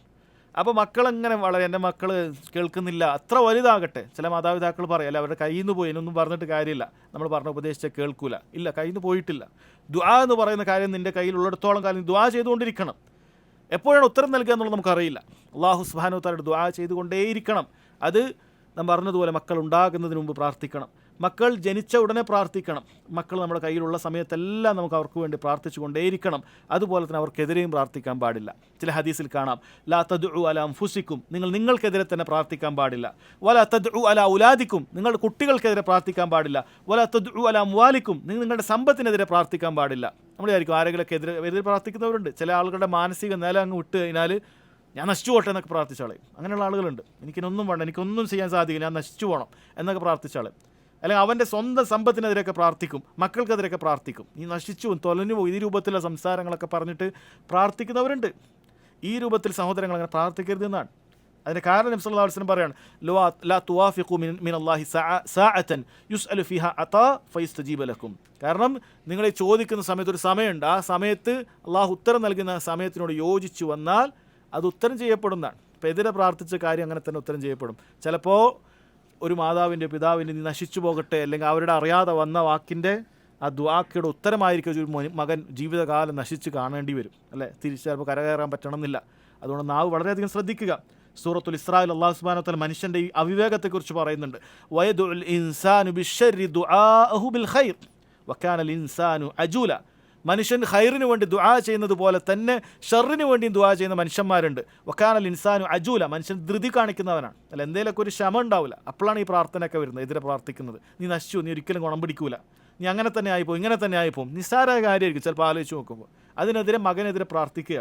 അപ്പോൾ മക്കളെങ്ങനെ വളരെ എൻ്റെ മക്കൾ കേൾക്കുന്നില്ല, അത്ര വലുതാകട്ടെ. ചില മാതാപിതാക്കൾ പറയല്ല, അവരുടെ കയ്യിൽ നിന്ന് പോയി, എന്നൊന്നും പറഞ്ഞിട്ട് കാര്യമില്ല, നമ്മൾ പറഞ്ഞ ഉപദേശിച്ചാൽ കേൾക്കൂല. ഇല്ല, കയ്യിൽ നിന്ന് പോയിട്ടില്ല. ദുആ എന്ന് പറയുന്ന കാര്യം നിൻ്റെ കയ്യിലുള്ളിടത്തോളം കാലം ദുആ ചെയ്തുകൊണ്ടിരിക്കണം. എപ്പോഴാണ് ഉത്തരം നൽകുക എന്നുള്ളത് നമുക്കറിയില്ല. അല്ലാഹു സുബ്ഹാനഹു വ തആലയുടെ ദുആ ചെയ്തുകൊണ്ടേയിരിക്കണം. അത് നാം പറഞ്ഞതുപോലെ മക്കൾ ഉണ്ടാകുന്നതിന് മുമ്പ് പ്രാർത്ഥിക്കണം, മക്കൾ ജനിച്ച ഉടനെ പ്രാർത്ഥിക്കണം. മക്കൾ നമ്മുടെ കയ്യിലുള്ള സമയത്തെല്ലാം നമുക്ക് അവർക്ക് വേണ്ടി പ്രാർത്ഥിച്ചു കൊണ്ടേയിരിക്കണം. അതുപോലെ തന്നെ അവർക്കെതിരെയും പ്രാർത്ഥിക്കാൻ പാടില്ല. ചില ഹദീസിൽ കാണാം, ലാ തദ്ഉ അലാ അൻഫുസിക്കും, നിങ്ങൾക്കെതിരെ തന്നെ പ്രാർത്ഥിക്കാൻ പാടില്ല. വലാ തദ്ഉ അലാ ഔലാദിക്കും, നിങ്ങളുടെ കുട്ടികൾക്കെതിരെ പ്രാർത്ഥിക്കാൻ പാടില്ല. വലാ തദ്ഉ അലാ അംവാലിക്കും, നിങ്ങളുടെ സമ്പത്തിനെതിരെ പ്രാർത്ഥിക്കാൻ പാടില്ല. നമ്മൾ വിചാരിക്കും ആരെങ്കിലൊക്കെ എതിരെ പ്രാർത്ഥിക്കുന്നവരുണ്ട്. ചില ആളുകളുടെ മാനസിക നില അങ്ങ് വിട്ട് കഴിഞ്ഞാൽ ഞാൻ നശിച്ചു പോട്ടെ എന്നൊക്കെ പ്രാർത്ഥിച്ചാളെ. അങ്ങനെയുള്ള ആളുകളുണ്ട്. എനിക്കൊന്നും വേണ്ട, എനിക്കൊന്നും ചെയ്യാൻ സാധിക്കില്ല, ഞാൻ നശിച്ചു പോകണം എന്നൊക്കെ പ്രാർത്ഥിച്ചാളെ. അല്ലെങ്കിൽ അവൻ്റെ സ്വന്തം സമ്പത്തിനെതിരെയൊക്കെ പ്രാർത്ഥിക്കും, മക്കൾക്കെതിരെയൊക്കെ പ്രാർത്ഥിക്കും. നീ നശിച്ചു തൊലഞ്ഞു പോകും, ഈ രൂപത്തിലുള്ള സംസാരങ്ങളൊക്കെ പറഞ്ഞിട്ട് പ്രാർത്ഥിക്കുന്നവരുണ്ട്. ഈ രൂപത്തിൽ സഹോദരങ്ങൾ അങ്ങനെ പ്രാർത്ഥിക്കരുതെന്നാണ്. അതിൻ്റെ കാരണം നബി സല്ലല്ലാഹു അലൈഹി വസല്ലം പറയാണ്, ലാ തുവാഫിഖു മിനല്ലാഹി സഅഅതൻ യുസ്അലു ഫീഹാ അതാ ഫയസ്തജീബ ലക്കും. കാരണം നിങ്ങൾ ചോദിക്കുന്ന സമയത്ത് ഒരു സമയമുണ്ട്, ആ സമയത്ത് അള്ളാഹു ഉത്തരം നൽകുന്ന സമയത്തിനോട് യോജിച്ചു വന്നാൽ അത് ഉത്തരം ചെയ്യപ്പെടുന്നതാണ്. ഇപ്പോൾ എതിരെ പ്രാർത്ഥിച്ച കാര്യം അങ്ങനെ തന്നെ ഉത്തരം ചെയ്യപ്പെടും. ചിലപ്പോൾ ഒരു മാതാവിൻ്റെ പിതാവിൻ്റെ നീ നശിച്ചു പോകട്ടെ, അല്ലെങ്കിൽ അവരുടെ അറിയാതെ വന്ന വാക്കിൻ്റെ ആ ദുആക്കയുടെ ഉത്തരമായിരിക്കും ഒരു മകൻ ജീവിതകാലം നശിച്ച് കാണേണ്ടി വരും, അല്ലേ? തിരിച്ച് ചിലപ്പോൾ കരകയറാൻ പറ്റണമെന്നില്ല. അതുകൊണ്ട് നാവ് വളരെയധികം ശ്രദ്ധിക്കുക. സൂറത്തുൽ ഇസ്രായിൽ അല്ലാഹു സുബ്ഹാനഹു വ തആല മനുഷ്യൻ്റെ ഈ അവിവേകത്തെക്കുറിച്ച് പറയുന്നുണ്ട്. വയദുൽ ഇൻസാനു ബിശ്ശർരി ദുആഅഹു ബിൽ ഖൈർ വകാനൽ ഇൻസാനു അജൂല. മനുഷ്യൻ ഖൈറിന് വേണ്ടി ദുആ ചെയ്യുന്നത് പോലെ തന്നെ ഷർറിന് വേണ്ടിയും ദുആ ചെയ്യുന്ന മനുഷ്യന്മാരുണ്ട്. വകാനൽ ഇൻസാനു അജൂല. മനുഷ്യൻ ധൃതി കാണിക്കുന്നവനാണ്, അല്ല എന്തെങ്കിലുമൊക്കെ ഒരു ക്ഷമ ഉണ്ടാവില്ല. അപ്പോഴാണ് ഈ പ്രാർത്ഥനയൊക്കെ വരുന്നത്, എതിരെ പ്രാർത്ഥിക്കുന്നത്. നീ നശിച്ചു, നീ ഒരിക്കലും ഗുണം പിടിക്കൂല, നീ അങ്ങനെ തന്നെ ആയിപ്പോവും, ഇങ്ങനെ തന്നെ ആയിപ്പോവും. നിസ്സാരമായ കാര്യമായിരിക്കും ചിലപ്പോൾ ആലോചിച്ച് നോക്കുമ്പോൾ. അതിനെതിരെ മകനെതിരെ പ്രാർത്ഥിക്കുക,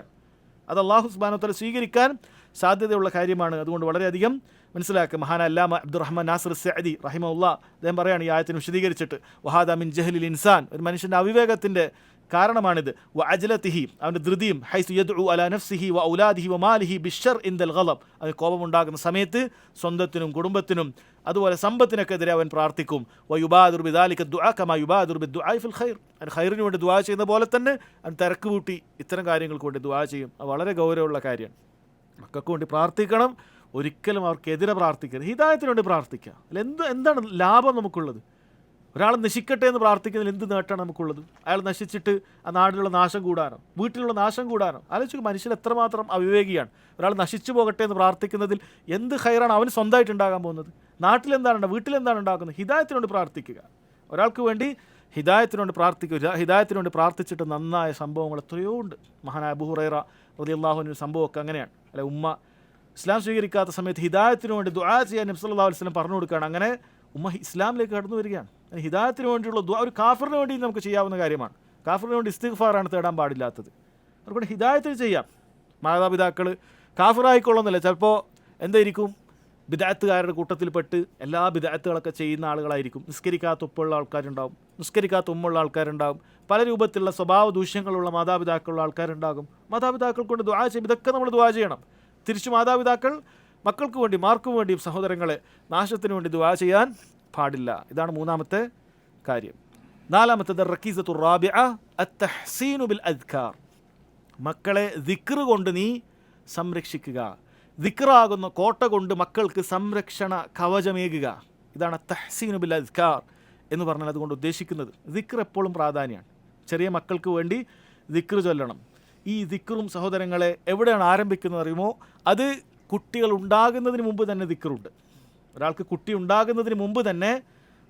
അത് അല്ലാഹു സുബ്ഹാനഹു വ തആല സ്വീകരിക്കാൻ സാധ്യതയുള്ള കാര്യമാണ്. അതുകൊണ്ട് വളരെയധികം മനസ്സിലാക്കുക. മഹാന അല്ലാമ അബ്ദുറഹ്മാൻ നാസിർ സഅദി റഹിമഹുല്ലാഹ് അദ്ദേഹം പറയുകയാണ് ഈ ആയത്തിനെ വിശദീകരിച്ചിട്ട്, വഹാദ മിൻ ജഹ്ലിൽ ഇൻസാൻ, ഒരു മനുഷ്യൻ്റെ അവിവേകത്തിൻ്റെ കാരണമാണിത്. വ അജ്ലതിഹി, അവൻ്റെ ധൃതിയും, ഹൈസു യദ്ഉ അലാ നഫ്സിഹി വ ഔലാദിഹി വ മാലിഹി ബിശ്ശർ ഇൻദൽ ഗളബ്, അവന് കോപമുണ്ടാകുന്ന സമയത്ത് സ്വന്തത്തിനും കുടുംബത്തിനും അതുപോലെ സമ്പത്തിനൊക്കെതിരെ അവൻ പ്രാർത്ഥിക്കും. വ യുബാദിറു ബിദാലിക ദുആ കമാ യുബാദിറു ബിദ്ദുആഇ ഫിൽ ഖൈർ, അവൻ ഖൈറിന് വേണ്ടി ദുആ ചെയ്യുന്ന പോലെ തന്നെ അവൻ തിരക്ക് കൂട്ടി ഇത്തരം കാര്യങ്ങൾക്ക് വേണ്ടി ദുആ ചെയ്യും. അത് വളരെ ഗൗരവമുള്ള കാര്യമാണ്. മക്കൾക്ക് വേണ്ടി പ്രാർത്ഥിക്കണം, ഒരിക്കലും അവർക്കെതിരെ പ്രാർത്ഥിക്കരുത്. ഹിദായത്തിന് വേണ്ടി പ്രാർത്ഥിക്കുക. അല്ല എന്താണ് ലാഭം നമുക്കുള്ളത്? ഒരാൾ നശിക്കട്ടെ എന്ന് പ്രാർത്ഥിക്കുന്നതിൽ എന്ത് നേട്ടമാണ് നമുക്കുള്ളത്? അയാൾ നശിച്ചിട്ട് ആ നാടിലുള്ള നാശം കൂടാനോ വീട്ടിലുള്ള നാശം കൂടാനോ? ആലോചിക്കുക, മനുഷ്യൻ എത്രമാത്രം അവിവേകിയാണ്. ഒരാൾ നശിച്ചു പോകട്ടെ എന്ന് പ്രാർത്ഥിക്കുന്നതിൽ എന്ത് ഖൈറാണ് അവന് സ്വന്തമായിട്ട് ഉണ്ടാകാൻ പോകുന്നത്? നാട്ടിലെന്താണ്, വീട്ടിലെന്താണ് ഉണ്ടാക്കുന്നത്? ഹിദായത്തിന് വേണ്ടി പ്രാർത്ഥിക്കുക. ഒരാൾക്ക് വേണ്ടി ഹിദായത്തിന് വേണ്ടി പ്രാർത്ഥിക്കുക. ഹിദായത്തിന് വേണ്ടി പ്രാർത്ഥിച്ചിട്ട് നന്നായ സംഭവങ്ങൾ എത്രയോ ഉണ്ട്. മഹാനായ അബൂ ഹുറൈറ റളിയല്ലാഹു അൻഹു സംഭവമൊക്കെ അങ്ങനെയാണ്, അല്ലെ? ഉമ്മ ഇസ്ലാം സ്വീകരിക്കാത്ത സമയത്ത് ഹിദായത്തിന് വേണ്ടി ദുആ ചെയ്യാൻ നബി സല്ലല്ലാഹു അലൈഹി വസല്ലം പറഞ്ഞു കൊടുക്കുകയാണ്. അങ്ങനെ ഉമ്മ ഇസ്ലാമിലേക്ക് കടന്നു വരികയാണ്. ഹിദായത്തിന് വേണ്ടിയുള്ള ദുആ ഒരു കാഫിറിന് വേണ്ടി നമുക്ക് ചെയ്യാവുന്ന കാര്യമാണ്. കാഫിറിന് വേണ്ടി ഇസ്തിഗ്ഫാറാണ് തേടാൻ പാടില്ലാത്തത്. അതുകൊണ്ട് ഹിദായത്തിന് ചെയ്യാം. മാതാപിതാക്കൾ കാഫിറായിക്കൊള്ളുന്നില്ല, ചിലപ്പോൾ എന്തായിരിക്കും, ബിദഅത്തുകാരുടെ കൂട്ടത്തിൽപ്പെട്ട് എല്ലാ ബിദഅത്തുകളൊക്കെ ചെയ്യുന്ന ആളുകളായിരിക്കും. നിസ്കരിക്കാത്ത ഉപ്പുള്ള ആൾക്കാരുണ്ടാകും, നിസ്കരിക്കാത്ത ഉമ്മുള്ള ആൾക്കാരുണ്ടാകും, പല രൂപത്തിലുള്ള സ്വഭാവ ദൂഷ്യങ്ങളുള്ള മാതാപിതാക്കളുള്ള ആൾക്കാരുണ്ടാകും. മാതാപിതാക്കൾ കൊണ്ട് ദുആ ചെയ്യും. ഇതൊക്കെ നമ്മൾ ദുആ ചെയ്യണം. തിരിച്ചു മാതാപിതാക്കൾ മക്കൾക്ക് വേണ്ടി, മാർക്കും വേണ്ടിയും സഹോദരങ്ങളെ നാശത്തിന് വേണ്ടി ദുആ ചെയ്യാൻ പാടില്ല. ഇതാണ് മൂന്നാമത്തെ കാര്യം. നാലാമത്തേത് റക്കീസത്തുർ റാബിഅ അത്തഹ്സീനു ബിൽ അദ്കാർ. മക്കളെ ദിക്ർ കൊണ്ട് നീ സംരക്ഷിക്കുക. ദിക്റാകുന്ന കോട്ട കൊണ്ട് മക്കൾക്ക് സംരക്ഷണ കവചമേകുക. ഇതാണ് തഹ്സീനു ബിൽ അദ്കാർ എന്ന് പറഞ്ഞാൽ അതുകൊണ്ട് ഉദ്ദേശിക്കുന്നത്. ദിക്ർ എപ്പോഴും പ്രാധാന്യമാണ്. ചെറിയ മക്കൾക്ക് വേണ്ടി ദിക്ർ ചൊല്ലണം. ഈ ദിക്റും സഹോദരങ്ങളെ എവിടെയാണ് ആരംഭിക്കുന്നത് അറിയുമോ? അത് കുട്ടികൾ ഉണ്ടാകുന്നതിന് മുമ്പ് തന്നെ ദിക്റുണ്ട്. ഒരാൾക്ക് കുട്ടി ഉണ്ടാകുന്നതിന് മുമ്പ് തന്നെ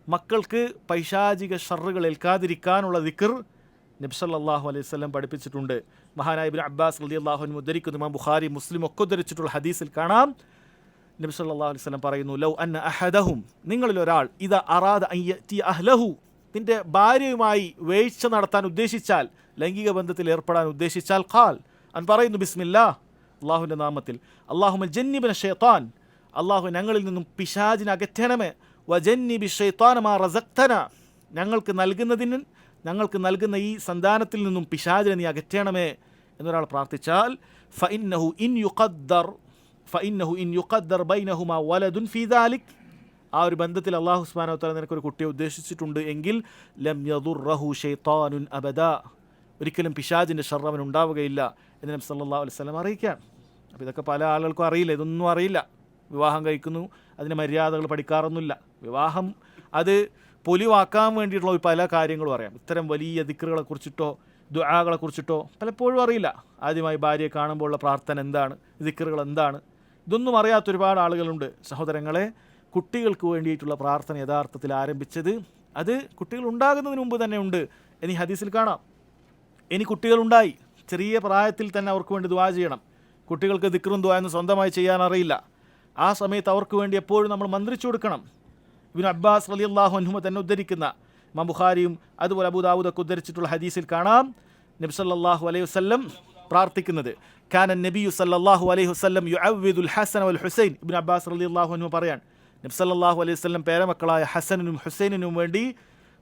മക്കൾക്ക് പൈശാചിക ഷർറുകൾ ഏൽക്കാതിരിക്കാനുള്ള ദിക്ർ നബി സല്ലല്ലാഹു അലൈഹി വസല്ലം പഠിപ്പിച്ചിട്ടുണ്ട്. മഹാനായ ഇബ്നു അബ്ബാസ് റളിയല്ലാഹു അൻഹു ഉദ്ധരിക്കുന്നു, ഇമാം ബുഖാരി മുസ്ലിം ഒക്കെ ഉദ്ധരിച്ചിട്ടുള്ള ഹദീസിൽ കാണാം, നബി സല്ലല്ലാഹു അലൈഹി വസല്ലം പറയുന്നു, ലൗ അന്ന അഹദഹും, നിങ്ങളിൽ ഒരാൾ, ഇദാ അറാദ അൻ യഅതി അഹ്ലഹു, നിന്റെ ഭാര്യയുമായി വേഴ്ച നടത്താൻ ഉദ്ദേശിച്ചാൽ, ലൈംഗിക ബന്ധത്തിൽ ഏർപ്പെടാൻ ഉദ്ദേശിച്ചാൽ, ഖാൽ, അവൻ പറയുന്നു, ബിസ്മില്ലാഹ്, അള്ളാഹുവിൻ്റെ നാമത്തിൽ, അല്ലാഹുമ്മ ജന്നിബ്ന ശൈത്താൻ, അള്ളാഹു ഞങ്ങളിൽ നിന്നും പിശാചിനെ അകറ്റണമേ, വജന്നിബി ശൈത്താന മാ റസഖ്തന, ഞങ്ങൾക്ക് നൽകുന്ന ഈ സന്താനത്തിൽ നിന്നും പിശാചിനെ നീ അകറ്റണമേ എന്നൊരാൾ പ്രാർത്ഥിച്ചാൽ, ഫഇന്നഹു ഇൻ യുഖദ്ദർ ബൈനഹുമാ വലദുൻ ഫീ ദാലിക്, ആ ഒരു ബന്ധത്തിൽ അല്ലാഹു സുബ്ഹാനഹു വ തആല നിനക്കൊരു കുട്ടിയെ ഉദ്ദേശിച്ചിട്ടുണ്ട് എങ്കിൽ, ലം യദുർറഹു ശൈത്താനുൻ അബദാ, ഒരിക്കലും പിശാചിൻ്റെ ഷർറ് അവൻ ഉണ്ടാവുകയില്ല എന്ന് നബി സല്ലല്ലാഹു അലൈഹി വസല്ലം അറിയിക്കുകയാണ്. അപ്പോൾ ഇതൊക്കെ പല ആളുകൾക്കും അറിയില്ല, ഇതൊന്നും അറിയില്ല. വിവാഹം കഴിക്കുന്നു, അതിന് മര്യാദകൾ പഠിക്കാറൊന്നുമില്ല. വിവാഹം അത് പൊലിവാക്കാൻ വേണ്ടിയിട്ടുള്ള പല കാര്യങ്ങളും അറിയാം. ഇത്തരം വലിയ ദിക്റുകളെക്കുറിച്ചിട്ടോ ദുആകളെക്കുറിച്ചിട്ടോ പലപ്പോഴും അറിയില്ല. ആദ്യമായി ഭാര്യയെ കാണുമ്പോൾ ഉള്ള പ്രാർത്ഥന എന്താണ്, ദിക്റുകൾ എന്താണ്, ഇതൊന്നും അറിയാത്ത ഒരുപാട് ആളുകളുണ്ട്. സഹോദരങ്ങളെ, കുട്ടികൾക്ക് വേണ്ടിയിട്ടുള്ള പ്രാർത്ഥന യഥാർത്ഥത്തിൽ ആരംഭിച്ചത് അത് കുട്ടികൾ ഉണ്ടാകുന്നതിന് മുമ്പ് തന്നെ ഉണ്ട് എന്ന് ഈ ഹദീസിൽ കാണാം. ഇനി കുട്ടികളുണ്ടായി, ചെറിയ പ്രായത്തിൽ തന്നെ അവർക്ക് വേണ്ടി ദുആ ചെയ്യണം. കുട്ടികൾക്ക് ദിക്റും ദുആയൊന്നും സ്വന്തമായി ചെയ്യാൻ അറിയില്ല. ആ സമയത്ത് അവർക്ക് വേണ്ടി എപ്പോഴും നമ്മൾ മന്ത്രിച്ചു കൊടുക്കണം. ഇബ്നു അബ്ബാസ് റളിയല്ലാഹു അൻഹു തന്നെ ഉദ്ധരിക്കുന്ന, ഇമാം ബുഖാരിയും അതുപോലെ അബൂ ദാവൂദൊക്കെ ഉദ്ധരിച്ചിട്ടുള്ള ഹദീസിൽ കാണാം, നബി സല്ലല്ലാഹു അലൈഹി വസല്ലം പ്രാർത്ഥിക്കുന്നത്, കാന നബിയു സല്ലല്ലാഹു അലൈഹി വസല്ലം യുഅവ്വിദുൽ ഹസന വൽ ഹുസൈൻ. ഇബ്നു അബ്ബാസ് റളിയല്ലാഹു അൻഹു പറയാൻ, നബി സല്ലല്ലാഹു അലൈഹി വസല്ലം പേരമക്കളായ ഹസനിനും ഹുസൈനിനും വേണ്ടി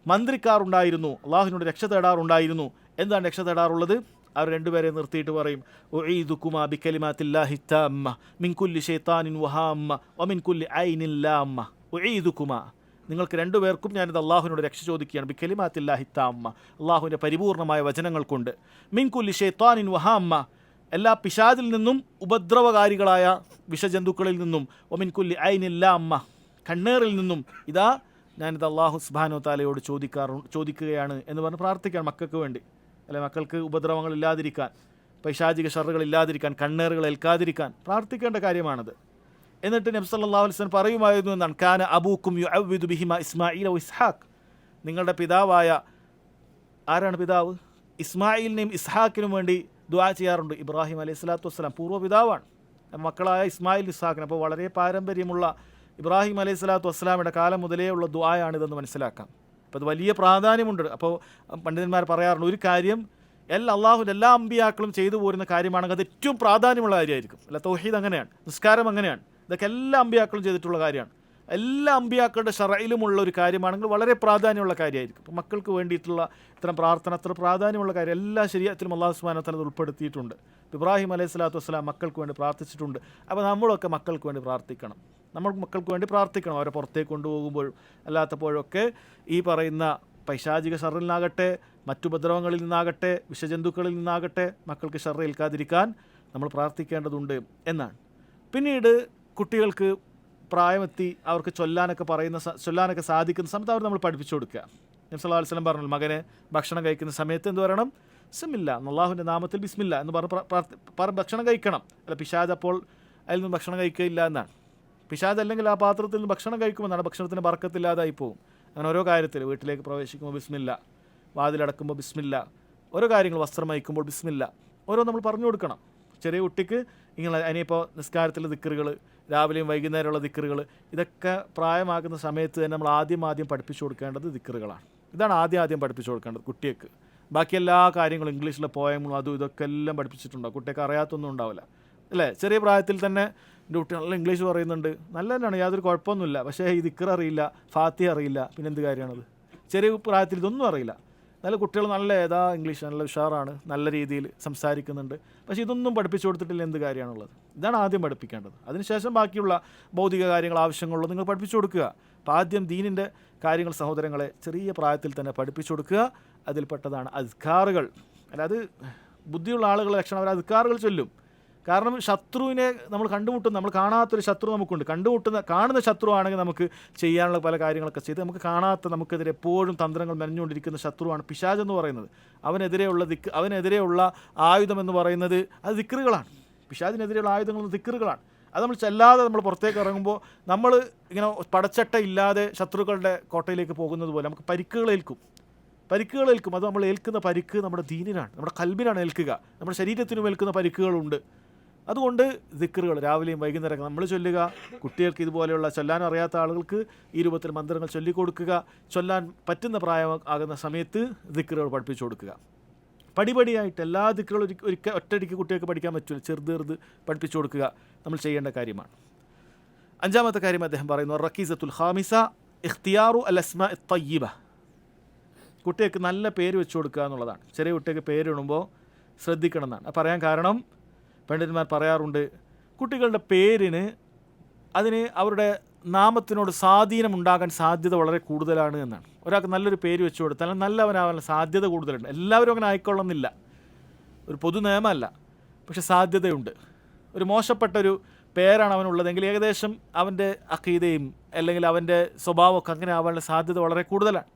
മന്ത്രിക്കാറുണ്ടായിരുന്നു, അള്ളാഹുവിനോട് രക്ഷ തേടാറുണ്ടായിരുന്നു. എന്താണ് രക്ഷ തേടാറുള്ളത്? അവർ രണ്ടുപേരെ നിർത്തിയിട്ട് പറയും, ഉഈദുകുമാ ബികലിമാത്തില്ലാഹി താമ്മ മിൻ കുല്ലി ശൈത്താനിൻ വഹാമ്മ വമിൻ കുല്ലി ഐനിൻ ലാമ്മ. ഉഈദുകുമാ, നിങ്ങൾക്ക് രണ്ടുപേർക്കും ഞാനിത് അള്ളാഹുവിനോട് രക്ഷ ചോദിക്കുകയാണ്, ബികലിമാത്തില്ലാഹി താമ്മ, അള്ളാഹുവിൻ്റെ പരിപൂർണമായ വചനങ്ങൾ കൊണ്ട്, മിൻ കുല്ലി ശൈത്താനിൻ വഹാമ്മ, എല്ലാ പിശാചിൽ നിന്നും ഉപദ്രവകാരികളായ വിഷജന്തുക്കളിൽ നിന്നും, വമിൻ കുല്ലി ഐനിൻ ലാമ്മ, കണ്ണേറിൽ നിന്നും, ഇതാ ഞാനിത് അള്ളാഹു സുബ്ഹാനഹു വതആലയോട് ചോദിക്കുകയാണ് എന്ന് പറഞ്ഞ് പ്രാർത്ഥിക്കാൻ മക്കൾക്ക് വേണ്ടി, അല്ലെ മക്കൾക്ക് ഉപദ്രവങ്ങൾ ഇല്ലാതിരിക്കാൻ, പൈശാചിക ഷറുകൾ ഇല്ലാതിരിക്കാൻ, കണ്ണേറുകൾ ഏൽക്കാതിരിക്കാൻ പ്രാർത്ഥിക്കേണ്ട കാര്യമാണത്. എന്നിട്ട് നബി സല്ലല്ലാഹു അലൈഹി വസല്ലം പറയുമായിരുന്നു എന്നാണ്, കാന അബൂക്കും യുഅവ്വിദു ബിഹിമ ഇസ്മാഈല വ ഇസ്ഹാഖ്. നിങ്ങളുടെ പിതാവായ, ആരാണ് പിതാവ്? ഇസ്മായിലിനെയും ഇസ്ഹാക്കിനും വേണ്ടി ദുആ ചെയ്യാറുണ്ട്. ഇബ്രാഹിം അലൈഹി സ്വലാത്തു വസ്സലാം പൂർവ്വ പിതാവാണ്, മക്കളായ ഇസ്മായിൽ ഇസ്ഹാഖിന്. അപ്പോൾ വളരെ പാരമ്പര്യമുള്ള ഇബ്രാഹിം അലൈഹി സ്വലാത്തു വസ്സലാമിൻ്റെ കാലം മുതലേ ഉള്ള ദുആയാണിതെന്ന് മനസ്സിലാക്കാം. അപ്പോൾ അത് വലിയ പ്രാധാന്യമുണ്ട്. അപ്പോൾ പണ്ഡിതന്മാർ പറയാറുണ്ട്, ഒരു കാര്യം അള്ളാഹുവിൻ്റെ എല്ലാ അമ്പിയാക്കളും ചെയ്തു പോരുന്ന കാര്യമാണെങ്കിൽ അത് ഏറ്റവും പ്രാധാന്യമുള്ള കാര്യമായിരിക്കും. അല്ല, തൗഹീദ് അങ്ങനെയാണ്, നിസ്കാരം അങ്ങനെയാണ്, ഇതൊക്കെ എല്ലാ അമ്പിയാക്കളും ചെയ്തിട്ടുള്ള കാര്യമാണ്. എല്ലാ അമ്പിയാക്കളുടെ ശറയിലുമുള്ള ഒരു കാര്യമാണെങ്കിൽ വളരെ പ്രാധാന്യമുള്ള കാര്യമായിരിക്കും. ഇപ്പോൾ മക്കൾക്ക് വേണ്ടിയിട്ടുള്ള ഇത്തരം പ്രാർത്ഥന അത്ര പ്രാധാന്യമുള്ള കാര്യം എല്ലാ ശരീഅത്തിലും അല്ലാഹു സുബ്ഹാനഹു വ തആല ഉൾപ്പെടുത്തിയിട്ടുണ്ട്. ഇബ്രാഹിം അലൈഹി സ്വലാത്തു വസ്സലാം മക്കൾക്ക് വേണ്ടി പ്രാർത്ഥിച്ചിട്ടുണ്ട്. അപ്പോൾ നമ്മളൊക്കെ മക്കൾക്ക് വേണ്ടി പ്രാർത്ഥിക്കണം. നമ്മൾ മക്കൾക്ക് വേണ്ടി പ്രാർത്ഥിക്കണം. അവരെ പുറത്തേക്ക് കൊണ്ടുപോകുമ്പോഴും അല്ലാത്തപ്പോഴൊക്കെ ഈ പറയുന്ന പൈശാചിക ഷർറിൽ നിന്നാകട്ടെ, മറ്റു ഉപദ്രവങ്ങളിൽ നിന്നാകട്ടെ, വിഷജന്തുക്കളിൽ നിന്നാകട്ടെ മക്കൾക്ക് ഷർറ് ഏൽക്കാതിരിക്കാൻ നമ്മൾ പ്രാർത്ഥിക്കേണ്ടതുണ്ട് എന്നാണ്. പിന്നീട് കുട്ടികൾക്ക് പ്രായമെത്തി അവർക്ക് ചൊല്ലാനൊക്കെ സാധിക്കുന്ന സമയത്ത് അവർ നമ്മൾ പഠിപ്പിച്ചു കൊടുക്കുക. നബി സല്ലല്ലാഹു അലൈഹി വസല്ലം പറഞ്ഞു, മകനെ ഭക്ഷണം കഴിക്കുന്ന സമയത്ത് എന്ത് പറയണം? ബിസ്മില്ല, അല്ലാഹുവിൻ്റെ നാമത്തിൽ ബിസ്മില്ല എന്ന് പറഞ്ഞ് ഭക്ഷണം കഴിക്കണം. അല്ല, പിശാച് അപ്പോൾ അതിൽ നിന്ന് ഭക്ഷണം കഴിക്കുകയില്ല എന്നാണ്. പിശാച് അല്ലെങ്കിൽ ആ പാത്രത്തിൽ നിന്ന് ഭക്ഷണം കഴിക്കുമെന്നാണ്, ഭക്ഷണത്തിന് ബർക്കത്തില്ലാതായി പോകും. അങ്ങനെ ഓരോ കാര്യത്തിൽ വീട്ടിലേക്ക് പ്രവേശിക്കുമ്പോൾ ബിസ്മില്ല, വാതിലടക്കുമ്പോൾ ബിസ്മില്ല, ഓരോ കാര്യങ്ങൾ വസ്ത്രം അയക്കുമ്പോൾ ബിസ്മില്ല, ഓരോ നമ്മൾ പറഞ്ഞു കൊടുക്കണം. ചെറിയ കുട്ടിക്ക് ഇങ്ങനെ അതിനിപ്പോൾ നിസ്കാരത്തിലെ ദിക്റുകൾ, രാവിലെയും വൈകുന്നേരമുള്ള ദിക്റുകൾ, ഇതൊക്കെ പ്രായമാകുന്ന സമയത്ത് തന്നെ നമ്മൾ ആദ്യം പഠിപ്പിച്ചു കൊടുക്കേണ്ടത് ദിക്റുകളാണ്. ഇതാണ് ആദ്യം പഠിപ്പിച്ചു കൊടുക്കേണ്ടത് കുട്ടിക്ക്. ബാക്കി എല്ലാ കാര്യങ്ങളും ഇംഗ്ലീഷിലെ പോയങ്ങളും അതും ഇതൊക്കെ എല്ലാം പഠിപ്പിച്ചിട്ടുണ്ടാവും. കുട്ടിക്ക് അറിയാത്തൊന്നും ഉണ്ടാവില്ല, അല്ലേ? ചെറിയ പ്രായത്തിൽ തന്നെ എൻ്റെ കുട്ടി നല്ല ഇംഗ്ലീഷ് പറയുന്നുണ്ട്, നല്ല തന്നെയാണ്, യാതൊരു കുഴപ്പമൊന്നുമില്ല. പക്ഷേ ഈ ദിക്ർ അറിയില്ല, ഫാത്തിഹ അറിയില്ല, പിന്നെ എന്ത് കാര്യമാണത്? ചെറിയ പ്രായത്തിൽ ഇതൊന്നും അറിയില്ല. നല്ല കുട്ടികൾ നല്ല ഇംഗ്ലീഷ് നല്ല ഉഷാറാണ്, നല്ല രീതിയിൽ സംസാരിക്കുന്നുണ്ട്. പക്ഷേ ഇതൊന്നും പഠിപ്പിച്ചു കൊടുത്തിട്ടില്ല, എന്ത് കാര്യമാണുള്ളത്? ഇതാണ് ആദ്യം പഠിപ്പിക്കേണ്ടത്. അതിനുശേഷം ബാക്കിയുള്ള ഭൗതിക കാര്യങ്ങൾ, ആവശ്യങ്ങളുള്ളത് നിങ്ങൾ പഠിപ്പിച്ചു കൊടുക്കുക. അപ്പോൾ ആദ്യം ദീനിൻ്റെ കാര്യങ്ങൾ സഹോദരങ്ങളെ ചെറിയ പ്രായത്തിൽ തന്നെ പഠിപ്പിച്ചു കൊടുക്കുക. അതിൽപ്പെട്ടതാണ് അദ്കാറുകൾ. അല്ലാതെ ബുദ്ധിയുള്ള ആളുകളുടെ ലക്ഷണം അവർ അദ്കാറുകൾ ചൊല്ലും. കാരണം ശത്രുവിനെ നമ്മൾ നമ്മൾ കാണാത്തൊരു ശത്രു നമുക്കുണ്ട്. കാണുന്ന ശത്രു ആണെങ്കിൽ നമുക്ക് ചെയ്യാനുള്ള പല കാര്യങ്ങളൊക്കെ ചെയ്ത്, നമുക്ക് കാണാത്ത, നമുക്കെതിരെ എപ്പോഴും തന്ത്രങ്ങൾ മെനഞ്ഞുകൊണ്ടിരിക്കുന്ന ശത്രുവാണ് പിശാച് എന്ന് പറയുന്നത്. അവനെതിരെയുള്ള ആയുധം എന്ന് പറയുന്നത് അത് ദിക്റുകളാണ്. പിശാചിനെതിരെയുള്ള ആയുധങ്ങൾ ദിക്റുകളാണ്. അത് നമ്മൾ ചെല്ലാതെ നമ്മൾ പുറത്തേക്ക് ഇറങ്ങുമ്പോൾ നമ്മൾ ഇങ്ങനെ പടച്ചട്ട ഇല്ലാതെ ശത്രുക്കളുടെ കോട്ടയിലേക്ക് പോകുന്നത് പോലെ നമുക്ക് പരിക്കുകളേൽക്കും. അത് നമ്മൾ ഏൽക്കുന്ന പരിക്ക് നമ്മുടെ ദീനിനാണ്, നമ്മുടെ കൽബിനാണ് ഏൽക്കുക. നമ്മുടെ ശരീരത്തിനും ഏൽക്കുന്ന പരിക്കുകളുണ്ട്. അതുകൊണ്ട് ദിക്റുകൾ രാവിലെയും വൈകുന്നേരം നമ്മൾ ചൊല്ലുക. കുട്ടികൾക്ക് ഇതുപോലെയുള്ള ചൊല്ലാൻ അറിയാത്ത ആളുകൾക്ക് ഈ രൂപത്തിൽ മന്ത്രങ്ങൾ ചൊല്ലിക്കൊടുക്കുക. ചൊല്ലാൻ പറ്റുന്ന പ്രായമാകുന്ന സമയത്ത് ദിക്റുകൾ പഠിപ്പിച്ചു കൊടുക്കുക. പടിപടിയായിട്ട് എല്ലാ ദിക്റുകളും ഒറ്റയടിക്ക് കുട്ടികൾക്ക് പഠിക്കാൻ പറ്റില്ല. ചെറുത് പഠിപ്പിച്ചു കൊടുക്കുക നമ്മൾ ചെയ്യേണ്ട കാര്യമാണ്. 5ാമത്തെ കാര്യം അദ്ദേഹം പറയുന്നു, റക്കീസത്തുൽ ഖാമിസ ഇഖ്തിയാറു അൽ അസ്മാ അത്തയ്യിബ. കുട്ടികൾക്ക് നല്ല പേര് വെച്ചു കൊടുക്കുക എന്നുള്ളതാണ്. ചെറിയ കുട്ടികൾക്ക് പേരിടുമ്പോൾ ശ്രദ്ധിക്കണം എന്നാണ് പറയാൻ കാരണം. പണ്ഡിതന്മാർ പറയാറുണ്ട്, കുട്ടികളുടെ പേരിന് അതിന് അവരുടെ നാമത്തിനോട് സ്വാധീനമുണ്ടാകാൻ സാധ്യത വളരെ കൂടുതലാണ് എന്നാണ്. ഒരാൾക്ക് നല്ലൊരു പേര് വെച്ചു കൊടുത്താൽ നല്ലവനാവാൻ സാധ്യത കൂടുതലുണ്ട്. എല്ലാവരും അങ്ങനെ ആയിക്കൊള്ളുന്നില്ല, ഒരു പൊതു നിയമമല്ല, പക്ഷെ സാധ്യതയുണ്ട്. ഒരു മോശപ്പെട്ടൊരു പേരാണ് അവനുള്ളതെങ്കിൽ ഏകദേശം അവൻ്റെ അഖീദയും അല്ലെങ്കിൽ അവൻ്റെ സ്വഭാവമൊക്കെ അങ്ങനെ ആവാനുള്ള സാധ്യത വളരെ കൂടുതലാണ്.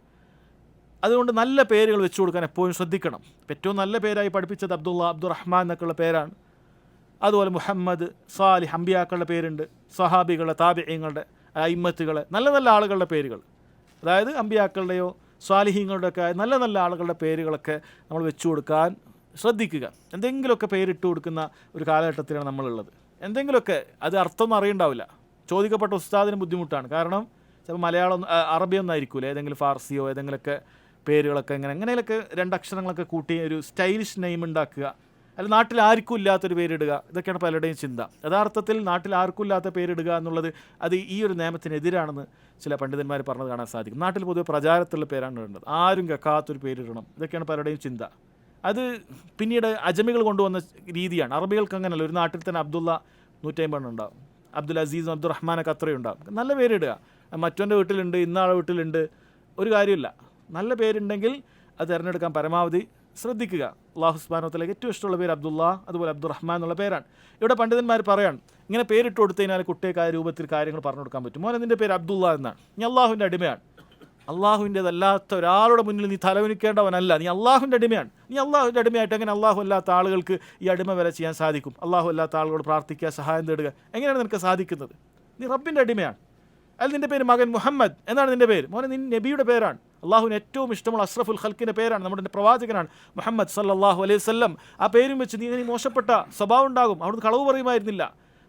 അതുകൊണ്ട് നല്ല പേരുകൾ വെച്ചു കൊടുക്കാൻ എപ്പോഴും ശ്രദ്ധിക്കണം. ഏറ്റവും നല്ല പേരായി പഠിപ്പിച്ചത് അബ്ദുള്ള, അബ്ദുറഹ്മാൻ എന്നൊക്കെയുള്ള പേരാണ്. അതുപോലെ മുഹമ്മദ്, സാലിഹ്, അമ്പിയാക്കളുടെ പേരുണ്ട്, സ്വഹാബികളുടെ, താബിഈങ്ങളുടെ, അയിമ്മത്തുകളെ, നല്ല നല്ല ആളുകളുടെ പേരുകൾ, അതായത് അമ്പിയാക്കളുടെയോ സ്വാലിഹീങ്ങളുടെ ഒക്കെ നല്ല ആളുകളുടെ പേരുകളൊക്കെ നമ്മൾ വെച്ചു കൊടുക്കാൻ ശ്രദ്ധിക്കുക. എന്തെങ്കിലുമൊക്കെ പേരിട്ട് കൊടുക്കുന്ന ഒരു കാലഘട്ടത്തിലാണ് നമ്മളുള്ളത്. എന്തെങ്കിലുമൊക്കെ അത് അർത്ഥമൊന്നും അറിയണ്ടാവില്ല. ചോദിക്കപ്പെട്ട ഉസ്താദിന് ബുദ്ധിമുട്ടാണ്. കാരണം ചിലപ്പോൾ മലയാളം, അറബിയൊന്നും ആയിരിക്കില്ല, ഏതെങ്കിലും ഫാർസിയോ ഏതെങ്കിലുമൊക്കെ പേരുകളൊക്കെ എങ്ങനെയൊക്കെ 2 അക്ഷരങ്ങളൊക്കെ കൂട്ടി ഒരു സ്റ്റൈലിഷ് നെയിം ഉണ്ടാക്കുക. അല്ല, നാട്ടിൽ ആർക്കും ഇല്ലാത്തൊരു പേരിടുക. ഇതൊക്കെയാണ് പലരുടെയും ചിന്ത. യഥാർത്ഥത്തിൽ നാട്ടിൽ ആർക്കും ഇല്ലാത്ത പേരിടുക എന്നുള്ളത് അത് ഈ ഒരു നിയമത്തിനെതിരാണെന്ന് ചില പണ്ഡിതന്മാർ പറഞ്ഞത് കാണാൻ സാധിക്കും. നാട്ടിൽ പൊതുവെ പ്രചാരത്തിലുള്ള പേരാണ് ഇടേണ്ടത്. ആരും കേൾക്കാത്തൊരു പേരിടണം. ഇതൊക്കെയാണ് പലരുടെയും ചിന്ത. അത് പിന്നീട് അജമികൾ കൊണ്ടുവന്ന രീതിയാണ്. അറബികൾക്ക് അങ്ങനെയല്ല. ഒരു നാട്ടിൽ തന്നെ അബ്ദുള്ള 150 ഉണ്ടാവും, അബ്ദുൽ അസീസും അബ്ദുറഹ്മാനൊക്കെ അത്രയും ഉണ്ടാവും. നല്ല പേരിടുക. മറ്റവൻ്റെ വീട്ടിലുണ്ട്, ഇന്നാളെ വീട്ടിലുണ്ട്, ഒരു കാര്യമില്ല. നല്ല പേരുണ്ടെങ്കിൽ അത് തിരഞ്ഞെടുക്കാൻ പരമാവധി ശ്രദ്ധിക്കുക. അല്ലാഹു സുബ്ഹാനഹു വ തആലയ്ക്ക് ഏറ്റവും ഇഷ്ടമുള്ള പേര് അബ്ദുള്ള, അതുപോലെ അബ്ദുറഹ്മാൻ എന്നുള്ള പേരാണ്. ഇവിടെ പണ്ഡിതന്മാർ പറയാണ്, ഇങ്ങനെ പേരിട്ട് കൊടുത്തു കഴിഞ്ഞാൽ കുട്ടികൾക്ക് ആ രൂപത്തിൽ കാര്യങ്ങൾ പറഞ്ഞു കൊടുക്കാൻ പറ്റും. മോനെ നിൻ്റെ പേര് അബ്ദുള്ള എന്നാണ്, ഞാൻ അള്ളാഹുവിൻ്റെ അടിമയാണ്, അള്ളാഹുവിൻ്റെതല്ലാത്ത ഒരാളുടെ മുന്നിൽ നീ തലവനിക്കേണ്ടവനല്ല. നീ അള്ളാഹുവിൻ്റെ അടിമയാണ്. നീ അള്ളാഹുവിൻ്റെ അടിമയായിട്ട് എങ്ങനെ അള്ളാഹു അല്ലാത്ത ആളുകൾക്ക് ഈ അടിമ വില ചെയ്യാൻ സാധിക്കും? അള്ളാഹു അല്ലാത്ത ആളുകളോട് പ്രാർത്ഥിക്കുക, സഹായം തേടുക, എങ്ങനെയാണ് നിനക്ക് സാധിക്കുന്നത്? നീ റബ്ബിൻ്റെ അടിമയാണ്. അതിൽ നിൻ്റെ പേര് മകൻ മുഹമ്മദ് എന്നാണ് നിൻ്റെ പേര്. മോനെ നിൻ നബിയുടെ പേരാണ്. അള്ളാഹുവിന് ഏറ്റവും ഇഷ്ടമുള്ള അഷ്റഫുൽ ഖൽക്കിൻ്റെ പേരാണ്, നമ്മുടെ പ്രവാചകനാണ് മുഹമ്മദ് സല്ലല്ലാഹു അലൈഹി വസല്ലം. ആ പേരും വെച്ച് നീ മോശപ്പെട്ട സ്വഭാവം ഉണ്ടാകും. അവിടുന്ന് കളവ് പറയുമായിരുന്നില്ല,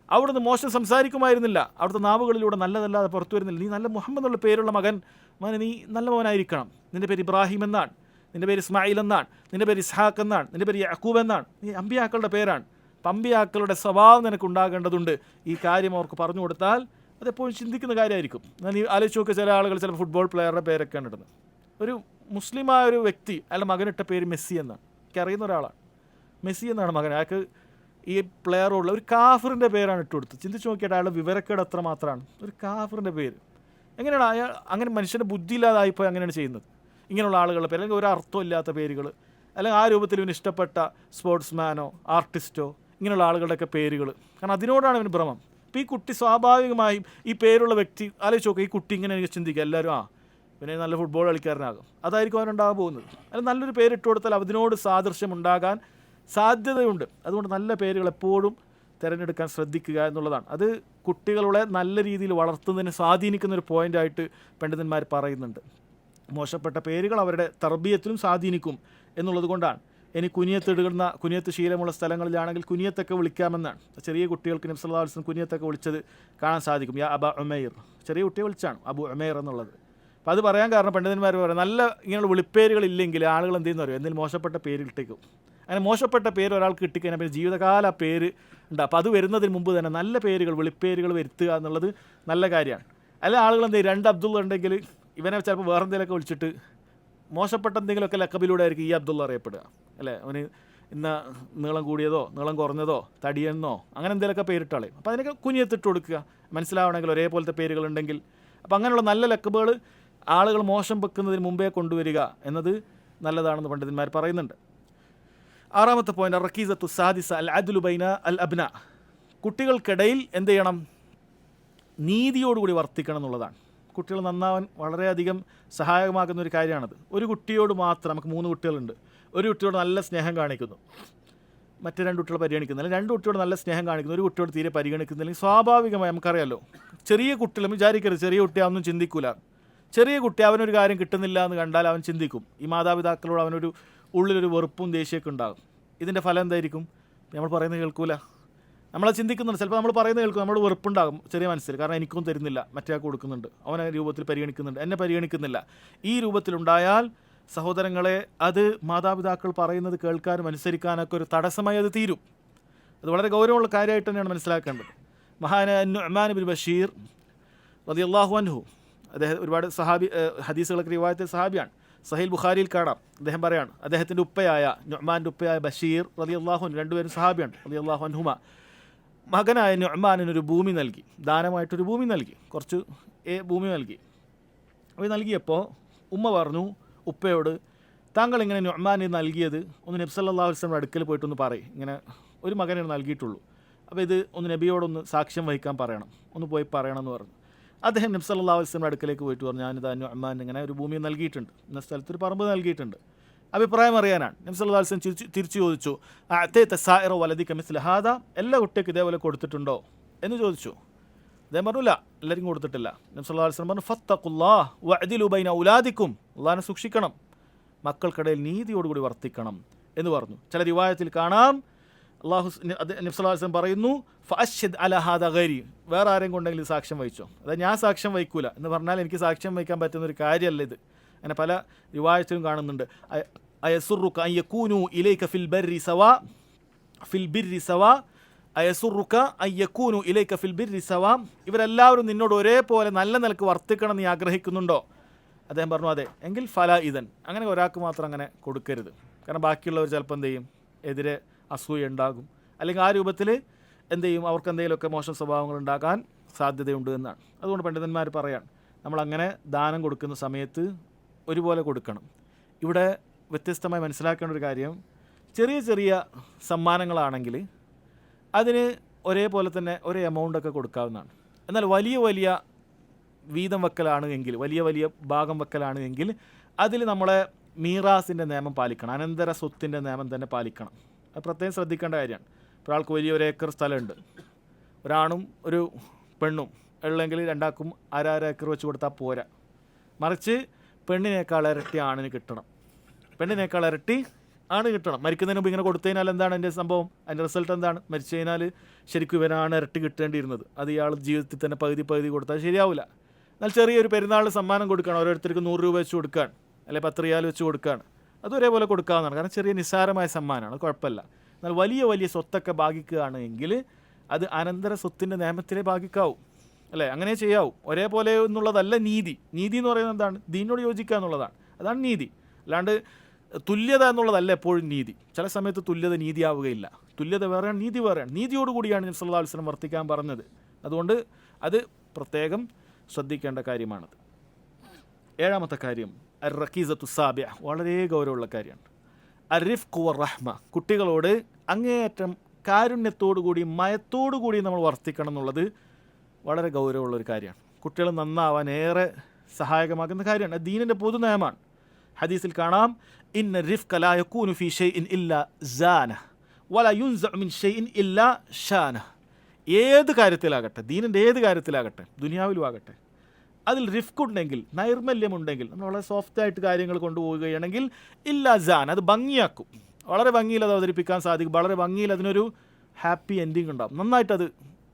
അവിടുന്ന് മോശം സംസാരിക്കുമായിരുന്നില്ല, അവിടുത്തെ നാവുകളിലൂടെ നല്ലതല്ലാതെ പുറത്തു വരുന്നില്ല. നീ നല്ല മുഹമ്മദ് എന്നുള്ള പേരുള്ള മകൻ, മോനെ നീ നല്ല മോനായിരിക്കണം. നിൻ്റെ പേര് ഇബ്രാഹിം എന്നാണ്, നിൻ്റെ പേര് ഇസ്മായിൽ എന്നാണ്, നിൻ്റെ പേര് ഇസ്ഹാഖ് എന്നാണ്, നിൻ്റെ പേര് യഅ്കൂബ് എന്നാണ്. നീ അമ്പിയാക്കളുടെ പേരാണ്. അപ്പം അമ്പിയാക്കളുടെ സ്വഭാവം നിനക്ക് ഉണ്ടാകേണ്ടതുണ്ട്. ഈ കാര്യം അവർക്ക് പറഞ്ഞു കൊടുത്താൽ അതെപ്പോഴും ചിന്തിക്കുന്ന കാര്യമായിരിക്കും. നീ ആലോചിച്ച് നോക്കുക, ചില ആളുകൾ ചില ഫുട്ബോൾ പ്ലെയറുടെ പേരൊക്കെയാണ് ഇടുന്നത്. ഒരു മുസ്ലിമായ ഒരു വ്യക്തി അയാളുടെ മകനിട്ട പേര് മെസ്സി എന്നാണ്. എനിക്കറിയുന്ന ഒരാളാണ്, മെസ്സി എന്നാണ് മകൻ. അയാൾക്ക് ഈ പ്ലെയറുള്ള ഒരു കാഫറിൻ്റെ പേരാണ് ഇട്ട് കൊടുത്തത്. ചിന്തിച്ച് നോക്കിയിട്ട് അയാളുടെ വിവരക്കേട് എത്ര മാത്രമാണ്. ഒരു കാഫറിൻ്റെ പേര് എങ്ങനെയാണ് അയാൾ അങ്ങനെ മനുഷ്യൻ്റെ ബുദ്ധിയില്ലാതായിപ്പോൾ അങ്ങനെയാണ് ചെയ്യുന്നത്? ഇങ്ങനെയുള്ള ആളുകളുടെ പേര്, അല്ലെങ്കിൽ ഒരു അർത്ഥമില്ലാത്ത പേരുകൾ, അല്ലെങ്കിൽ ആ രൂപത്തിൽ ഇവന് ഇഷ്ടപ്പെട്ട സ്പോർട്സ്മാനോ ആർട്ടിസ്റ്റോ ഇങ്ങനെയുള്ള ആളുകളുടെയൊക്കെ പേരുകൾ. കാരണം അതിനോടാണ് ഇവന് ഭ്രമം. അപ്പോൾ ഈ കുട്ടി സ്വാഭാവികമായും ഈ പേരുള്ള വ്യക്തി ആലോചിച്ച് നോക്കുക, ഈ കുട്ടി ഇങ്ങനെ എനിക്ക് ചിന്തിക്കുക, എല്ലാവരും പിന്നെ നല്ല ഫുട്ബോൾ കളിക്കാരനാകും, അതായിരിക്കും അവനുണ്ടാകാൻ പോകുന്നത്. അല്ലെങ്കിൽ നല്ലൊരു പേരിട്ട് കൊടുത്താൽ അതിനോട് സാദൃശ്യം ഉണ്ടാകാൻ സാധ്യതയുണ്ട്. അതുകൊണ്ട് നല്ല പേരുകൾ എപ്പോഴും തിരഞ്ഞെടുക്കാൻ ശ്രദ്ധിക്കുക എന്നുള്ളതാണ്. അത് കുട്ടികളെ നല്ല രീതിയിൽ വളർത്തുന്നതിന് സ്വാധീനിക്കുന്നൊരു പോയിൻ്റായിട്ട് പണ്ഡിതന്മാർ പറയുന്നുണ്ട്. മോശപ്പെട്ട പേരുകൾ അവരുടെ തർബീയത്തിലും സ്വാധീനിക്കും എന്നുള്ളത് കൊണ്ടാണ്. ഇനി കുനിയത്ത് ശീലമുള്ള സ്ഥലങ്ങളിലാണെങ്കിൽ കുനിയത്തൊക്കെ വിളിക്കാമെന്നാണ്. ചെറിയ കുട്ടികൾക്ക് നബി സല്ലല്ലാഹു അലൈഹി വസല്ലം കുനിയത്തൊക്കെ വിളിച്ചത് കാണാൻ സാധിക്കും. യാ അബ ഉമൈർ, ചെറിയ കുട്ടിയെ വിളിച്ചാണ് അബു ഉമൈർ എന്നുള്ളത്. അപ്പോൾ അത് പറയാൻ കാരണം പണ്ഡിതന്മാർ പറയാം, നല്ല ഇങ്ങനെയുള്ള വിളിപ്പേരുകളില്ലെങ്കിൽ ആളുകൾ എന്ത് ചെയ്യുന്ന അറിയോ, എന്തെങ്കിലും മോശപ്പെട്ട പേര് ഇട്ടേക്കും. അങ്ങനെ മോശപ്പെട്ട പേര് ഒരാൾക്ക് കിട്ടിക്കഴിഞ്ഞാൽ പിന്നെ ജീവിതകാല ആ പേര് ഉണ്ട്. അപ്പോൾ അത് വരുന്നതിന് മുമ്പ് തന്നെ നല്ല പേരുകൾ, വിളിപ്പേരുകൾ വരുത്തുക എന്നുള്ളത് നല്ല കാര്യമാണ്. അല്ല ആളുകൾ എന്ത് ചെയ്യും, 2 അബ്ദുള്ള ഉണ്ടെങ്കിൽ ഇവനെ ചിലപ്പോൾ വേറെ എന്തെങ്കിലുമൊക്കെ വിളിച്ചിട്ട് മോശപ്പെട്ട എന്തെങ്കിലുമൊക്കെ ലക്കബിലൂടെ ആയിരിക്കും ഈ അബ്ദുള്ള അറിയപ്പെടുക, അല്ലേ? അവന് ഇന്ന നീളം കൂടിയതോ നീളം കുറഞ്ഞതോ തടിയെന്നോ അങ്ങനെ എന്തെങ്കിലുമൊക്കെ പേരിട്ടാളേ. അപ്പോൾ അതിനൊക്കെ കുനിയത്തിട്ട് കൊടുക്കുക, മനസ്സിലാവണമെങ്കിൽ ഒരേപോലത്തെ പേരുകളുണ്ടെങ്കിൽ. അപ്പോൾ അങ്ങനെയുള്ള നല്ല ലക്കബുകൾ ആളുകൾ മോശം വെക്കുന്നതിന് മുമ്പേ കൊണ്ടുവരിക എന്നത് നല്ലതാണെന്ന് പണ്ഡിതന്മാർ പറയുന്നുണ്ട്. 6ാമത്തെ പോയിന്റ്, റക്കീസത്തു സാദിസ അൽ അദ്ലു ബൈന അൽ അബ്ന. കുട്ടികൾക്കിടയിൽ എന്ത് ചെയ്യണം? നീതിയോടുകൂടി വർത്തിക്കണം എന്നുള്ളതാണ്. കുട്ടികൾ നന്നാവാൻ വളരെയധികം സഹായകമാകുന്ന ഒരു കാര്യമാണത്. ഒരു കുട്ടിയോട് മാത്രം, നമുക്ക് 3 കുട്ടികളുണ്ട്, ഒരു കുട്ടിയോട് നല്ല സ്നേഹം കാണിക്കുന്നു, മറ്റേ 2 കുട്ടികളെ പരിഗണിക്കുന്നില്ല. 2 കുട്ടിയോട് നല്ല സ്നേഹം കാണിക്കുന്നു, ഒരു കുട്ടിയോട് തീരെ പരിഗണിക്കുന്നില്ലെങ്കിൽ സ്വാഭാവികമായി നമുക്കറിയാമല്ലോ, ചെറിയ കുട്ടികളും വിചാരിക്കരുത് ചെറിയ കുട്ടി അതൊന്നും ചിന്തിക്കൂല. ചെറിയ കുട്ടി അവനൊരു കാര്യം കിട്ടുന്നില്ല എന്ന് കണ്ടാൽ അവൻ ചിന്തിക്കും. ഈ മാതാപിതാക്കളോട് അവനൊരു ഉള്ളിലൊരു വെറുപ്പും ദേഷ്യമൊക്കെ ഉണ്ടാകും. ഇതിൻ്റെ ഫലം എന്തായിരിക്കും? നമ്മൾ പറയുന്നത് കേൾക്കൂല, നമ്മളെ ചിന്തിക്കുന്നുണ്ട്. ചിലപ്പോൾ നമ്മൾ പറയുന്നത് കേൾക്കും, നമ്മൾ വെറുപ്പുണ്ടാകും ചെറിയ മനസ്സിൽ. കാരണം എനിക്കും തരുന്നില്ല, മറ്റേ കൊടുക്കുന്നുണ്ട്, അവനെ രൂപത്തിൽ പരിഗണിക്കുന്നുണ്ട്, എന്നെ പരിഗണിക്കുന്നില്ല. ഈ രൂപത്തിലുണ്ടായാൽ സഹോദരങ്ങളെ, അത് മാതാപിതാക്കൾ പറയുന്നത് കേൾക്കാനും അനുസരിക്കാനൊക്കെ ഒരു തടസ്സമായി അത് തീരും. അത് വളരെ ഗൗരവമുള്ള കാര്യമായിട്ട് തന്നെയാണ് മനസ്സിലാക്കേണ്ടത്. മഹാനായ നുഅ്മാൻ ബിൻ ബഷീർ റളിയല്ലാഹു അൻഹു, അദ്ദേഹം ഒരുപാട് ഹദീസുകളൊക്കെ റിവായത്തിൽ സഹാബിയാണ്. സഹീൽ ബുഖാരിയിൽ കാണാം, അദ്ദേഹം പറയാണ്, അദ്ദേഹത്തിൻ്റെ ഉപ്പയായ നുഅ്മാൻ്റെ ഉപ്പയായ ബഷീർ റളിയല്ലാഹു അൻഹു, രണ്ടുപേരും സഹാബിയാണ് റളിയല്ലാഹു അൻഹുമ, മകനായ നുഅ്മാനിനൊരു ഭൂമി നൽകി, ദാനമായിട്ടൊരു ഭൂമി നൽകി, കുറച്ച് ഭൂമി നൽകി. അപ്പോൾ നൽകിയപ്പോൾ ഉമ്മ പറഞ്ഞു ഉപ്പയോട്, താങ്കൾ ഇങ്ങനെ നുഅ്മാന് നൽകിയത് ഒന്ന് നബി സല്ലല്ലാഹു അലൈഹി വസല്ലം അടുക്കൽ പോയിട്ടൊന്ന് പറയും, ഇങ്ങനെ ഒരു മകനെ നൽകിയിട്ടുള്ളൂ, അപ്പോൾ ഇത് ഒന്ന് നബിയോടൊന്ന് സാക്ഷ്യം വഹിക്കാൻ പറയണം, ഒന്ന് പോയി പറയണം എന്ന് പറഞ്ഞു. അദ്ദേഹം നബി സല്ലല്ലാഹു അലൈഹി വസല്ലം അടുക്കലേക്ക് പോയിട്ട് പറഞ്ഞു, ഞാനിതാ നുഅ്മാൻ ഇങ്ങനെ ഒരു ഭൂമി നൽകിയിട്ടുണ്ട്, ഇന്ന സ്ഥലത്തൊരു പറമ്പ് നൽകിയിട്ടുണ്ട്, അഭിപ്രായം അറിയാനാണ്. നബി സല്ലല്ലാഹു അലൈഹി വസല്ലം തിരിച്ചു ചോദിച്ചു, അഅതൈത സായിറ വലദിക മിസ്ല ഹാദാ, എല്ലാ കുട്ടികൾക്ക് ഇതേപോലെ കൊടുത്തിട്ടുണ്ടോ എന്ന് ചോദിച്ചു. അദ്ദേഹം പറഞ്ഞില്ല, എല്ലാവർക്കും കൊടുത്തിട്ടില്ല. നബി സല്ലല്ലാഹു അലൈഹി വസല്ലം പറഞ്ഞു, ഫത്തഖുല്ലാഹ് വഅദിലു ബൈന ഔലാദിക്കും, അല്ലാഹുവിനെ സൂക്ഷിക്കണം, മക്കൾക്കിടയിൽ നീതിയോടുകൂടി വർത്തിക്കണം എന്ന് പറഞ്ഞു. ചില റിവായത്തിൽ കാണാം, നബി സല്ലല്ലാഹു അലൈഹി വസല്ലം പറയുന്നു, ഫഅശ്ഹിദ് അലാ ഹാദാ ഗൈരി, വേറെ ആരെയും കൊണ്ടെങ്കിലും സാക്ഷ്യം വഹിച്ചോ. അതായത് ഞാൻ സാക്ഷ്യം വഹിക്കൂല എന്ന് പറഞ്ഞാൽ എനിക്ക് സാക്ഷ്യം വഹിക്കാൻ പറ്റുന്നൊരു കാര്യമല്ല ഇത്. അങ്ങനെ പല റിവായത്തിലും കാണുന്നുണ്ട്. അയസുറുക അൻ യകൂനു ഇലൈക ഫിൽ ബർരി സവാ അയസുറുക അൻ യകൂനു ഇലൈക ഫിൽ ബർരി സവാ, ഇവരെല്ലാവരും നിന്നോട് ഒരേപോലെ നല്ല നിലക്ക് വർത്തിക്കണം നീ ആഗ്രഹിക്കുന്നുണ്ടോ? അദ്ദേഹം പറഞ്ഞു അതെ. എങ്കിൽ ഫല ഇതൻ, അങ്ങനെ ഒരാൾക്ക് മാത്രം അങ്ങനെ കൊടുക്കരുത്. കാരണം ബാക്കിയുള്ളവർ ചിലപ്പോൾ എന്ത് ചെയ്യും, എതിരെ അസൂയ ഉണ്ടാകും, അല്ലെങ്കിൽ ആ രൂപത്തിൽ എന്ത് ചെയ്യും, അവർക്ക് എന്തെങ്കിലുമൊക്കെ മോശം സ്വഭാവങ്ങൾ ഉണ്ടാകാൻ സാധ്യതയുണ്ട് എന്നാണ്. അതുകൊണ്ട് പണ്ഡിതന്മാർ പറയാൻ, നമ്മളങ്ങനെ ദാനം കൊടുക്കുന്ന സമയത്ത് ഒരുപോലെ കൊടുക്കണം. ഇവിടെ വ്യത്യസ്തമായി മനസ്സിലാക്കേണ്ട ഒരു കാര്യം, ചെറിയ ചെറിയ സമ്മാനങ്ങളാണെങ്കിൽ അതിന് ഒരേപോലെ തന്നെ ഒരേ എമൗണ്ടൊക്കെ കൊടുക്കാവുന്നതാണ്. എന്നാൽ വലിയ വലിയ വീതം വെക്കലാണ് എങ്കിൽ, വലിയ വലിയ ഭാഗം വെക്കലാണ് എങ്കിൽ അതിൽ നമ്മളെ മീറാസിൻ്റെ നിയമം പാലിക്കണം, അനന്തര സ്വത്തിൻ്റെ നിയമം തന്നെ പാലിക്കണം. അത് പ്രത്യേകം ശ്രദ്ധിക്കേണ്ട കാര്യമാണ്. ഒരാൾക്ക് വലിയൊരു ഏക്കർ സ്ഥലമുണ്ട്, ഒരാണും ഒരു പെണ്ണും ഉള്ളെങ്കിൽ രണ്ടാൾക്കും അര ഏക്കർ വെച്ച് കൊടുത്താൽ പോരാ. മറിച്ച് പെണ്ണിനേക്കാൾ ഇരട്ടി ആണിന് കിട്ടണം, പെണ്ണിനേക്കാൾ ഇരട്ടി ആണ് കിട്ടണം. മരിക്കുന്നതിന് മുമ്പ് ഇങ്ങനെ കൊടുത്തു കഴിഞ്ഞാൽ എന്താണ് എൻ്റെ സംഭവം? അതിൻ്റെ റിസൾട്ട് എന്താണ്? മരിച്ചു കഴിഞ്ഞാൽ ശരിക്കും ഇവനാണ് ഇരട്ടി കിട്ടേണ്ടിയിരുന്നത്. അത് ഇയാൾ ജീവിതത്തിൽ തന്നെ പകുതി കൊടുത്താൽ ശരിയാവില്ല. എന്നാൽ ചെറിയൊരു പെരുന്നാളിന് സമ്മാനം കൊടുക്കുകയാണ്, ഓരോരുത്തർക്ക് 100 രൂപ വെച്ച് കൊടുക്കുകയാണ്, അല്ലെങ്കിൽ 10 റിയാൽ വെച്ച് കൊടുക്കുകയാണ്, അത് ഒരേപോലെ കൊടുക്കാവുന്നതാണ്. കാരണം ചെറിയ നിസ്സാരമായ സമ്മാനമാണ്, കുഴപ്പമില്ല. എന്നാൽ വലിയ സ്വത്തൊക്കെ ഭാഗിക്കുകയാണ് എങ്കിൽ അത് അനന്തര സ്വത്തിൻ്റെ നിയമത്തിലേ ഭാഗിക്കാവൂ, അല്ലേ? അങ്ങനെ ചെയ്യാവൂ. ഒരേപോലെ എന്നുള്ളതല്ല നീതി. നീതി എന്ന് പറയുന്നത് എന്താണ്? ദീനോട് യോജിക്കുക എന്നുള്ളതാണ്. അതാണ് നീതി. അല്ലാണ്ട് തുല്യത എന്നുള്ളതല്ല എപ്പോഴും നീതി. ചില സമയത്ത് തുല്യത നീതിയാവുകയില്ല. തുല്യത വേറെയാണ്, നീതി വേറെയാണ്. നീതിയോടുകൂടിയാണ് നബി സല്ലല്ലാഹു അലൈഹി വസല്ലം വർത്തിക്കാൻ പറഞ്ഞത്. അതുകൊണ്ട് അത് പ്രത്യേകം ശ്രദ്ധിക്കേണ്ട കാര്യമാണത്. 7ാമത്തെ കാര്യം അർ-റക്കീസത്തു സാബിഅ, വളരെ ഗൗരവമുള്ള കാര്യമാണ്. അർ-റിഫ്ഖു വർ-റഹ്മ, കുട്ടികളോട് അങ്ങേയറ്റം കാരുണ്യത്തോടുകൂടി മയത്തോടുകൂടി നമ്മൾ വർത്തിക്കണം എന്നുള്ളത് വളരെ ഗൗരവമുള്ളൊരു കാര്യമാണ്. കുട്ടികൾ നന്നാവാൻ ഏറെ സഹായകമാകുന്ന കാര്യമാണ്. ദീനിൻ്റെ പൊതു നയമാണ്. ഹദീസിൽ കാണാം, ഇന്ന റിഫ്ക ലാ യകൂനു ഫീ ഷൈഇൻ ഇല്ലാ സാന വലാ യുൻസഉ മിൻ ഷൈഇൻ ഇല്ലാ ഷാന. ഏത് കാര്യത്തിലാകട്ടെ, ദീനിൻ്റെ ഏത് കാര്യത്തിലാകട്ടെ, ദുനിയാവിലും ആകട്ടെ, അതിൽ റിഫ്ക് ഉണ്ടെങ്കിൽ, നൈർമല്യമുണ്ടെങ്കിൽ, നമ്മൾ വളരെ സോഫ്റ്റായിട്ട് കാര്യങ്ങൾ കൊണ്ടുപോവുകയാണെങ്കിൽ ഇല്ലാ സാൻ, അത് ഭംഗിയാക്കും. വളരെ ഭംഗിയിൽ അത് അവതരിപ്പിക്കാൻ സാധിക്കും, വളരെ ഭംഗിയിൽ അതിനൊരു ഹാപ്പി എൻഡിങ് ഉണ്ടാകും, നന്നായിട്ടത്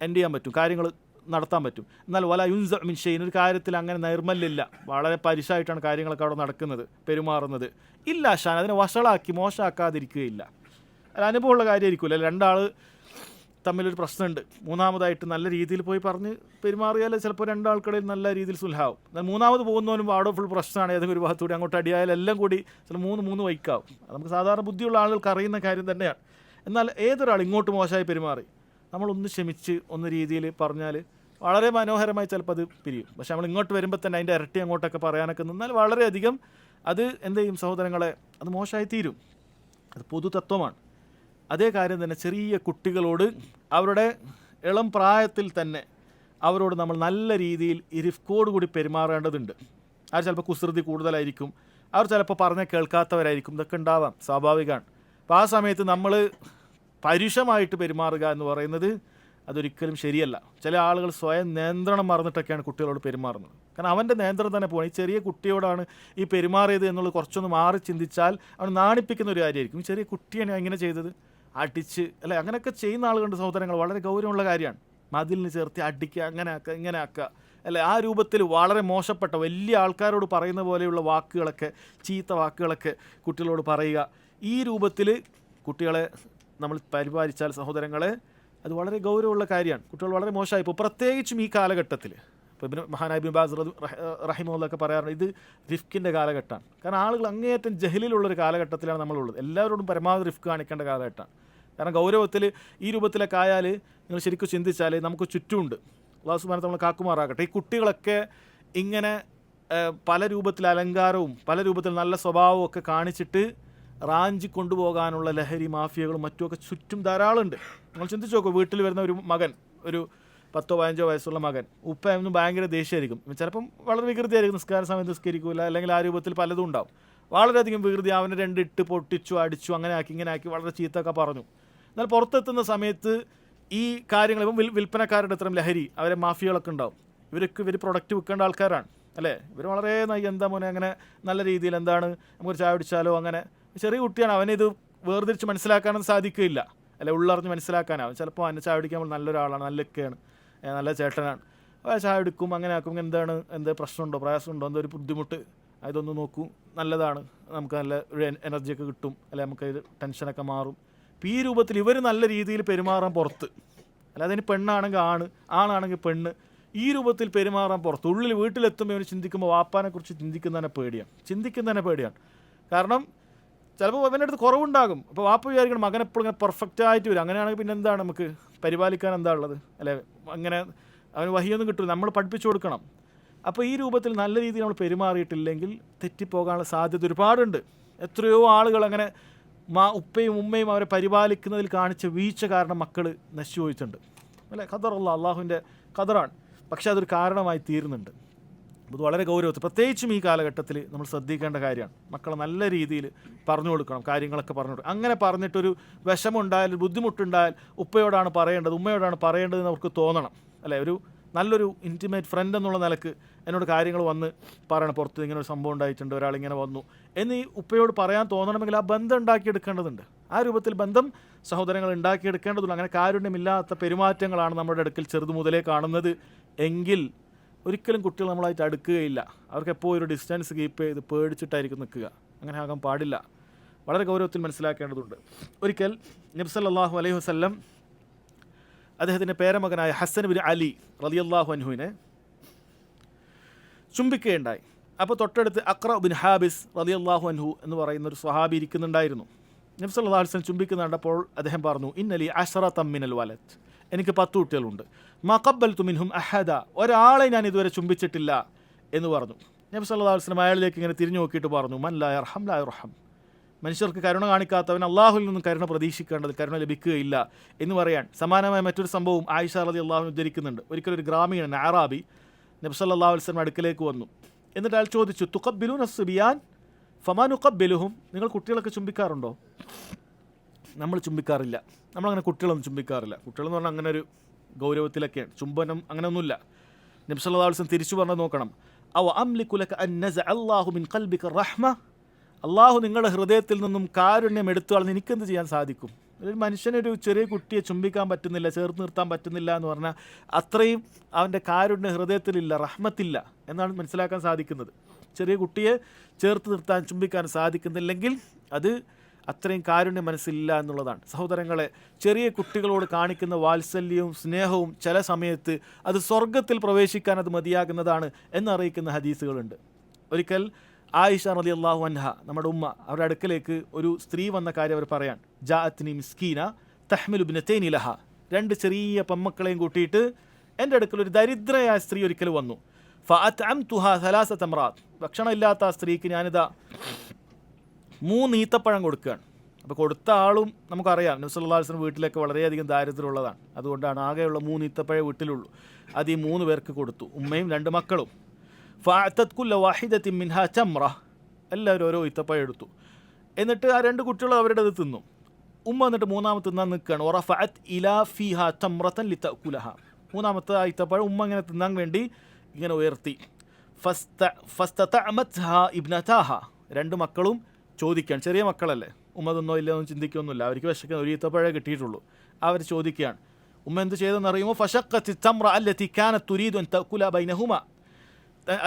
എൻഡ് ചെയ്യാൻ പറ്റും, കാര്യങ്ങൾ നടത്താൻ പറ്റും. എന്നാൽ വല യുൻസ മിൻ ഷൈഇൻ, ഒരു കാര്യത്തിൽ അങ്ങനെ നൈർമല്യമില്ല, വളരെ പരിശായിട്ടാണ് കാര്യങ്ങളൊക്കെ അവിടെ നടക്കുന്നത്, പെരുമാറുന്നത്. ഇല്ല ഷാൻ, അതിനെ വഷളാക്കി മോശമാക്കാതിരിക്കുകയില്ല. അത് അനുഭവമുള്ള കാര്യമായിരിക്കില്ല. രണ്ടാൾ തമ്മിലൊരു പ്രശ്നമുണ്ട്, മൂന്നാമതായിട്ട് നല്ല രീതിയിൽ പോയി പറഞ്ഞ് പെരുമാറിയാൽ ചിലപ്പോൾ രണ്ടാൾക്കിടയിൽ നല്ല രീതിയിൽ സുൽഹാവും. എന്നാൽ മൂന്നാമത് പോകുന്നവനും അവിടെ ഫുൾ പ്രശ്നമാണ്, ഏതെങ്കിലും ഒരു ഭാഗത്തൂടെ അങ്ങോട്ട് അടിയായാലും എല്ലാം കൂടി ചില മൂന്ന് വൈക്കാവും. അത് നമുക്ക് സാധാരണ ബുദ്ധിയുള്ള ആളുകൾക്ക് അറിയുന്ന കാര്യം തന്നെയാണ്. എന്നാൽ ഏതൊരാൾ ഇങ്ങോട്ട് മോശമായി പെരുമാറി നമ്മളൊന്ന് ക്ഷമിച്ച് ഒന്ന് രീതിയിൽ പറഞ്ഞാൽ വളരെ മനോഹരമായി ചിലപ്പോൾ അത് പിരിയും. പക്ഷെ നമ്മൾ ഇങ്ങോട്ട് വരുമ്പോൾ തന്നെ അതിൻ്റെ ഇരട്ടി അങ്ങോട്ടൊക്കെ പറയാനൊക്കെ നിന്നാൽ വളരെയധികം അത് എന്ത് ചെയ്യും സഹോദരങ്ങളെ, അത് മോശമായി തീരും. അത് പൊതു തത്വമാണ്. അതേ കാര്യം തന്നെ ചെറിയ കുട്ടികളോട് അവരുടെ ഇളം പ്രായത്തിൽ തന്നെ അവരോട് നമ്മൾ നല്ല രീതിയിൽ ഇരിഫ്കോട് കൂടി പെരുമാറേണ്ടതുണ്ട്. അവർ ചിലപ്പോൾ കുസൃതി കൂടുതലായിരിക്കും, അവർ ചിലപ്പോൾ പറഞ്ഞാൽ കേൾക്കാത്തവരായിരിക്കും, ഇതൊക്കെ ഉണ്ടാവാം, സ്വാഭാവികമാണ്. അപ്പോൾ ആ സമയത്ത് നമ്മൾ പരുഷമായിട്ട് പെരുമാറുക എന്ന് പറയുന്നത് അതൊരിക്കലും ശരിയല്ല. ചില ആളുകൾ സ്വയം നിയന്ത്രണം മറന്നിട്ടൊക്കെയാണ് കുട്ടികളോട് പെരുമാറുന്നത്. കാരണം അവൻ്റെ നിയന്ത്രണം തന്നെ പോകണം. ഈ ചെറിയ കുട്ടിയോടാണ് ഈ പെരുമാറിയത് എന്നുള്ളത് കുറച്ചൊന്ന് മാറി ചിന്തിച്ചാൽ അവൻ നാണിപ്പിക്കുന്ന ഒരു കാര്യമായിരിക്കും. ഈ ചെറിയ കുട്ടിയാണ് ഇങ്ങനെ ചെയ്തത്, അടിച്ച് അല്ലെ, അങ്ങനെയൊക്കെ ചെയ്യുന്ന ആളുകളുണ്ട് സഹോദരങ്ങൾ, വളരെ ഗൗരവമുള്ള കാര്യമാണ്. മതിലിന് ചേർത്ത് അടിക്കുക, അങ്ങനെ ആക്കുക, ഇങ്ങനെ ആക്കുക, അല്ലെ, ആ രൂപത്തിൽ വളരെ മോശപ്പെട്ട വലിയ ആൾക്കാരോട് പറയുന്ന പോലെയുള്ള വാക്കുകളൊക്കെ, ചീത്ത വാക്കുകളൊക്കെ കുട്ടികളോട് പറയുക. ഈ രൂപത്തിൽ കുട്ടികളെ നമ്മൾ പരിപാലിച്ചാൽ സഹോദരങ്ങളെ അത് വളരെ ഗൗരവമുള്ള കാര്യമാണ്. കുട്ടികൾ വളരെ മോശമായി. ഇപ്പോൾ പ്രത്യേകിച്ചും ഈ കാലഘട്ടത്തിൽ, ഇപ്പോൾ മഹാനായ ഇബ്നു ബാസ് റഹിമഹുള്ളയൊക്കെ പറയാറുണ്ട്, ഇത് റിഫ്കിൻ്റെ കാലഘട്ടമാണ്. കാരണം ആളുകൾ അങ്ങേയറ്റം ജഹലിലുള്ളൊരു കാലഘട്ടത്തിലാണ് നമ്മളുള്ളത്. എല്ലാവരോടും പരമാവധി റിഫ്ക് കാണിക്കേണ്ട കാലഘട്ടമാണ്. കാരണം ഗൗരവത്തിൽ ഈ രൂപത്തിലൊക്കെ ആയാൽ നിങ്ങൾ ശരിക്കും ചിന്തിച്ചാൽ നമുക്ക് ചുറ്റുമുണ്ട്, അല്ലാഹു സുബ്ഹാനഹു വ തആല നമ്മളെ കാക്കുമാറാകട്ടെ, ഈ കുട്ടികളൊക്കെ ഇങ്ങനെ പല രൂപത്തിൽ അലങ്കാരവും പല രൂപത്തിൽ നല്ല സ്വഭാവവും ഒക്കെ കാണിച്ചിട്ട് റാഞ്ചി കൊണ്ടുപോകാനുള്ള ലഹരി മാഫിയകളും മറ്റുമൊക്കെ ചുറ്റും ധാരാളമുണ്ട്. നിങ്ങൾ ചിന്തിച്ച് നോക്കൂ, വീട്ടിൽ വരുന്ന ഒരു മകൻ, ഒരു 10-15 വയസ്സുള്ള മകൻ, ഉപ്പയൊന്നും ഭയങ്കര ദേഷ്യമായിരിക്കും, ചിലപ്പം വളരെ വികൃതിയായിരിക്കും, നിസ്കാര സമയത്ത് നിസ്കരിക്കില്ല, അല്ലെങ്കിൽ ആ രൂപത്തിൽ പലതും ഉണ്ടാവും, വളരെയധികം വികൃതി, അവനെ 2 ഇട്ട് പൊട്ടിച്ചു, അടിച്ചു, അങ്ങനെ ആക്കി ഇങ്ങനെ ആക്കി വളരെ ചീത്തൊക്കെ പറഞ്ഞു. എന്നാൽ പുറത്തെത്തുന്ന സമയത്ത് ഈ കാര്യങ്ങൾ ഇപ്പം വിൽപ്പനക്കാരുടെ ഇത്തരം ലഹരി, അവരെ മാഫിയകളൊക്കെ ഉണ്ടാവും, ഇവർ പ്രൊഡക്റ്റ് വിൽക്കേണ്ട ആൾക്കാരാണ്, അല്ലേ? ഇവർ വളരെ എന്താ മോനെ അങ്ങനെ നല്ല രീതിയിൽ എന്താണ് നമുക്കൊരു ചായ പിടിച്ചാലോ, അങ്ങനെ ചെറിയ കുട്ടിയാണ്, അവനിത് വേർതിരിച്ച് മനസ്സിലാക്കാനൊന്നും സാധിക്കില്ല, അല്ലെ, ഉള്ളറിഞ്ഞ് മനസ്സിലാക്കാനാവും. ചിലപ്പോൾ അവനെ ചായ പിടിക്കാൻ നല്ലൊരാളാണ്, നല്ലൊക്കെയാണ്, നല്ല ചേട്ടനാണ്, ചായ എടുക്കും, അങ്ങനെ ആക്കും, എന്താണ്, എന്ത് പ്രശ്നമുണ്ടോ, പ്രയാസമുണ്ടോ, എന്തോ ഒരു ബുദ്ധിമുട്ട്, ഇതൊന്ന് നോക്കൂ, നല്ലതാണ്, നമുക്ക് നല്ല ഒരു എനർജിയൊക്കെ കിട്ടും, അല്ലെ, നമുക്ക് ടെൻഷനൊക്കെ മാറും. അപ്പോൾ ഈ രൂപത്തിൽ ഇവർ നല്ല രീതിയിൽ പെരുമാറാൻ പുറത്ത്, അല്ലാതെ അതിന് പെണ്ണാണെങ്കിൽ ആണാണെങ്കിൽ പെണ്ണ്, ഈ രൂപത്തിൽ പെരുമാറാൻ പുറത്ത്, ഉള്ളിൽ വീട്ടിലെത്തുമ്പോൾ ഇവന് ചിന്തിക്കുമ്പോൾ വാപ്പാനെ കുറിച്ച് ചിന്തിക്കുന്നതിനെ പേടിയാണ്. കാരണം ചിലപ്പോൾ അവൻ്റെ അടുത്ത് കുറവുണ്ടാകും. അപ്പോൾ വാപ്പ വിചാരിക്കണം മകനെപ്പോഴും ഇങ്ങനെ പെർഫെക്റ്റ് ആയിട്ട് വരും, അങ്ങനെയാണെങ്കിൽ പിന്നെ എന്താണ് നമുക്ക് പരിപാലിക്കാൻ എന്താ ഉള്ളത്, അല്ലെ? അങ്ങനെ അവന് വഹിയൊന്നും കിട്ടില്ല, നമ്മൾ പഠിപ്പിച്ചു കൊടുക്കണം. അപ്പോൾ ഈ രൂപത്തിൽ നല്ല രീതിയിൽ നമ്മൾ പെരുമാറിയിട്ടില്ലെങ്കിൽ തെറ്റിപ്പോകാനുള്ള സാധ്യത ഒരുപാടുണ്ട്. എത്രയോ ആളുകൾ അങ്ങനെ ഉപ്പയും ഉമ്മയും അവരെ പരിപാലിക്കുന്നതിൽ കാണിച്ച വീഴ്ച കാരണം മക്കൾ നശിച്ചു പോയിട്ടുണ്ട്, അല്ലേ? ഖദറുള്ള അള്ളാഹുവിൻ്റെ ഖദറാണ്, പക്ഷെ അതൊരു കാരണമായി തീരുന്നുണ്ട്. ഇത് വളരെ ഗൗരവത്തിൽ, പ്രത്യേകിച്ചും ഈ കാലഘട്ടത്തിൽ നമ്മൾ ശ്രദ്ധിക്കേണ്ട കാര്യമാണ്. മക്കളെ നല്ല രീതിയിൽ പറഞ്ഞു കൊടുക്കണം, കാര്യങ്ങളൊക്കെ പറഞ്ഞു കൊടുക്കണം. അങ്ങനെ പറഞ്ഞിട്ടൊരു വിഷമമുണ്ടായാൽ, ബുദ്ധിമുട്ടുണ്ടായാൽ ഉപ്പയോടാണ് പറയേണ്ടത്, ഉമ്മയോടാണ് പറയേണ്ടതെന്ന് അവർക്ക് തോന്നണം, അല്ലേ? ഒരു നല്ലൊരു ഇൻറ്റിമേറ്റ് ഫ്രണ്ട് എന്നുള്ള നിലക്ക് എന്നോട് കാര്യങ്ങൾ വന്ന് പറയണം, പുറത്ത് ഇങ്ങനെ ഒരു സംഭവം ഉണ്ടായിട്ടുണ്ട്, ഒരാളിങ്ങനെ വന്നു എന്ന് ഈ ഉപ്പയോട് പറയാൻ തോന്നണമെങ്കിൽ ആ ബന്ധം ഉണ്ടാക്കിയെടുക്കേണ്ടതുണ്ട്. ആ രൂപത്തിൽ ബന്ധം സഹോദരങ്ങൾ ഉണ്ടാക്കിയെടുക്കേണ്ടതുള്ളൂ. അങ്ങനെ കാരുണ്യമില്ലാത്ത പെരുമാറ്റങ്ങളാണ് നമ്മുടെ അടുക്കൽ ചെറുതു മുതലേ കാണുന്നത് എങ്കിൽ ഒരിക്കലും കുട്ടികൾ നമ്മളായിട്ട് അടുക്കുകയില്ല. അവർക്ക് എപ്പോഴും ഒരു ഡിസ്റ്റൻസ് കീപ്പ് ചെയ്ത് പേടിച്ചിട്ടായിരിക്കും നിൽക്കുക. അങ്ങനെ ആകാൻ പാടില്ല. വളരെ ഗൗരവത്തിൽ മനസ്സിലാക്കേണ്ടതുണ്ട്. ഒരിക്കൽ നബി സല്ലല്ലാഹു അലൈഹി വസല്ലം അദ്ദേഹത്തിൻ്റെ പേരമകനായ ഹസ്സൻ ബിൻ അലി റളിയല്ലാഹു അൻഹുവിനെ ചുംബിക്കുകയുണ്ടായി. അപ്പോൾ തൊട്ടടുത്ത് അഖ്റ ബിൻ ഹാബിസ് റളിയല്ലാഹു അൻഹു എന്ന് പറയുന്ന ഒരു സ്വഹാബി ഇരിക്കുന്നുണ്ടായിരുന്നു. നബി സല്ലല്ലാഹു അലൈഹി വസല്ലം ചുംബിക്കുന്ന കണ്ടപ്പോൾ അദ്ദേഹം പറഞ്ഞു, ഇന്നലി അശ്റത മിനൽ വലദ്, എനിക്ക് 10 കുട്ടികളുണ്ട്. മാ ഖബ്ബൽതു മിൻഹും അഹദ, ഒരാളെ ഞാൻ ഇതുവരെ ചുംബിച്ചിട്ടില്ല എന്ന് പറഞ്ഞു. നബി സല്ലല്ലാഹു അലൈഹി വസല്ലം അയാളിലേക്ക് ഇങ്ങനെ തിരിഞ്ഞു നോക്കിയിട്ട് പറഞ്ഞു, മൻ ലാ യർഹം ലാ യുർഹം, മനുഷ്യർക്ക് കരുണ കാണിക്കാത്തവൻ അള്ളാഹുവിൽ നിന്നും കരുണ പ്രതീക്ഷിക്കേണ്ടത്, കരുണ ലഭിക്കുകയില്ല എന്ന് പറയാൻ സമാനമായ മറ്റൊരു സംഭവം ആയിഷ റളിയല്ലാഹു അൻഹ ഉദ്ധരിക്കുന്നുണ്ട്. ഒരിക്കലൊരു ഗ്രാമീണൻ അറാബി നബി സല്ലല്ലാഹു അലൈഹി വസല്ലം അടുക്കലേക്ക് വന്നു. എന്നിട്ട് അയാൾ ചോദിച്ചു, തുഖബ്ബിലൂന അസ്ബിയാൻ ഫമാ നുഖബ്ബിലുഹും, നിങ്ങൾ കുട്ടികളൊക്കെ ചുംബിക്കാറുണ്ടോ? നമ്മൾ ചുംബിക്കാറില്ല. നമ്മളങ്ങനെ കുട്ടികളൊന്നും ചുംബിക്കാറില്ല. കുട്ടികളെന്ന് പറഞ്ഞാൽ അങ്ങനെ ഒരു ഗൗരവത്തിലൊക്കെയാണ്, ചുംബനം അങ്ങനെയൊന്നുമില്ല. നബി സല്ലല്ലാഹു അലൈഹി വസല്ലം തിരിച്ചു പറഞ്ഞത് നോക്കണം, അവ അംലികു ലക അൻ നസഅ അല്ലാഹു മിൻ ഖൽബിക റഹ്മ, അള്ളാഹു നിങ്ങളുടെ ഹൃദയത്തിൽ നിന്നും കാരുണ്യം എടുത്തു കളഞ്ഞ് എനിക്കെന്ത് ചെയ്യാൻ സാധിക്കും? ഒരു മനുഷ്യനൊരു ചെറിയ കുട്ടിയെ ചുംബിക്കാൻ പറ്റുന്നില്ല, ചേർത്ത് നിർത്താൻ പറ്റുന്നില്ല എന്ന് പറഞ്ഞാൽ അത്രയും അവൻ്റെ കാരുണ്യ ഹൃദയത്തിലില്ല, റഹ്മത്തില്ല എന്നാണ് മനസ്സിലാക്കാൻ സാധിക്കുന്നത്. ചെറിയ കുട്ടിയെ ചേർത്ത് നിർത്താൻ, ചുംബിക്കാൻ സാധിക്കുന്നില്ലെങ്കിൽ അത് അത്രയും കാരുണ്യം മനസ്സിലില്ല എന്നുള്ളതാണ്. സഹോദരങ്ങളെ, ചെറിയ കുട്ടികളോട് കാണിക്കുന്ന വാത്സല്യവും സ്നേഹവും ചില സമയത്ത് അത് സ്വർഗത്തിൽ പ്രവേശിക്കാൻ അത് മതിയാകുന്നതാണ് എന്നറിയിക്കുന്ന ഹദീസുകളുണ്ട്. ഒരിക്കൽ ആയിഷ റളിയല്ലാഹു അൻഹ, നമ്മുടെ ഉമ്മ, അവരുടെ അടുക്കലേക്ക് ഒരു സ്ത്രീ വന്ന കാര്യം അവർ പറയാൻ, ജാഅത്നി മിസ്കീന തഹ്മിലു ഇബ്നതൈനി ലഹ, 2 ചെറിയ പെമ്മക്കളെയും കൂട്ടിയിട്ട് എൻ്റെ അടുക്കൽ ഒരു ദരിദ്രയായ സ്ത്രീ ഒരിക്കൽ വന്നു. ഫഅത്അംതുഹാ 3 തംറാത്ത്, ഭക്ഷണമില്ലാത്ത ആ സ്ത്രീക്ക് ഞാനിതാ 3 ഈത്തപ്പഴം കൊടുക്കുകയാണ്. അപ്പോൾ കൊടുത്ത ആളും നമുക്കറിയാം, നബി സല്ലല്ലാഹു അലൈഹി വസല്ലം വീട്ടിലൊക്കെ വളരെയധികം ദാരിദ്ര്യമുള്ളതാണ്. അതുകൊണ്ടാണ് ആകെയുള്ള 3 ഈത്തപ്പഴം വീട്ടിലുള്ളൂ. അത് ഈ 3 പേർക്ക് കൊടുത്തു, ഉമ്മയും 2 മക്കളും. ഫഅതത് കുല്ല വാഹിദത്തിൻ മിൻഹാ തംറ, എല്ലാവരും ഓരോ ഈത്തപ്പഴം എടുത്തു. എന്നിട്ട് ആ 2 കുട്ടികളും അവരുടെ അത് തിന്നു. ഉമ്മ എന്നിട്ട് 3ാമത്തെ തിന്നാൻ നിൽക്കുകയാണ്. വറഫഅത് ഇലാ ഫീഹാ തംറതൻ ലിതഅകുലഹ, 3ാമത്തെ ആ ഈത്തപ്പഴം ഉമ്മ ഇങ്ങനെ തിന്നാൻ വേണ്ടി ഇങ്ങനെ ഉയർത്തി. ഫസ്തതഅമത്ഹാ ഇബ്നതാഹ, 2 മക്കളും ചോദിക്കുകയാണ്, ചെറിയ മക്കളല്ലേ, ഉമ്മ തിന്നോ ഇല്ലയോ ഒന്നും ചിന്തിക്കൊന്നുമില്ല, അവർക്ക് വിശക്കുന്ന ഒരു ഈത്തപ്പഴേ കിട്ടിയിട്ടുള്ളൂ. അവർ ചോദിക്കുകയാണ്, ഉമ്മ എന്ത് ചെയ്തെന്ന് അറിയുമോ? ഫശഖത്തി തംറ അല്ലതി കാനത് തുരീദു അൻ തഅകുല ബൈനഹുമാ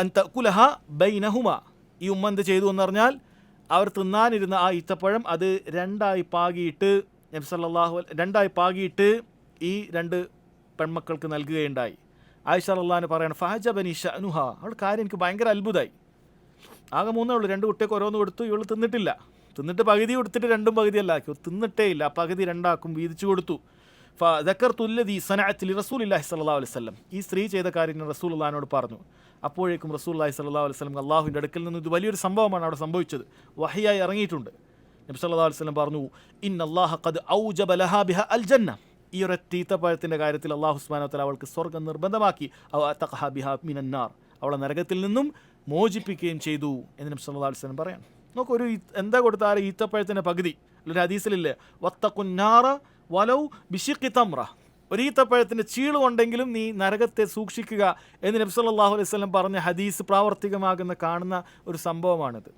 അൻ തഅകുലഹ ബൈനഹുമാ, ഈ ഉമ്മ എന്ത് ചെയ്തു എന്ന് പറഞ്ഞാൽ അവർ തിന്നാനിരുന്ന ആ ഈത്തപ്പഴം അത് 2ആയി പാകിയിട്ട് നബി സല്ലല്ലാഹു അലൈഹി 2ആയി പാകിയിട്ട് ഈ 2 പെൺമക്കൾക്ക് നൽകുകയുണ്ടായി. ആയിഷ റളിയല്ലാഹു അൻഹ പറയാണ്, ഫഅജബനി ശഅനുഹ, അവളുടെ കാര്യം എനിക്ക് ഭയങ്കര അത്ഭുതമായി. ആകെ 3 ഉള്ളൂ, 2 കുട്ടിയൊക്കെ ഓരോന്ന് കൊടുത്തു, ഇവൾ തിന്നിട്ടില്ല. തിന്നിട്ട് പകുതി കൊടുത്തിട്ട് 2 പകുതിയല്ല ആക്കി, തിന്നിട്ടേ ഇല്ല, പകുതി 2ആക്കും വീതിച്ചു കൊടുത്തു. ഫദക്കർതുല്ലദീ സനഅത് ലിറസൂലില്ലാഹി സ്വല്ലല്ലാഹു അലൈഹി വസല്ലം, ഈ സ്ത്രീ ചെയ്ത കാര്യം റസൂലുള്ളാഹിനോട് പറഞ്ഞു. അപ്പോഴേക്കും റസൂലുള്ളാഹി സ്വല്ലല്ലാഹു അലൈഹി വസല്ലം അള്ളാഹുവിൻ്റെ അടുക്കൽ നിന്ന് ഇത് വലിയൊരു സംഭവമാണ് അവിടെ സംഭവിച്ചത്, വഹിയായി ഇറങ്ങിയിട്ടുണ്ട്. നബി സല്ലല്ലാഹു അലൈഹി വസല്ലം പറഞ്ഞു, ഇന്നല്ലാഹ ഖദ് ഔജബ ലഹാ ബിഹാ അൽ ജന്ന, ഈ ഒരൊറ്റ ഈത്തപ്പഴത്തിൻ്റെ കാര്യത്തിൽ അള്ളാഹു സുബ്ഹാനഹു വ തആല അവൾക്ക് സ്വർഗ്ഗം നിർബന്ധമാക്കി. ഔ അതഖഹ ബിഹാ മിനൻ നാർ, അവളെ നരകത്തിൽ നിന്നും മോചിപ്പിക്കുകയും ചെയ്തു എന്ന് നബി സല്ലല്ലാഹു അലൈഹി വസല്ലം പറയാം. നമുക്ക് ഒരു എന്താ കൊടുത്താൽ ഈത്തപ്പഴത്തിൻ്റെ പകുതി, ഒരു ഹദീസിലില്ലേ, വത്തഖുന്നാറ വലൗ ബിശിഖി തംറ, ഒരു ഈത്തപ്പഴത്തിൻ്റെ ചീളുകൊണ്ടെങ്കിലും നീ നരകത്തെ സൂക്ഷിക്കുക എന്ന് നബി സല്ലല്ലാഹു അലൈഹി വസല്ലം പറഞ്ഞ ഹദീസ് പ്രാവർത്തികമാകുന്ന കാണുന്ന ഒരു സംഭവമാണിത്.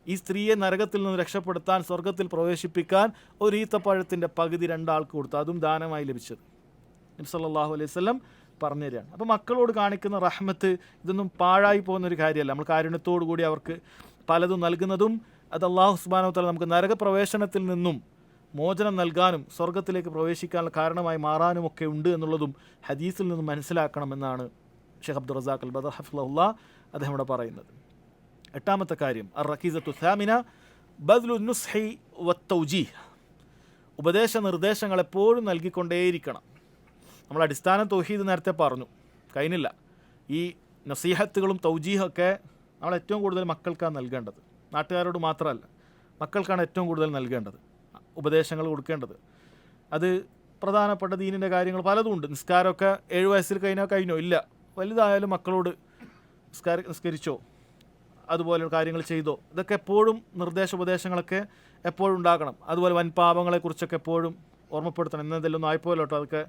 ഈ സ്ത്രീയെ നരകത്തിൽ നിന്ന് രക്ഷപ്പെടുത്താൻ, സ്വർഗത്തിൽ പ്രവേശിപ്പിക്കാൻ ഒരു ഈത്തപ്പഴത്തിൻ്റെ പകുതി 2 ആൾക്ക് കൊടുത്തു, അതും ദാനമായി ലഭിച്ചത് നബി സല്ലല്ലാഹു അലൈഹി വസല്ലം പറഞ്ഞു തരികയാണ്. അപ്പോൾ മക്കളോട് കാണിക്കുന്ന റഹ്മത്ത് ഇതൊന്നും പാഴായി പോകുന്നൊരു കാര്യമല്ല. നമ്മൾ കാരുണ്യത്തോടു കൂടി അവർക്ക് പലതും നൽകുന്നതും അത് അല്ലാഹു സുബ്ഹാനഹു വ തആല നമുക്ക് നരകപ്രവേശനത്തിൽ നിന്നും മോചനം നൽകാനും സ്വർഗത്തിലേക്ക് പ്രവേശിക്കാനുള്ള കാരണമായി മാറാനുമൊക്കെ ഉണ്ട് എന്നുള്ളതും ഹദീസിൽ നിന്നും മനസ്സിലാക്കണമെന്നാണ് ഷെയ്ഖ് അബ്ദുർ റസാഖ് അൽ ബദർ ഹഫിളഹുല്ലാഹ് അദ്ദേഹം ഇവിടെ പറയുന്നത്. 8ാമത്തെ കാര്യം, അർ റക്കീസത്തു സാമിന ബദ്ലു നുസ്ഹി വത്തൗജീഹ്, ഉപദേശ നിർദ്ദേശങ്ങൾ എപ്പോഴും നൽകിക്കൊണ്ടേയിരിക്കണം. നമ്മൾ അടിസ്ഥാന തൗഹീദ് നേരത്തെ പറഞ്ഞു, കഴിഞ്ഞില്ല. ഈ നസീഹത്തുകളും തൗജീഹൊക്കെ നമ്മൾ ഏറ്റവും കൂടുതൽ മക്കൾക്കാണ് നൽകേണ്ടത്, നാട്ടുകാരോട് മാത്രമല്ല, മക്കൾക്കാണ് ഏറ്റവും കൂടുതൽ നൽകേണ്ടത്, ഉപദേശങ്ങൾ കൊടുക്കേണ്ടത്. അത് പ്രധാനപ്പെട്ട ദീനിൻ്റെ കാര്യങ്ങൾ പലതും ഉണ്ട്. നിസ്കാരമൊക്കെ 7 വയസ്സിൽ കഴിഞ്ഞോ ഇല്ല, വലുതായാലും മക്കളോട് നിസ്കരിച്ചോ, അതുപോലെ കാര്യങ്ങൾ ചെയ്തോ, ഇതൊക്കെ എപ്പോഴും ഉപദേശങ്ങളൊക്കെ എപ്പോഴും ഉണ്ടാകണം. അതുപോലെ വൻപാപങ്ങളെക്കുറിച്ചൊക്കെ എപ്പോഴും ഓർമ്മപ്പെടുത്തണം. ഇന്നെന്തെല്ലാം ഒന്നും ആയിപ്പോയല്ലോ കേട്ടോ, അതൊക്കെ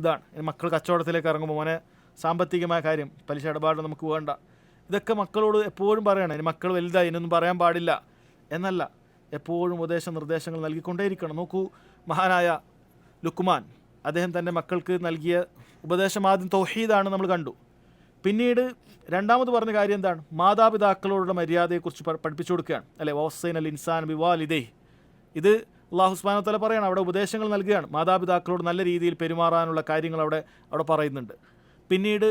ഇതാണ്. മക്കൾ കച്ചവടത്തിലേക്ക് ഇറങ്ങുമ്പോൾ മോനെ സാമ്പത്തികമായ കാര്യം, പലിശ ഇടപാട് നമുക്ക് വേണ്ട, ഇതൊക്കെ മക്കളോട് എപ്പോഴും പറയണം. ഇനി മക്കൾ വലുതായി ഇനിയൊന്നും പറയാൻ പാടില്ല എന്നല്ല, എപ്പോഴും നിർദ്ദേശങ്ങൾ നൽകിക്കൊണ്ടേയിരിക്കണം. നോക്കൂ, മഹാനായ ലുക്മാൻ അദ്ദേഹം തൻ്റെ മക്കൾക്ക് നൽകിയ ഉപദേശം ആദ്യം തൗഹീദാണ് നമ്മൾ കണ്ടു. പിന്നീട് രണ്ടാമത് പറഞ്ഞ കാര്യം എന്താണ്? മാതാപിതാക്കളോടുള്ള മര്യാദയെക്കുറിച്ച് പഠിപ്പിച്ചു കൊടുക്കുകയാണ്, അല്ലെ? വസ്സൈന അൽ ഇൻസാൻ ബിവാലിദൈഹി. ഇത് അല്ലാഹു സുബ്ഹാനഹു വ തആല പറയണം, അവിടെ ഉപദേശങ്ങൾ നൽകുകയാണ്. മാതാപിതാക്കളോട് നല്ല രീതിയിൽ പെരുമാറാനുള്ള കാര്യങ്ങൾ അവിടെ പറയുന്നുണ്ട്. പിന്നീട്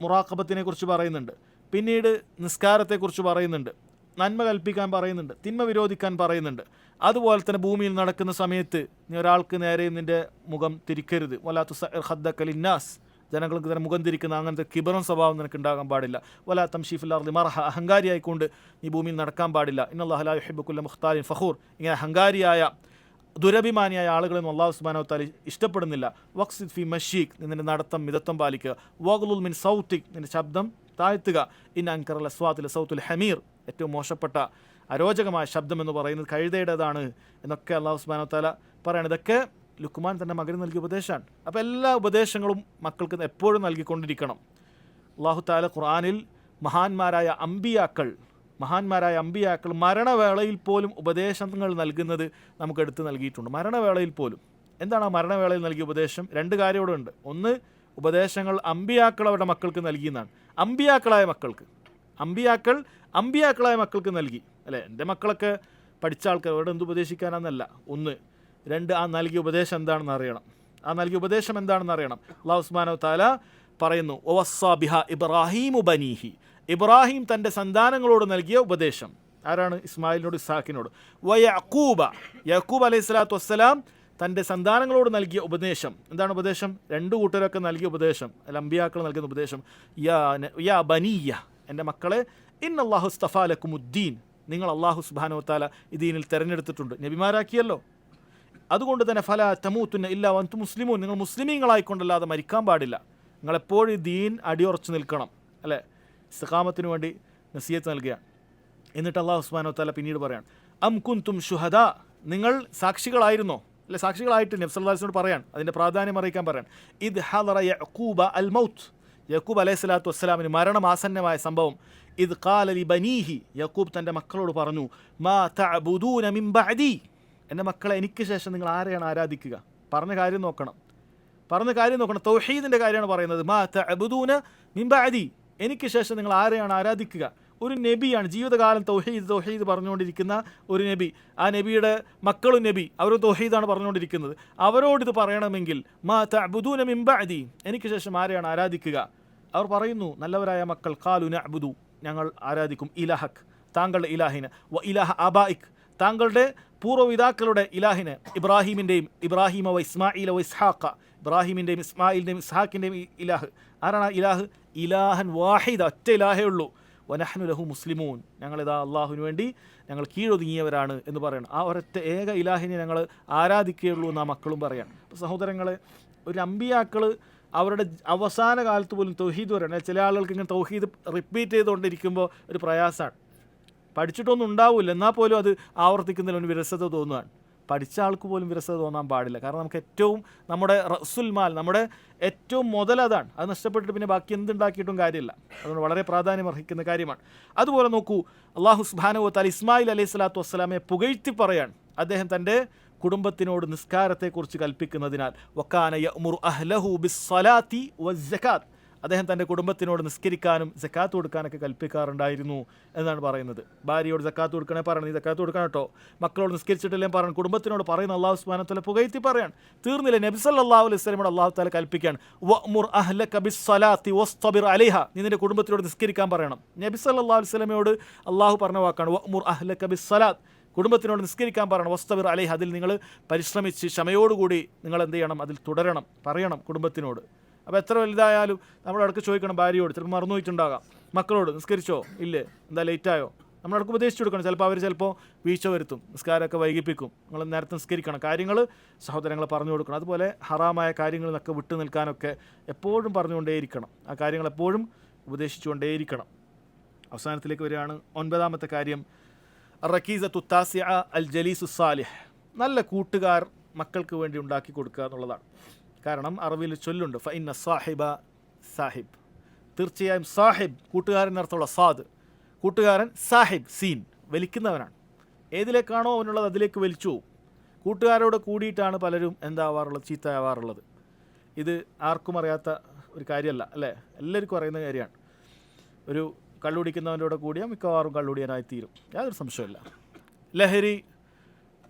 മുറാഖബത്തിനെ കുറിച്ച് പറയുന്നുണ്ട്. പിന്നീട് നിസ്കാരത്തെക്കുറിച്ച് പറയുന്നുണ്ട്. നന്മ കൽപ്പിക്കാൻ പറയുന്നുണ്ട്, തിന്മ വിരോധിക്കാൻ പറയുന്നുണ്ട്. അതുപോലെ തന്നെ ഭൂമിയിൽ നടക്കുന്ന സമയത്ത് നീ ഒരാൾക്ക് നേരെയും നിൻ്റെ മുഖം തിരിക്കരുത്. വലാ തുസഇർ ഖദ്ദക ലിന്നാസ്, ജനങ്ങൾക്ക് തന്നെ മുഖം തിരിക്കുന്ന അങ്ങനത്തെ കിബറൻ സ്വഭാവം നിനക്ക് ഉണ്ടാകാൻ പാടില്ല. വലാ തംശി ഫിൽ അർളി മർഹ, അഹങ്കാരിയായിക്കൊണ്ട് നീ ഭൂമിയിൽ നടക്കാൻ പാടില്ല. ഇന്നല്ലാഹ ലാ യുഹിബ്ബു കുല്ല മുഖ്താലിൻ ഫഖൂർ, ഇങ്ങനെ അഹങ്കാരിയായ ദുരഭിമാനിയായ ആളുകളെന്നും അല്ലാഹു സുബ്ഹാനഹു വ തആല ഇഷ്ടപ്പെടുന്നില്ല. വഖ്സിദ് ഫി മശീഖ്, നിന്റെ നടത്തം മിതത്വം പാലിക്കുക. വഗ്ളുൽ മിൻ സൗതിക്, നിന്റെ ശബ്ദം താഴ്ത്തുക. ഇന്ന അൻകറൽ അസ്വാതി ലസൗതുൽ ഹമീർ, ഏറ്റവും മോശപ്പെട്ട അരോചകമായ ശബ്ദം എന്ന് പറയുന്നത് കഴുതയുടേതാണ് എന്നൊക്കെ അല്ലാഹു സുബ്ഹാനഹു വ തആല പറയാണ്. ഇതൊക്കെ ലുക്മാൻ തൻ്റെ മകന് നൽകിയ ഉപദേശമാണ്. അപ്പോൾ എല്ലാ ഉപദേശങ്ങളും മക്കൾക്ക് എപ്പോഴും നൽകിക്കൊണ്ടിരിക്കണം. അല്ലാഹു തആല ഖുർആനിൽ മഹാന്മാരായ അമ്പിയാക്കൾ മരണവേളയിൽ പോലും ഉപദേശങ്ങൾ നൽകുന്നത് നമുക്ക് എടുത്ത് നൽകിയിട്ടുണ്ട്. മരണവേളയിൽ പോലും. എന്താണ് ആ മരണവേളയിൽ നൽകിയ ഉപദേശം? രണ്ട് കാര്യം ഇവിടെ ഉണ്ട്. ഒന്ന്, ഉപദേശങ്ങൾ അമ്പിയാക്കൾ അവരുടെ മക്കൾക്ക് നൽകിയെന്നാണ്. അമ്പിയാക്കളായ മക്കൾക്ക് നൽകി, അല്ലേ? എൻ്റെ മക്കളൊക്കെ പഠിച്ച ആൾക്കാർ, അവരുടെ എന്ത് ഉപദേശിക്കാനാണെന്നല്ല. ഒന്ന്. രണ്ട്, ആ നൽകിയ ഉപദേശം എന്താണെന്ന് അറിയണം. അല്ലാഹു സുബ്ഹാനഹു വ തആല പറയുന്നു, വവസ്സാ ബിഹാ ഇബ്രാഹീമു ബനീഹി, ഇബ്രാഹിം തൻ്റെ സന്താനങ്ങളോട് നൽകിയ ഉപദേശം. ആരാണ്? ഇസ്മായിലിനോട്, ഇസ്ഹാക്കിനോട്. യാക്കൂബ് അലൈഹി സ്വലാത്തു വസ്സലാം തൻ്റെ സന്താനങ്ങളോട് നൽകിയ ഉപദേശം എന്താണ്? ഉപദേശം രണ്ട് കൂട്ടരൊക്കെ നൽകിയ ഉപദേശം, അല്ല അമ്പിയാക്കൾ നൽകുന്ന ഉപദേശം. യാ ബനിയ, എൻ്റെ മക്കളെ, ഇന്നല്ലാഹു ഇസ്തഫാ ലക്കുമുദ്ദീൻ, നിങ്ങൾ അല്ലാഹു സുബ്ഹാനഹു വ തആല ഈ ദീനിൽ തിരഞ്ഞെടുത്തിട്ടുണ്ട്, നബിമാരാക്കിയല്ലോ. അതുകൊണ്ട് തന്നെ ഫലാ തമൂതുന്ന ഇല്ലാ വഅൻതും മുസ്ലിമൂൻ, നിങ്ങൾ മുസ്ലിമീങ്ങളായിക്കൊണ്ടല്ലാതെ മരിക്കാൻ പാടില്ല. നിങ്ങളെപ്പോഴും ദീൻ അടിയുറച്ച് നിൽക്കണം, അല്ലേ? ഇസ്തിഖാമത്തിന് വേണ്ടി നസീഹത്ത് നൽകുകയാണ്. എന്നിട്ട് അല്ലാഹു സുബ്ഹാനഹു വ തആല പിന്നീട് പറയാണ്, അം കുൻതും ശുഹദാ, നിങ്ങൾ സാക്ഷികളായിരുന്നോ? അല്ലെ, സാക്ഷികളായിട്ട് നബി സല്ലല്ലാഹു അലൈഹി വസല്ലം പറയാണ്, അതിൻ്റെ പ്രാധാന്യം അറിയിക്കാൻ പറയാണ്. ഇദ് ഹദറ യഅഖൂബ അൽ മൗത്ത്, യാക്കൂബ് അലൈഹി സ്വലാത്തു വസ്സലാമിന് മരണം ആസന്നമായ സംഭവം. ഇദ് ഖാല ലി ബനീഹി, യാക്കൂബ് തൻ്റെ മക്കളോട് പറഞ്ഞു, മാ തഅബുദൂന മിൻ ബഅദി, എൻ്റെ മക്കളെ, എനിക്ക് ശേഷം നിങ്ങൾ ആരെയാണ് ആരാധിക്കുക? പറഞ്ഞ കാര്യം നോക്കണം. തൗഹീദിൻ്റെ കാര്യമാണ് പറയുന്നത്. മാ തഅബുദൂന മിൻ ബഅദി, എനിക്ക് ശേഷം നിങ്ങൾ ആരെയാണ് ആരാധിക്കുക? ഒരു നബിയാണ്, ജീവിതകാലം തൗഹീദ് പറഞ്ഞുകൊണ്ടിരിക്കുന്ന ഒരു നബി. ആ നബിയുടെ മക്കളും നബി, അവരും തൗഹീദാണ് പറഞ്ഞുകൊണ്ടിരിക്കുന്നത്. അവരോടിത് പറയണമെങ്കിൽ മാ തഅബുദൂന മിൻ ബഅദി, എനിക്ക് ശേഷം ആരെയാണ് ആരാധിക്കുക? അവർ പറയുന്നു, നല്ലവരായ മക്കൾ, ഖാലു നഅബുദു, ഞങ്ങൾ ആരാധിക്കും ഇലാഹക്, താങ്കളുടെ ഇലാഹിനെ, വ ഇലാഹ ആബായിക്, താങ്കളുടെ പൂർവ്വപിതാക്കളുടെ ഇലാഹിനെ, ഇബ്രാഹിമ വ ഇസ്മാഈല വ ഇസ്ഹാഖ, ഇബ്രാഹിമിൻ്റെയും ഇസ്മായിലിൻ്റെയും ഇസ്ഹാഖിൻ്റെയും ഇലാഹ്. ആരാണ് ഇലാഹ്? ഇലാഹൻ വാഹിദ, ഒറ്റ ഇലാഹേ ഉള്ളൂ. വനഹ്നു ലഹു മുസ്ലിമൂൻ, ഞങ്ങളിതാ അള്ളാഹുവിന് വേണ്ടി ഞങ്ങൾ കീഴൊതുങ്ങിയവരാണ് എന്ന് പറയണം. ആ ഒരൊറ്റ ഏക ഇലാഹിനെ ഞങ്ങൾ ആരാധിക്കുകയുള്ളൂ എന്ന് ആ മക്കളും പറയാണ്. അപ്പോൾ സഹോദരങ്ങളെ, ഒരു അമ്പിയാക്കൾ അവരുടെ അവസാന കാലത്ത് പോലും തൗഹീദ് പറയണം. ചില ആളുകൾക്ക് ഇങ്ങനെ തൗഹീദ് റിപ്പീറ്റ് ചെയ്തുകൊണ്ടിരിക്കുമ്പോൾ ഒരു പ്രയാസമാണ്. പഠിച്ചിട്ടൊന്നും ഉണ്ടാവില്ല, എന്നാൽ പോലും അത് ആവർത്തിക്കുന്നതിൽ ഒരു വിരസത തോന്നുകയാണ്. പഠിച്ച ആൾക്ക് പോലും വിരസത തോന്നാൻ പാടില്ല. കാരണം നമുക്ക് ഏറ്റവും നമ്മുടെ റസുൽ മാൽ, നമ്മുടെ ഏറ്റവും മുതലതാണ്. അത് നഷ്ടപ്പെട്ടിട്ട് പിന്നെ ബാക്കി എന്തുണ്ടാക്കിയിട്ടും കാര്യമില്ല. അതുകൊണ്ട് വളരെ പ്രാധാന്യം അർഹിക്കുന്ന കാര്യമാണ്. അതുപോലെ നോക്കൂ, അല്ലാഹു സുബ്ഹാനഹു വ തആല ഇസ്മായിൽ അലൈഹി സ്വലാത്തു വസ്സലാമെ പുകഴ്ത്തി പറയാണ്. അദ്ദേഹം തൻ്റെ കുടുംബത്തിനോട് നിസ്കാരത്തെക്കുറിച്ച് കൽപ്പിക്കുന്നതിനാൽ, വക്കാന യഅ്മുറു അഹ്ലഹു ബിസ്സലാത്തി വസ്സകാത്ത്, അദ്ദേഹം തൻ്റെ കുടുംബത്തിനോട് നിസ്കരിക്കാനും സക്കാത്ത് കൊടുക്കാനൊക്കെ കൽപ്പിക്കാറുണ്ടായിരുന്നു എന്നാണ് പറയുന്നത്. ഭാര്യയോട് സക്കാത്ത് കൊടുക്കണേ പറയണം, നീ സക്കാത്ത് കൊടുക്കണം കേട്ടോ. മക്കളോട് നിസ്കരിച്ചിട്ടില്ലേ പറയണം. കുടുംബത്തിനോട് പറയുന്ന അല്ലാഹു സുബ്ഹാനഹു വ തആല പുകഴ്ത്തി പറയാണ്. തീർന്നില്ല, നബി സല്ലല്ലാഹു അലൈഹി വസല്ലമയോട് അല്ലാഹു തആല കൽപ്പിക്കുകയാണ്, വഅ്മുർ അഹ്ലക ബിസ്സലാത്തി വസ്തബിർ അലൈഹ, നീ നിന്റെ കുടുംബത്തിനോട് നിസ്കരിക്കാൻ പറയണം. നബി സല്ലല്ലാഹു അലൈഹി വസല്ലമയോട് അല്ലാഹു പറഞ്ഞ വാക്കാണ് വഅ്മുർ അഹ്ലക ബിസ്സലാത്ത്, കുടുംബത്തിനോട് നിസ്കരിക്കാൻ പറയണം. വസ്തബിർ അലൈഹ, അതിൽ നിങ്ങൾ പരിശ്രമിച്ച് ക്ഷമയോടുകൂടി നിങ്ങൾ എന്ത് ചെയ്യണം? അതിൽ തുടരണം, പറയണം കുടുംബത്തിനോട്. അപ്പോൾ എത്ര വലുതായാലും നമ്മളടക്ക് ചോദിക്കണം ഭാര്യയോട്, ചിലപ്പോൾ മറന്നുപോയിട്ടുണ്ടാകാം. മക്കളോട് നിസ്കരിച്ചോ? ഇല്ലേ, എന്താ ലേറ്റായോ? നമ്മളടക്ക് ഉപദേശിച്ചു കൊടുക്കണം. ചിലപ്പോൾ വീഴ്ച വരുത്തും, നിസ്കാരമൊക്കെ വൈകിപ്പിക്കും. നിങ്ങൾ നേരത്തെ നിസ്കരിക്കണം. കാര്യങ്ങൾ സഹോദരങ്ങളെ പറഞ്ഞു കൊടുക്കണം. അതുപോലെ ഹറാമായ കാര്യങ്ങളിൽ നിന്നൊക്കെ വിട്ടു നിൽക്കാനൊക്കെ എപ്പോഴും പറഞ്ഞുകൊണ്ടേയിരിക്കണം. ആ കാര്യങ്ങൾ എപ്പോഴും ഉപദേശിച്ചുകൊണ്ടേയിരിക്കണം. അവസാനത്തിലേക്ക് വരികയാണ്. 9ാമത്തെ കാര്യം റക്കീസത്തു താസിഅ അൽ ജലീസു സാലിഹ്, നല്ല കൂട്ടുകാർ മക്കൾക്ക് വേണ്ടി ഉണ്ടാക്കി കൊടുക്കുക എന്നുള്ളതാണ്. കാരണം അറബിയിൽ ചൊല്ലുണ്ട്, ഫഇന്ന സാഹിബ സാഹിബ്, തീർച്ചയായും സാഹിബ് കൂട്ടുകാരനർത്ഥമുള്ള സാദ്, കൂട്ടുകാരൻ സാഹിബ് സീൻ വലിക്കുന്നവനാണ്. ഏതിലേക്കാണോ അവനുള്ളത് അതിലേക്ക് വലിച്ചു പോകും. കൂട്ടുകാരോട് കൂടിയിട്ടാണ് പലരും എന്താവാറുള്ളത്, ചീത്തയാവാറുള്ളത്. ഇത് ആർക്കും അറിയാത്ത ഒരു കാര്യമല്ല അല്ലേ, എല്ലാവർക്കും അറിയുന്ന കാര്യമാണ്. ഒരു കള്ളുടിക്കുന്നവൻ്റെ കൂടെ കൂടിയാൽ മിക്കവാറും കള്ളുടിയനായിത്തീരും, യാതൊരു സംശയമില്ല. ലഹരി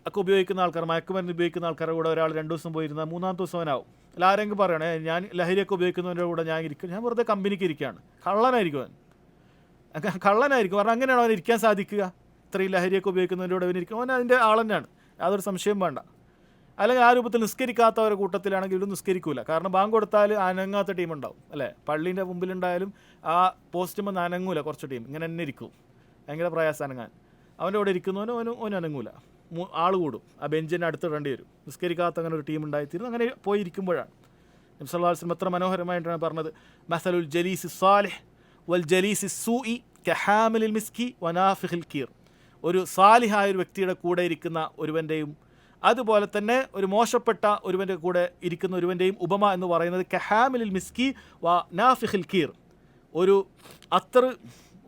ഒക്കെ ഉപയോഗിക്കുന്ന ആൾക്കാർ, മയക്കുമരുന്ന് ഉപയോഗിക്കുന്ന ആൾക്കാരുടെ കൂടെ ഒരാൾ 2 ദിവസം പോയിരുന്നാൽ 3-ാമത്തെ ദിവസം അവനാവും. അല്ല, ആരെങ്കിലും പറയണേ ഞാൻ ലഹരിയൊക്കെ ഉപയോഗിക്കുന്നവൻ്റെ കൂടെ ഞാൻ ഇരിക്കും, ഞാൻ വെറുതെ കമ്പനിക്ക് ഇരിക്കുകയാണ്, കള്ളനായിരിക്കും അവൻ, കള്ളനായിരിക്കും. കാരണം അങ്ങനെയാണ് അവൻ ഇരിക്കാൻ സാധിക്കുക. ഇത്രയും ലഹരിയൊക്കെ ഉപയോഗിക്കുന്നവൻ്റെ കൂടെ അവനിരിക്കും, അവൻ അതിൻ്റെ ആൾ തന്നെയാണ്, യാതൊരു സംശയം വേണ്ട. അല്ലെങ്കിൽ ആ രൂപത്തിൽ നിസ്കരിക്കാത്തവരുടെ കൂട്ടത്തിലാണെങ്കിൽ ഇവരും നിസ്കരിക്കൂല. കാരണം ബാങ്ക് കൊടുത്താൽ അനങ്ങാത്ത ടീമുണ്ടാവും അല്ലേ, പള്ളീൻ്റെ മുമ്പിലുണ്ടായാലും ആ പോസ്റ്റുമ്പോൾ അനങ്ങൂല, കുറച്ച് ടീം ഇങ്ങനെ തന്നെ ഇരിക്കും, ഭയങ്കര പ്രയാസം അനങ്ങാൻ. അവൻ്റെ കൂടെ ഇരിക്കുന്നവനും അവനും അനങ്ങൂല, ആൾ കൂടും, ആ ബെഞ്ചിനെ അടുത്തിടേണ്ടി വരും. നിസ്കരിക്കാത്ത അങ്ങനെ ഒരു ടീം ഉണ്ടായിത്തീരും. അങ്ങനെ പോയി ഇരിക്കുമ്പോഴാണ് നബി സല്ലല്ലാഹു അലൈഹി വസല്ലം എത്ര മനോഹരമായിട്ടാണ് പറഞ്ഞത്, മസലുൽ ജലീസി സാലിഹ് വൽ ജലീസി സൂഇ കഹാമിലിൽ മിസ്കി വനാഫിഖിൽ കീർ. ഒരു സാലിഹായ ഒരു വ്യക്തിയുടെ കൂടെ ഇരിക്കുന്ന ഒരുവൻ്റെയും അതുപോലെ തന്നെ ഒരു മോശപ്പെട്ട ഒരുവൻ്റെ കൂടെ ഇരിക്കുന്ന ഒരുവൻ്റെയും ഉപമ എന്ന് പറയുന്നത് കഹാമിലിൽ മിസ്കി വ നാഫിഖിൽ കീർ, ഒരു അത്തർ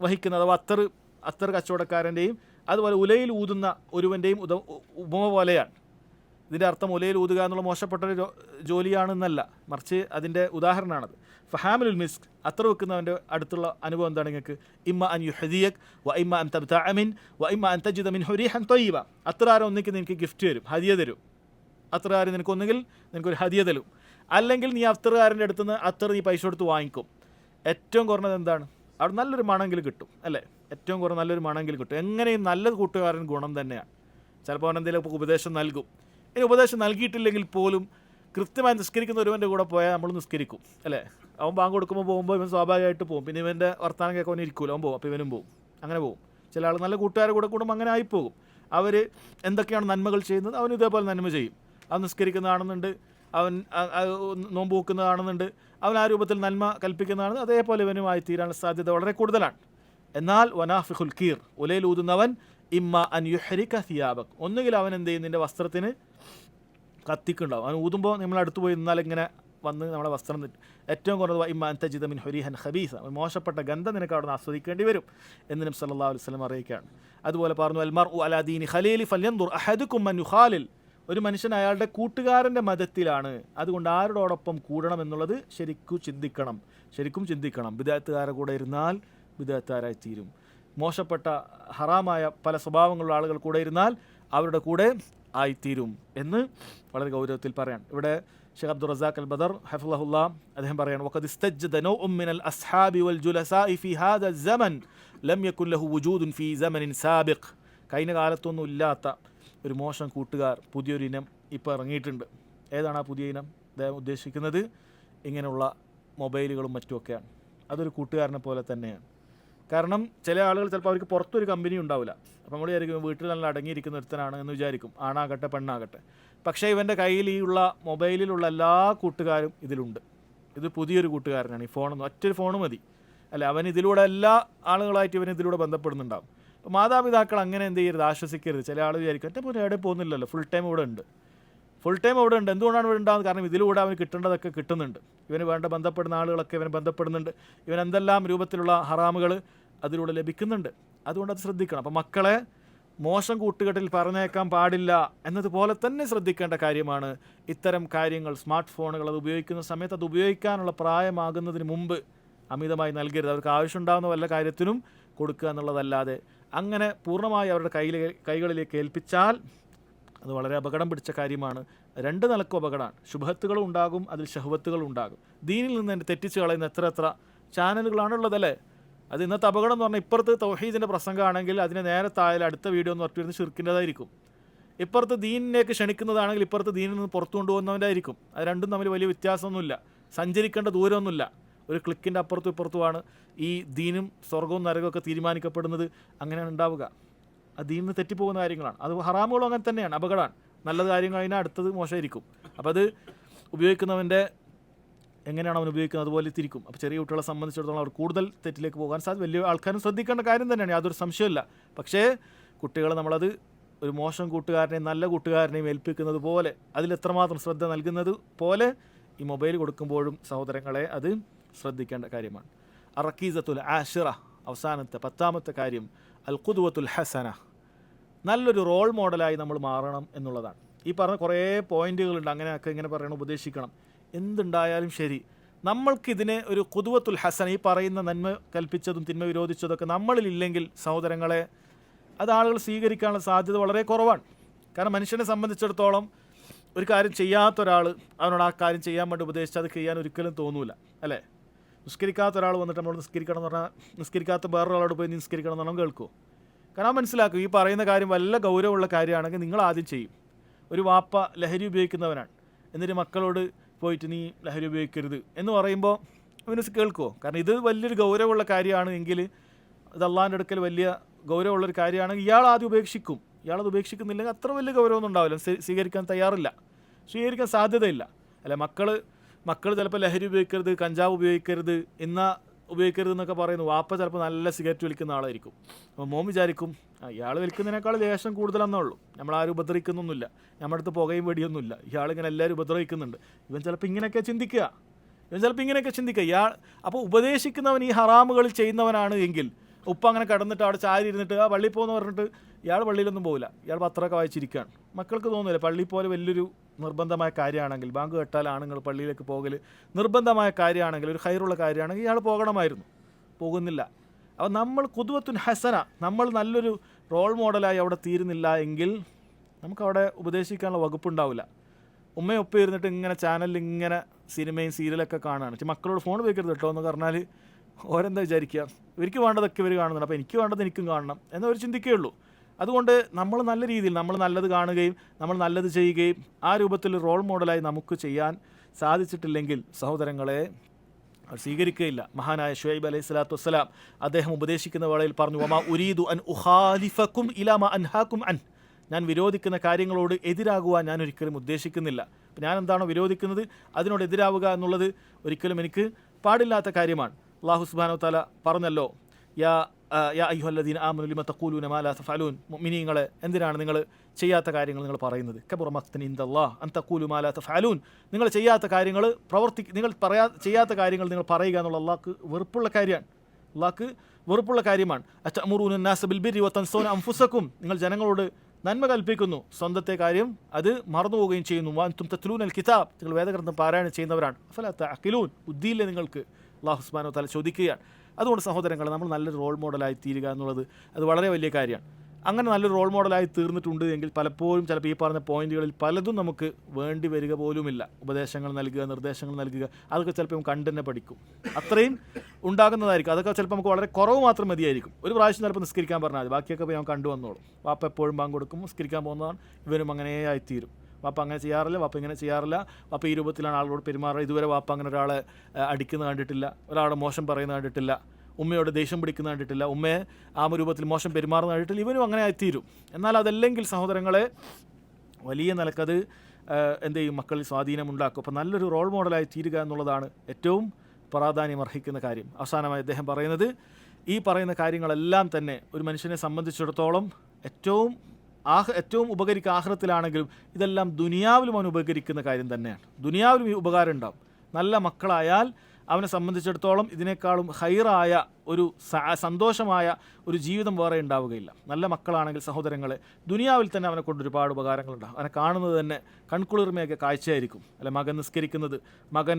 വഹിക്കുന്ന അഥവാ അത്തർ കച്ചവടക്കാരൻ്റെയും അതുപോലെ ഉലയിൽ ഊതുന്ന ഒരുവൻ്റെയും ഉപമ പോലെയാണ്. ഇതിൻ്റെ അർത്ഥം ഉലയിൽ ഊതുക എന്നുള്ള മോശപ്പെട്ടൊരു ജോലിയാണെന്നല്ല, മറിച്ച് അതിൻ്റെ ഉദാഹരണമാണത്. ഫഹാമിലുൽ മിസ്ക്, അത്തർ വെക്കുന്നവൻ്റെ അടുത്തുള്ള അനുഭവം എന്താണ് നിങ്ങൾക്ക്? ഇമ്മ അൻ യുഹദിയക് വ ഇമ്മ അൻ തബ്തഅ മിൻ വ ഇമ്മ അൻ തജിദ മിൻഹു റീഹൻ ത്വയ്യിബ. അത്തറാരം ഒന്നിക്ക് നിനക്ക് ഗിഫ്റ്റ് തരും, ഹദിയ തരും. അത്തറാരം നിനക്കൊന്നെങ്കിൽ നിനക്കൊരു ഹദിയ തരും, അല്ലെങ്കിൽ നീ അത്തറുകാരൻ്റെ അടുത്ത് നിന്ന് അത്തർ നീ പൈസ കൊടുത്ത് വാങ്ങിക്കും. ഏറ്റവും കുറഞ്ഞത് എന്താണ്? അവിടെ നല്ലൊരു മണമെങ്കിലും കിട്ടും അല്ലേ, ഏറ്റവും കുറഞ്ഞ നല്ലൊരു മണമെങ്കിലും കിട്ടും. എങ്ങനെയും നല്ല കൂട്ടുകാരൻ ഗുണം തന്നെയാണ്. ചിലപ്പോൾ അവൻ എന്തെങ്കിലും ഉപദേശം നൽകും. ഇനി ഉപദേശം നൽകിയിട്ടില്ലെങ്കിൽ പോലും കൃത്യമായി നിസ്കരിക്കുന്ന ഒരുവൻ്റെ കൂടെ പോയാൽ നമ്മൾ നിസ്കരിക്കും അല്ലേ. അവൻ ബാങ്ക് കൊടുക്കുമ്പോൾ പോകുമ്പോൾ ഇവൻ സ്വാഭാവികമായിട്ട് പോകും, പിന്നെ ഇവൻ്റെ വർത്താനം കേൾക്കാൻ ഇരിക്കൂല, അവൻ പോകും, അപ്പോൾ ഇവനും പോകും, അങ്ങനെ പോകും. ചില ആൾ നല്ല കൂട്ടുകാരുടെ കൂടെ കൂടുമ്പോൾ അങ്ങനെ ആയിപ്പോകും. അവർ എന്തൊക്കെയാണ് നന്മകൾ ചെയ്യുന്നത് അവൻ ഇതേപോലെ നന്മ ചെയ്യും. അവൻ നിസ്കരിക്കുന്നതാണെന്നുണ്ട്, അവൻ നോമ്പ് വെക്കുന്നതാണെന്നുണ്ട്, അവൻ ആ രൂപത്തിൽ നന്മ കൽപ്പിക്കുന്നതാണ്, അതേപോലെ ഇവനുമായി തീരാനുള്ള സാധ്യത വളരെ കൂടുതലാണ്. എന്നാൽ വനാഫിഖുൽ കീർ, ഉലയിൽ ഊതുന്നവൻ ഇമ്മ അൻ യുഹരിക സിയാബക്, ഒന്നുകിൽ അവൻ എന്ത് ചെയ്യും, നിൻ്റെ വസ്ത്രത്തിന് കത്തിക്കുണ്ടാവും. അവൻ ഊതുമ്പോൾ നമ്മൾ അടുത്ത് പോയി നിന്നാൽ ഇങ്ങനെ വന്ന് നമ്മുടെ വസ്ത്രം ഏറ്റവും കുറഞ്ഞത് ഇമ്മ അൻ തജിദ മിൻ ഹുരീഹൻ ഖബീസ, മോശപ്പെട്ട ഗന്ധം നിനക്ക് അവിടെ നിന്ന് ആസ്വദിക്കേണ്ടി വരും എന്ന് നബി സല്ലല്ലാഹു അലൈഹി വസല്ലം അറിയിക്കുകയാണ്. അതുപോലെ പറഞ്ഞു അൽ മർഉ അലാ ദീനി ഖലീലി ഫൽയൻദുർ അഹദുകും മൻ യുഖാലിൽ, ഒരു മനുഷ്യൻ അയാളുടെ കൂട്ടുകാരൻ്റെ മതത്തിലാണ്, അതുകൊണ്ട് ആരോടൊപ്പം കൂടണം എന്നുള്ളത് ശരിക്കും ചിന്തിക്കണം. ബിദഅത്തുകാരുടെ കൂടെ ഇരുന്നാൽ ബിദഅത്തുകാരായി തീരും. മോശപ്പെട്ട ഹറാമായ പല സ്വഭാവങ്ങളുള്ള ആളുകൾ കൂടെ ഇരുന്നാൽ അവരുടെ കൂടെ ആയിത്തീരും എന്ന് വളരെ ഗൗരവത്തിൽ പറയാൻ. ഇവിടെ ഷെയ്ഖ് അബ്ദുർ റസാഖ് അൽ ബദർ ഹഫിളഹുല്ലാ അദ്ദേഹം പറയാണ്, വഖദ് ഇസ്തജ്ദ നൗഉം മിനൽ അസ്ഹാബി വൽ ജുലസാഇ ഫി ഹാദ الزമൻ ലം യകുൻ ലഹു വുജൂദുൻ ഫി സമനിൻ സാബിഖ്. കഴിഞ്ഞ കാലത്തൊന്നും ഇല്ലാത്ത ഒരു മോശം കൂട്ടുകാർ, പുതിയൊരു ഇനം ഇപ്പോൾ ഇറങ്ങിയിട്ടുണ്ട്. ഏതാണ് ആ പുതിയ ഇനം? അദ്ദേഹം ഉദ്ദേശിക്കുന്നത് ഇങ്ങനെയുള്ള മൊബൈലുകളും മറ്റുമൊക്കെയാണ്. അതൊരു കൂട്ടുകാരനെ പോലെ തന്നെയാണ്. കാരണം ചില ആളുകൾ ചിലപ്പോൾ അവർക്ക് പുറത്തൊരു കമ്പനി ഉണ്ടാവില്ല, അപ്പോൾ നമ്മൾ വിചാരിക്കും വീട്ടിൽ നല്ല അടങ്ങിയിരിക്കുന്ന ഒരുത്തനാണ് എന്ന് വിചാരിക്കും, ആണാകട്ടെ പെണ്ണാകട്ടെ. പക്ഷേ ഇവൻ്റെ കയ്യിൽ ഈ ഉള്ള മൊബൈലിലുള്ള എല്ലാ കൂട്ടുകാരും ഇതിലുണ്ട്. ഇത് പുതിയൊരു കൂട്ടുകാരനാണ്. ഈ ഫോണൊന്നും ഒറ്റൊരു ഫോൺ മതി അല്ലേ, അവൻ ഇതിലൂടെ എല്ലാ ആളുകളായിട്ട് ഇവൻ ഇതിലൂടെ ബന്ധപ്പെടുന്നുണ്ടാവും. അപ്പോൾ മാതാപിതാക്കൾ അങ്ങനെ എന്ത് ചെയ്യരുത്, ആശ്വസിക്കരുത്. ചില ആൾ വിചാരിക്കും എൻ്റെ പോലെ എവിടെ പോകുന്നില്ലല്ലോ, ഫുൾ ടൈം ഇവിടെ ഉണ്ട്. എന്തുകൊണ്ടാണ് ഇവിടെ ഉണ്ടാകുന്നത്? കാരണം ഇതിലൂടെ അവന് കിട്ടേണ്ടതൊക്കെ കിട്ടുന്നുണ്ട്, ഇവന് വേണ്ട ബന്ധപ്പെടുന്ന ആളുകളൊക്കെ ഇവന് ബന്ധപ്പെടുന്നുണ്ട്, ഇവൻ എന്തെല്ലാം രൂപത്തിലുള്ള ഹറാമുകൾ അതിലൂടെ ലഭിക്കുന്നുണ്ട്. അതുകൊണ്ട് അത് ശ്രദ്ധിക്കണം. അപ്പോൾ മക്കളെ മോശം കൂട്ടുകെട്ടിൽ പറഞ്ഞേക്കാൻ പാടില്ല എന്നതുപോലെ തന്നെ ശ്രദ്ധിക്കേണ്ട കാര്യമാണ് ഇത്തരം കാര്യങ്ങൾ. സ്മാർട്ട് ഫോണുകൾ അത് ഉപയോഗിക്കുന്ന സമയത്ത് അത് ഉപയോഗിക്കാനുള്ള പ്രായമാകുന്നതിന് മുമ്പ് അമിതമായി നൽകരുത്. അവർക്ക് ആവശ്യമുണ്ടാകുന്ന വല്ല കാര്യത്തിനും കൊടുക്കുക എന്നുള്ളതല്ലാതെ അങ്ങനെ പൂർണ്ണമായി അവരുടെ കൈകളിലേക്ക് ഏൽപ്പിച്ചാൽ അത് വളരെ അപകടം പിടിച്ച കാര്യമാണ്. 2 നിലക്കും അപകടമാണ്. ശുഭത്തുകളും ഉണ്ടാകും, അതിൽ ഷഹ്വത്തുകളും ഉണ്ടാകും. ദീനിൽ നിന്ന് തന്നെ തെറ്റിച്ച് കളയുന്ന എത്ര ചാനലുകളാണുള്ളതല്ലേ. അത് ഇന്നത്തെ അപകടം എന്ന് പറഞ്ഞാൽ ഇപ്പുറത്ത് തൗഹീദിൻ്റെ പ്രസംഗമാണെങ്കിൽ അതിന് നേരെ താഴെ അടുത്ത വീഡിയോ എന്ന് പറഞ്ഞിരുന്ന് ഷിർക്കിൻ്റെതായിരിക്കും. ഇപ്പുറത്ത് ദീനിലേക്ക് ക്ഷണിക്കുന്നതാണെങ്കിൽ ഇപ്പുറത്ത് ദീനിൽ നിന്ന് പുറത്തു കൊണ്ടുപോകുന്നവൻ്റെ ആയിരിക്കും. അത് രണ്ടും തമ്മിൽ വലിയ വ്യത്യാസമൊന്നുമില്ല, സഞ്ചരിക്കേണ്ട ദൂരമൊന്നുമില്ല. ഒരു ക്ലിക്കിൻ്റെ അപ്പുറത്തും ഇപ്പുറത്തുമാണ് ഈ ദീനും സ്വർഗവും നരകമൊക്കെ തീരുമാനിക്കപ്പെടുന്നത്. അങ്ങനെയാണ് ഉണ്ടാവുക. അത് ദീനിൽ നിന്ന് തെറ്റിപ്പോകുന്ന കാര്യങ്ങളാണ്. അത് ഹറാമുകളും അങ്ങനെ തന്നെയാണ്, അപകടമാണ്. നല്ലത് കാര്യങ്ങൾ കഴിഞ്ഞാൽ അടുത്തത് മോശമായിരിക്കും. അപ്പോൾ അത് ഉപയോഗിക്കുന്നവൻ്റെ എങ്ങനെയാണ് അവൻ ഉപയോഗിക്കുന്നത് അതുപോലെ തിരിക്കും. അപ്പോൾ ചെറിയ കുട്ടികളെ സംബന്ധിച്ചിടത്തോളം അവർ കൂടുതൽ തെറ്റിലേക്ക് പോകാൻ സാധ്യത. വലിയ ആൾക്കാരും ശ്രദ്ധിക്കേണ്ട കാര്യം തന്നെയാണ്, യാതൊരു സംശയമില്ല. പക്ഷേ കുട്ടികളെ നമ്മളത് ഒരു മോശം കൂട്ടുകാരനെയും നല്ല കൂട്ടുകാരനെയും ഏൽപ്പിക്കുന്നത് പോലെ, അതിലെത്രമാത്രം ശ്രദ്ധ നൽകുന്നത് പോലെ ഈ മൊബൈൽ കൊടുക്കുമ്പോഴും സഹോദരങ്ങളെ അത് ശ്രദ്ധിക്കേണ്ട കാര്യമാണ്. അറക്കീസത്തുൽ ആഷിറ, അവസാനത്തെ 10ാമത്തെ കാര്യം അൽ ഖുദ്വത്തുൽ ഹസന, നല്ലൊരു റോൾ മോഡലായി നമ്മൾ മാറണം എന്നുള്ളതാണ്. ഈ പറഞ്ഞ കുറേ പോയിന്റുകളുണ്ട്, അങ്ങനെയൊക്കെ ഇങ്ങനെ പറയണം, ഉപദേശിക്കണം. എന്തുണ്ടായാലും ശരി, നമ്മൾക്കിതിനെ ഒരു ഖുദ്വത്തുൽ ഹസന, ഈ പറയുന്ന നന്മ കൽപ്പിച്ചതും തിന്മ വിരോധിച്ചതൊക്കെ നമ്മളിലില്ലെങ്കിൽ സഹോദരങ്ങളെ, അത് ആളുകൾ സ്വീകരിക്കാനുള്ള സാധ്യത വളരെ കുറവാണ്. കാരണം മനുഷ്യനെ സംബന്ധിച്ചിടത്തോളം ഒരു കാര്യം ചെയ്യാത്ത ഒരാൾ അവനോട് ആ കാര്യം ചെയ്യാൻ വേണ്ടി ഉപദേശിച്ച് അത് ചെയ്യാൻ ഒരിക്കലും തോന്നൂല, അല്ലേ? നിസ്കരിക്കാത്ത ഒരാൾ വന്നിട്ട് നമ്മളോട് നിസ്കരിക്കണം എന്ന് പറഞ്ഞാൽ, നിസ്കരിക്കാത്ത വേറൊരാളോട് പോയി നിസ്കരിക്കണം എന്ന് പറഞ്ഞാൽ കേൾക്കുമോ? കാരണം മനസ്സിലാക്കും ഈ പറയുന്ന കാര്യം വല്ല ഗൗരവമുള്ള കാര്യമാണെങ്കിൽ നിങ്ങൾ ആദ്യം ചെയ്യും. ഒരു വാപ്പ ലഹരി ഉപയോഗിക്കുന്നവനാണ്, എന്നിട്ട് മക്കളോട് പോയിട്ട് നീ ലഹരി ഉപയോഗിക്കരുത് എന്ന് പറയുമ്പോൾ അവന് കേൾക്കുമോ? കാരണം ഇത് വലിയൊരു ഗൗരവമുള്ള കാര്യമാണ് എങ്കിൽ, ഇത് അള്ളാഹിൻ്റെ അടുക്കൽ വലിയ ഗൗരവമുള്ളൊരു കാര്യമാണെങ്കിൽ ഇയാൾ ആദ്യം ഉപേക്ഷിക്കും. ഇയാളത് ഉപേക്ഷിക്കുന്നില്ലെങ്കിൽ അത്ര വലിയ ഗൗരവമൊന്നും ഉണ്ടാവില്ല, സ്വീകരിക്കാൻ തയ്യാറില്ല, സ്വീകരിക്കാൻ സാധ്യതയില്ല. അല്ല, മക്കൾ ചിലപ്പോൾ ലഹരി ഉപയോഗിക്കരുത്, കഞ്ചാവ് ഉപയോഗിക്കരുത്, ഉപയോഗിക്കരുത് എന്നൊക്കെ പറയുന്നു. വാപ്പ ചിലപ്പോൾ നല്ല സിഗരറ്റ് വലിക്കുന്ന ആളായിരിക്കും. അപ്പോൾ മോൻ വിചാരിക്കും ഇയാൾ വലിക്കുന്നതിനേക്കാൾ ലേശം കൂടുതലെന്നുള്ളൂ, നമ്മളാരും ഉപദ്രവിക്കുന്നൊന്നുമില്ല, നമ്മുടെ അടുത്ത് പുകയും വെടിയൊന്നുമില്ല, ഇയാളിങ്ങനെ എല്ലാവരും ഉപദ്രവിക്കുന്നുണ്ട്. ഇവൻ ചിലപ്പോൾ ഇങ്ങനെയൊക്കെ ചിന്തിക്കുക. ഇയാൾ അപ്പോൾ ഉപദേശിക്കുന്നവൻ ഈ ഹറാമുകളിൽ ചെയ്യുന്നവനാണ് എങ്കിൽ, ഉപ്പ അങ്ങനെ കടന്നിട്ട് അവിടെ ചാരി ഇരുന്നിട്ട് ആ പള്ളിയിൽ പോകുന്ന പറഞ്ഞിട്ട് ഇയാൾ പള്ളിയിലൊന്നും പോകില്ല, ഇയാൾ പത്രമൊക്കെ വായിച്ചിരിക്കുകയാണ്. മക്കൾക്ക് തോന്നുന്നില്ല പള്ളി പോലെ വലിയൊരു നിർബന്ധമായ കാര്യമാണെങ്കിൽ, ബാങ്ക് കേട്ടാൽ ആണുങ്ങൾ പള്ളിയിലേക്ക് പോകൽ നിർബന്ധമായ കാര്യമാണെങ്കിൽ, ഒരു ഖൈറുള്ള കാര്യമാണെങ്കിൽ ഇയാൾ പോകണമായിരുന്നു, പോകുന്നില്ല. അപ്പോൾ നമ്മൾ ഖുദ്വത്തുൻ ഹസന, നമ്മൾ നല്ലൊരു റോൾ മോഡലായി അവിടെ തീരുന്നില്ല എങ്കിൽ നമുക്കവിടെ ഉപദേശിക്കാനുള്ള വകുപ്പുണ്ടാവില്ല. ഉമ്മയും ഒപ്പം ഇരുന്നിട്ട് ഇങ്ങനെ ചാനലിൽ ഇങ്ങനെ സിനിമയും സീരിയലൊക്കെ കാണുകയാണ്. മക്കളോട് ഫോൺ ഉപയോഗിക്കരുത് കേട്ടോ എന്ന് പറഞ്ഞാൽ ഓരെന്താ വിചാരിക്കുക? ഇവർക്ക് വേണ്ടതൊക്കെ ഇവർ കാണുന്നുണ്ട്, അപ്പോൾ എനിക്ക് വേണ്ടത് എനിക്കും കാണണം എന്നവർ ചിന്തിക്കുകയുള്ളൂ. അതുകൊണ്ട് നമ്മൾ നല്ല രീതിയിൽ നമ്മൾ നല്ലത് കാണുകയും നമ്മൾ നല്ലത് ചെയ്യുകയും ആ രൂപത്തിൽ റോൾ മോഡലായി നമുക്ക് ചെയ്യാൻ സാധിച്ചിട്ടില്ലെങ്കിൽ സഹോദരങ്ങളെ അവർ സ്വീകരിക്കുകയില്ല. മഹാനായ ശുഐബ് അലൈഹി സ്വലാത്തു വസ്സലാം അദ്ദേഹം ഉപദേശിക്കുന്ന വേളയിൽ പറഞ്ഞു, വമാ ഉരീദു അൻ ഉഖാലിഫക്കും ഇലാ മാ അൻഹാക്കും അൻ, ഞാൻ വിരോധിക്കുന്ന കാര്യങ്ങളോട് എതിരാകുവാൻ ഞാൻ ഒരിക്കലും ഉദ്ദേശിക്കുന്നില്ല. അപ്പം ഞാൻ എന്താണോ വിരോധിക്കുന്നത് അതിനോട് എതിരാവുക എന്നുള്ളത് ഒരിക്കലും എനിക്ക് പാടില്ലാത്ത കാര്യമാണ്. അല്ലാഹു സുബ്ഹാനഹു വ തആല പറഞ്ഞല്ലോ, യാ അയ്യുഹല്ലദീന ആമനു ലിമ തഖൂലൂന മാ ലാ തഫഅലൂൻ, മുഅ്മിനീങ്ങളെ എന്തിനാണ് നിങ്ങൾ ചെയ്യാത്ത കാര്യങ്ങൾ നിങ്ങൾ പറയുന്നത്? കബറ മഖ്തൻ ഇൻദല്ലാഹ് അൻ തഖൂലു മാ ലാ തഫഅലൂൻ, നിങ്ങൾ ചെയ്യാത്ത കാര്യങ്ങൾ ചെയ്യാത്ത കാര്യങ്ങൾ നിങ്ങൾ പറയുക എന്നുള്ള അല്ലാഹ്ക്ക് വെറുപ്പുള്ള കാര്യമാണ്. അതഅമുറൂന അന്നാസ ബിൽ ബിർരി വതൻസൂന അൻഫുസക്കും, നിങ്ങൾ ജനങ്ങളോട് നന്മ കൽപ്പിക്കുന്നു, സ്വന്തത്തെ കാര്യം അത് മറന്നുപോവുകയും ചെയ്യുന്നു. വഅൻതും തത്ലൂനൽ കിതാബ്, നിങ്ങൾ വേദഗ്രന്ഥം പാരായണം ചെയ്യുന്നവരാണ്. അഫലാ തഅഖിലൂൻ, ബുദ്ധിയില്ലേ നിങ്ങൾക്ക്? അല്ലാഹു സുബ്ഹാനഹു വ തആല ചോദിക്കുകയാണ്. അതുകൊണ്ട് സഹോദരങ്ങൾ, നമ്മൾ നല്ലൊരു റോൾ മോഡലായി തീരുക എന്നുള്ളത് അത് വളരെ വലിയ കാര്യമാണ്. അങ്ങനെ നല്ലൊരു റോൾ മോഡലായി തീർന്നിട്ടുണ്ട് എങ്കിൽ പലപ്പോഴും ചിലപ്പോൾ ഈ പറഞ്ഞ പോയിന്റുകളിൽ പലതും നമുക്ക് വേണ്ടി വരിക പോലുമില്ല. ഉപദേശങ്ങൾ നൽകുക, നിർദ്ദേശങ്ങൾ നൽകുക, അതൊക്കെ ചിലപ്പോൾ കണ്ടു തന്നെ പഠിക്കും, അത്രയും ഉണ്ടാകുന്നതായിരിക്കും. അതൊക്കെ ചിലപ്പോൾ നമുക്ക് വളരെ കുറവ് മാത്രം മതിയായിരിക്കും. ഒരു പ്രാവശ്യം ചിലപ്പോൾ നിസ്കരിക്കാൻ പറഞ്ഞാൽ മതി, ബാക്കിയൊക്കെ പോയി ഞാൻ കണ്ടു വന്നോളും. വാപ്പ എപ്പോഴും ബാങ്ക് കൊടുക്കും, നിസ്കരിക്കാൻ പോകുന്നതാണ്, ഇവരും അങ്ങനെ ആയിത്തീരും. വാപ്പ അങ്ങനെ ചെയ്യാറില്ല, വാപ്പ ഇങ്ങനെ ചെയ്യാറില്ല, വാപ്പ ഈ രൂപത്തിലാണ് ആളുകളോട് പെരുമാറുക. ഇതുവരെ വാപ്പ അങ്ങനെ ഒരാളെ അടിക്കുന്നത് കണ്ടിട്ടില്ല, ഒരാളെ മോശം പറയുന്നത് കണ്ടിട്ടില്ല, ഉമ്മയോട് ദേഷ്യം പിടിക്കുന്ന കണ്ടിട്ടില്ല, ഉമ്മയെ ആ രൂപത്തിൽ മോശം പെരുമാറുന്ന കണ്ടിട്ടില്ല. ഇവനും അങ്ങനെ ആയിത്തീരും. എന്നാൽ അതല്ലെങ്കിൽ സഹോദരങ്ങളെ, വലിയ നിലക്കത് എന്ത് ചെയ്യും? മക്കളിൽ സ്വാധീനമുണ്ടാക്കും. അപ്പോൾ നല്ലൊരു റോൾ മോഡലായി തീരുക എന്നുള്ളതാണ് ഏറ്റവും പ്രാധാന്യം അർഹിക്കുന്ന കാര്യം. അവസാനമായി അദ്ദേഹം പറയുന്നത്, ഈ പറയുന്ന കാര്യങ്ങളെല്ലാം തന്നെ ഒരു മനുഷ്യനെ സംബന്ധിച്ചിടത്തോളം ഏറ്റവും ഉപകരിക്കുക ആഖിറത്തിലാണെങ്കിലും ഇതെല്ലാം ദുനിയാവിലും അവൻ ഉപകരിക്കുന്ന കാര്യം തന്നെയാണ്. ദുനിയാവിലും ഈ ഉപകാരം ഉണ്ടാവും. നല്ല മക്കളായാൽ അവനെ സംബന്ധിച്ചിടത്തോളം ഇതിനേക്കാളും ഹൈറായ ഒരു സന്തോഷമായ ഒരു ജീവിതം വേറെ ഉണ്ടാവുകയില്ല. നല്ല മക്കളാണെങ്കിൽ സഹോദരങ്ങളെ, ദുനിയാവിൽ തന്നെ അവനെ കൊണ്ട് ഒരുപാട് ഉപകാരങ്ങളുണ്ടാകും. അവനെ കാണുന്നത് തന്നെ കൺകുളിർമയൊക്കെ കാഴ്ചയായിരിക്കും. അല്ലെ, മകൻ നിസ്കരിക്കുന്നത്, മകൻ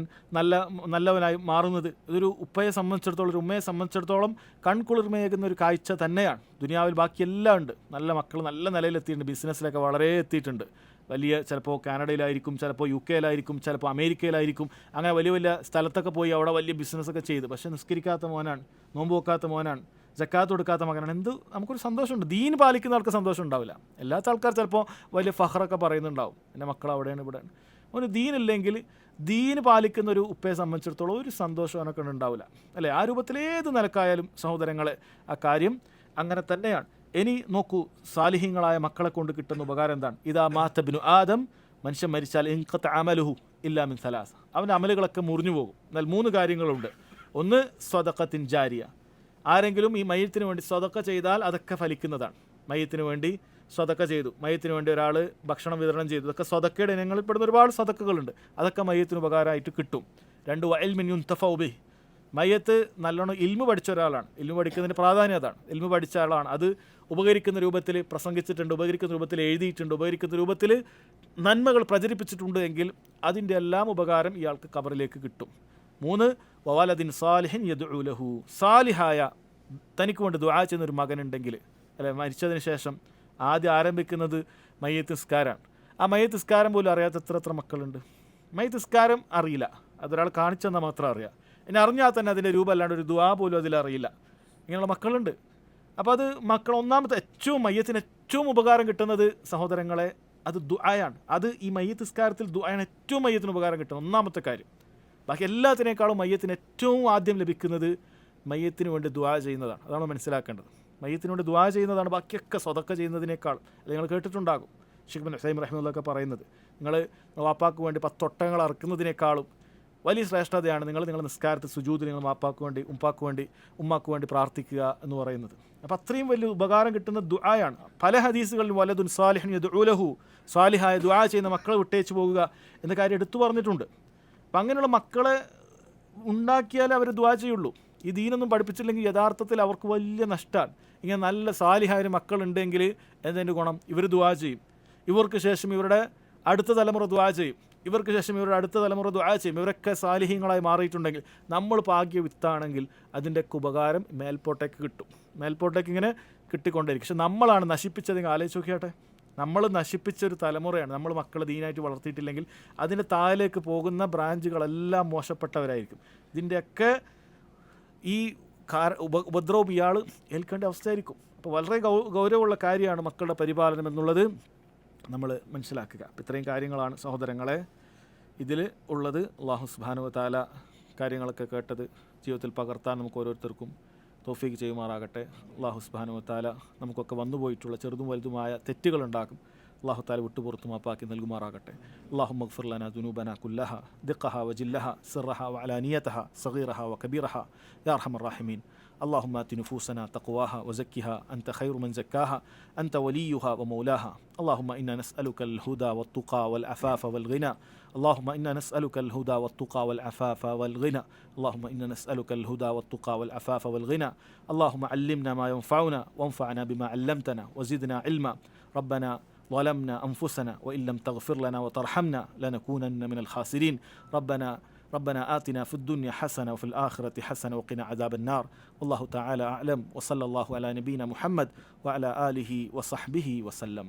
നല്ലവനായി മാറുന്നത്, ഇതൊരു ഉപ്പയെ സംബന്ധിച്ചിടത്തോളം, ഒരു ഉമ്മയെ സംബന്ധിച്ചിടത്തോളം കൺകുളിർമയേകുന്ന ഒരു കാഴ്ച തന്നെയാണ്. ദുനിയാവിൽ ബാക്കിയെല്ലാം ഉണ്ട്. നല്ല മക്കൾ നല്ല നിലയിലെത്തിയിട്ടുണ്ട്, ബിസിനസ്സിലൊക്കെ വളരെ എത്തിയിട്ടുണ്ട്. വലിയ ചിലപ്പോൾ കാനഡയിലായിരിക്കും, ചിലപ്പോൾ UK-യിലായിരിക്കും, ചിലപ്പോൾ അമേരിക്കയിലായിരിക്കും. അങ്ങനെ വലിയ വലിയ സ്ഥലത്തൊക്കെ പോയി അവിടെ വലിയ ബിസിനസ്സൊക്കെ ചെയ്ത്, പക്ഷേ നിസ്കരിക്കാത്ത മോനാണ്, നോമ്പ് വെക്കാത്ത മോനാണ്, സക്കാത്ത് കൊടുക്കാത്ത മകനാണ്. നമുക്കൊരു സന്തോഷമുണ്ട്. ദീൻ പാലിക്കുന്ന ആൾക്ക് സന്തോഷം ഉണ്ടാവില്ല. എല്ലാത്ത ആൾക്കാർ ചിലപ്പോൾ വലിയ ഫഹ്റൊക്കെ പറയുന്നുണ്ടാവും, എൻ്റെ മക്കൾ അവിടെയാണ് ഇവിടെയാണ്. അവന് ദീനില്ലെങ്കിൽ, ദീൻ പാലിക്കുന്ന ഒരു ഉപ്പയെ സംബന്ധിച്ചിടത്തോളം ഒരു സന്തോഷം അവനൊക്കെ ഉണ്ടാവില്ല. അല്ലേ, ആ രൂപത്തിലേത് നിലക്കായാലും സഹോദരങ്ങളെ ആ കാര്യം അങ്ങനെ തന്നെയാണ്. ഇനി നോക്കൂ, സാലിഹീങ്ങളായ മക്കളെ കൊണ്ട് കിട്ടുന്ന ഉപകാരം എന്താണ്? ഇദാ മാത ഇബ്നു ആദം മനുഷ്യൻ മരിച്ചാൽ ഇൻഖത്ത അമലുഹു ഇല്ലാ മിൻ സലാസ, അവൻ്റെ അമലുകളൊക്കെ മുറിഞ്ഞു പോകും. എന്നാൽ 3 കാര്യങ്ങളുണ്ട്. ഒന്ന് സ്വദഖത്തിൻ ജാരിയ, ആരെങ്കിലും ഈ മയ്യത്തിന് വേണ്ടി സ്വദഖ ചെയ്താൽ അതൊക്കെ ഫലിക്കുന്നതാണ്. മയ്യത്തിന് വേണ്ടി സ്വദഖ ചെയ്തു, മയ്യത്തിന് വേണ്ടി ഒരാൾ ഭക്ഷണം വിതരണം ചെയ്തു, ഇതൊക്കെ സ്വദഖയുടെ ഇനങ്ങളിൽ പെടുന്ന ഒരുപാട് സ്വദഖകളുണ്ട്, അതൊക്കെ മയ്യത്തിന് ഉപകാരമായിട്ട് കിട്ടും. 2 വഇൽമിൻ യുൻതഫഉ ബിഹി, മയ്യത്ത് നല്ലോണം ഇൽമു പഠിച്ച ഒരാളാണ്, ഇൽമു പഠിക്കുന്നതിന് പ്രാധാന്യം അതാണ്. ഇൽമു പഠിച്ച ആളാണ്, അത് ഉപകരിക്കുന്ന രൂപത്തിൽ പ്രസംഗിച്ചിട്ടുണ്ട്, ഉപകരിക്കുന്ന രൂപത്തിൽ എഴുതിയിട്ടുണ്ട്, ഉപകരിക്കുന്ന രൂപത്തിൽ നന്മകൾ പ്രചരിപ്പിച്ചിട്ടുണ്ട് എങ്കിൽ അതിൻ്റെ എല്ലാം ഉപകാരം ഇയാൾക്ക് ഖബറിലേക്ക് കിട്ടും. 3 വവലദിൻ സാലിഹിൻ യദ്ഉ ലഹു, സാലിഹായ തനിക്ക് വേണ്ടി ദുആ ചെയ്യുന്ന ഒരു മകനുണ്ടെങ്കിൽ, അല്ലെ, മരിച്ചതിന് ശേഷം ആദ്യം ആരംഭിക്കുന്നത് മയ്യത്ത് നിസ്കാരമാണ്. ആ മയ്യത്ത് നിസ്കാരം പോലും അറിയാത്ത എത്ര മക്കളുണ്ട്. മയ്യത്ത് നിസ്കാരം അറിയില്ല, അതൊരാൾ കാണിച്ചു തന്നാൽ മാത്രം അറിയാം. ഇനി അറിഞ്ഞാൽ തന്നെ അതിൻ്റെ രൂപം അല്ലാണ്ട് ഒരു ദുആ പോലും അതിലറിയില്ല. ഇങ്ങനെയുള്ള മക്കളുണ്ട്. അപ്പോൾ അത് മക്കൾ ഒന്നാമത്തെ മയ്യത്തിന് ഏറ്റവും ഉപകാരം കിട്ടുന്നത് സഹോദരങ്ങളെ അത് ദുആയാണ്. അത് ഈ മയ്യത്ത് നിസ്കാരത്തിൽ ദുആയാണ് ഏറ്റവും മയ്യത്തിന് ഉപകാരം കിട്ടുന്നത്, ഒന്നാമത്തെ കാര്യം. ബാക്കി എല്ലാത്തിനേക്കാളും മയ്യത്തിന് ഏറ്റവും ആദ്യം ലഭിക്കുന്നത് മയ്യത്തിന് വേണ്ടി ദുആ ചെയ്യുന്നതാണ്. അതാണ് മനസ്സിലാക്കേണ്ടത്. മയ്യത്തിന് വേണ്ടി ദുആ ചെയ്യുന്നതാണ് ബാക്കിയൊക്കെ സ്വതക്ക ചെയ്യുന്നതിനേക്കാൾ. നിങ്ങൾ കേട്ടിട്ടുണ്ടാകും ഷെയ്ഖ് ഇബ്നു ഉസൈമീൻ റഹിമഹുള്ളാഹ് പറയുന്നത്, നിങ്ങൾ വാപ്പാക്ക് വേണ്ടി 10 ഒട്ടകങ്ങൾ അറുക്കുന്നതിനേക്കാളും വലിയ ശ്രേഷ്ഠതയാണ് നിങ്ങളുടെ നിസ്കാരത്തിൽ സുജൂദിൽ നിങ്ങൾ വാപ്പാക്ക് വേണ്ടി ഉമ്മാക്ക് വേണ്ടി പ്രാർത്ഥിക്കുക എന്ന് പറയുന്നത്. അപ്പോൾ അത്രയും വലിയ ഉപകാരം കിട്ടുന്ന ദുആയാണ്. പല ഹദീസുകളിൽ വലദുൻ സാലിഹുൻ യദ്ഉ ലഹു, സാലിഹായ ദുആ ചെയ്യുന്ന മക്കളെ വിട്ടേച്ച് പോകുക എന്ന കാര്യം എടുത്തു പറഞ്ഞിട്ടുണ്ട്. അപ്പം അങ്ങനെയുള്ള മക്കളെ ഉണ്ടാക്കിയാലേ അവർ ദുആ ചെയ്യുള്ളൂ. ഈ ദീനൊന്നും പഠിപ്പിച്ചില്ലെങ്കിൽ യഥാർത്ഥത്തിൽ അവർക്ക് വലിയ നഷ്ടമാണ്. ഇങ്ങനെ നല്ല സാലിഹായ മക്കളുണ്ടെങ്കിൽ എന്തിൻ്റെ ഗുണം? ഇവർ ദുആ ചെയ്യും, ഇവർക്ക് ശേഷം ഇവരുടെ അടുത്ത തലമുറ ദുആ ചെയ്യും, ഇവർക്ക് ശേഷം ഇവരുടെ അടുത്ത തലമുറ ദുആ ചെയ്യും. ഇവരൊക്കെ സാലിഹീങ്ങളായി മാറിയിട്ടുണ്ടെങ്കിൽ, നമ്മൾ ഭാഗ്യ വിത്താണെങ്കിൽ അതിൻ്റെയൊക്കെ ഉപകാരം മേൽപോട്ടേക്ക് കിട്ടും. മേൽപോട്ടേക്ക് ഇങ്ങനെ കിട്ടിക്കൊണ്ടിരിക്കും. പക്ഷെ നമ്മളാണ് നശിപ്പിച്ചതെങ്കിൽ ആലോചിച്ച് നോക്കിയാട്ടെ, നമ്മൾ നശിപ്പിച്ചൊരു തലമുറയാണ്. നമ്മൾ മക്കളെ ദീനായിട്ട് വളർത്തിയിട്ടില്ലെങ്കിൽ അതിൻ്റെ താഴേക്ക് പോകുന്ന ബ്രാഞ്ചുകളെല്ലാം മോശപ്പെട്ടവരായിരിക്കും. ഇതിൻ്റെയൊക്കെ ഈ ഉപദ്രവം ഇയാൾ ഏൽക്കേണ്ട അവസ്ഥയായിരിക്കും. അപ്പോൾ വളരെ ഗൗരവമുള്ള കാര്യമാണ് മക്കളുടെ പരിപാലനം എന്നുള്ളത് നമ്മൾ മനസ്സിലാക്കുക. അപ്പോൾ ഇത്രയും കാര്യങ്ങളാണ് സഹോദരങ്ങളെ ഇതിൽ ഉള്ളത്. അല്ലാഹു സുബ്ഹാനഹു വ തആല കാര്യങ്ങളൊക്കെ കേട്ടത് ജീവിതത്തിൽ പകർത്താൻ നമുക്ക് ഓരോരുത്തർക്കും തൗഫീഖ് ചെയ്യുമാറാകട്ടെ. അല്ലാഹു സുബ്ഹാനഹു വ തആല നമുക്കൊക്കെ വന്നുപോയിട്ടുള്ള ചെറുതും വലുതുമായ തെറ്റുകളുണ്ടാകും, അല്ലാഹു തആല വിട്ടുപുറത്ത് മാപ്പാക്കി നൽകുമാറാകട്ടെ. അല്ലാഹുമ്മ ഗ്ഫിർ ലനാ ദുനൂബനാ കുല്ലഹ ദിഖഹ വജില്ലഹ സിർറഹ വഅലാനിയതഹ സഗീറഹ വകബീറഹ യാ അർഹമർ റഹീമീൻ. اللهم آت نفوسنا تقواها وزكها أنت خير من زكاها أنت وليها ومولاها. اللهم إنا نسألك الهدى والتقى والعفاف والغنى. اللهم إنا نسألك الهدى والتقى والعفاف والغنى. اللهم إنا نسألك الهدى والتقى والعفاف والغنى. اللهم علمنا ما ينفعنا وانفعنا بما علمتنا وزدنا علما. ربنا ظلمنا أنفسنا وإن لم تغفر لنا وترحمنا لنكونن من الخاسرين. ربنا آتنا في الدنيا حسنة وفي الآخرة حسنة وقنا عذاب النار. والله تعالى أعلم، وصلى الله على نبينا محمد وعلى آله وصحبه وسلم.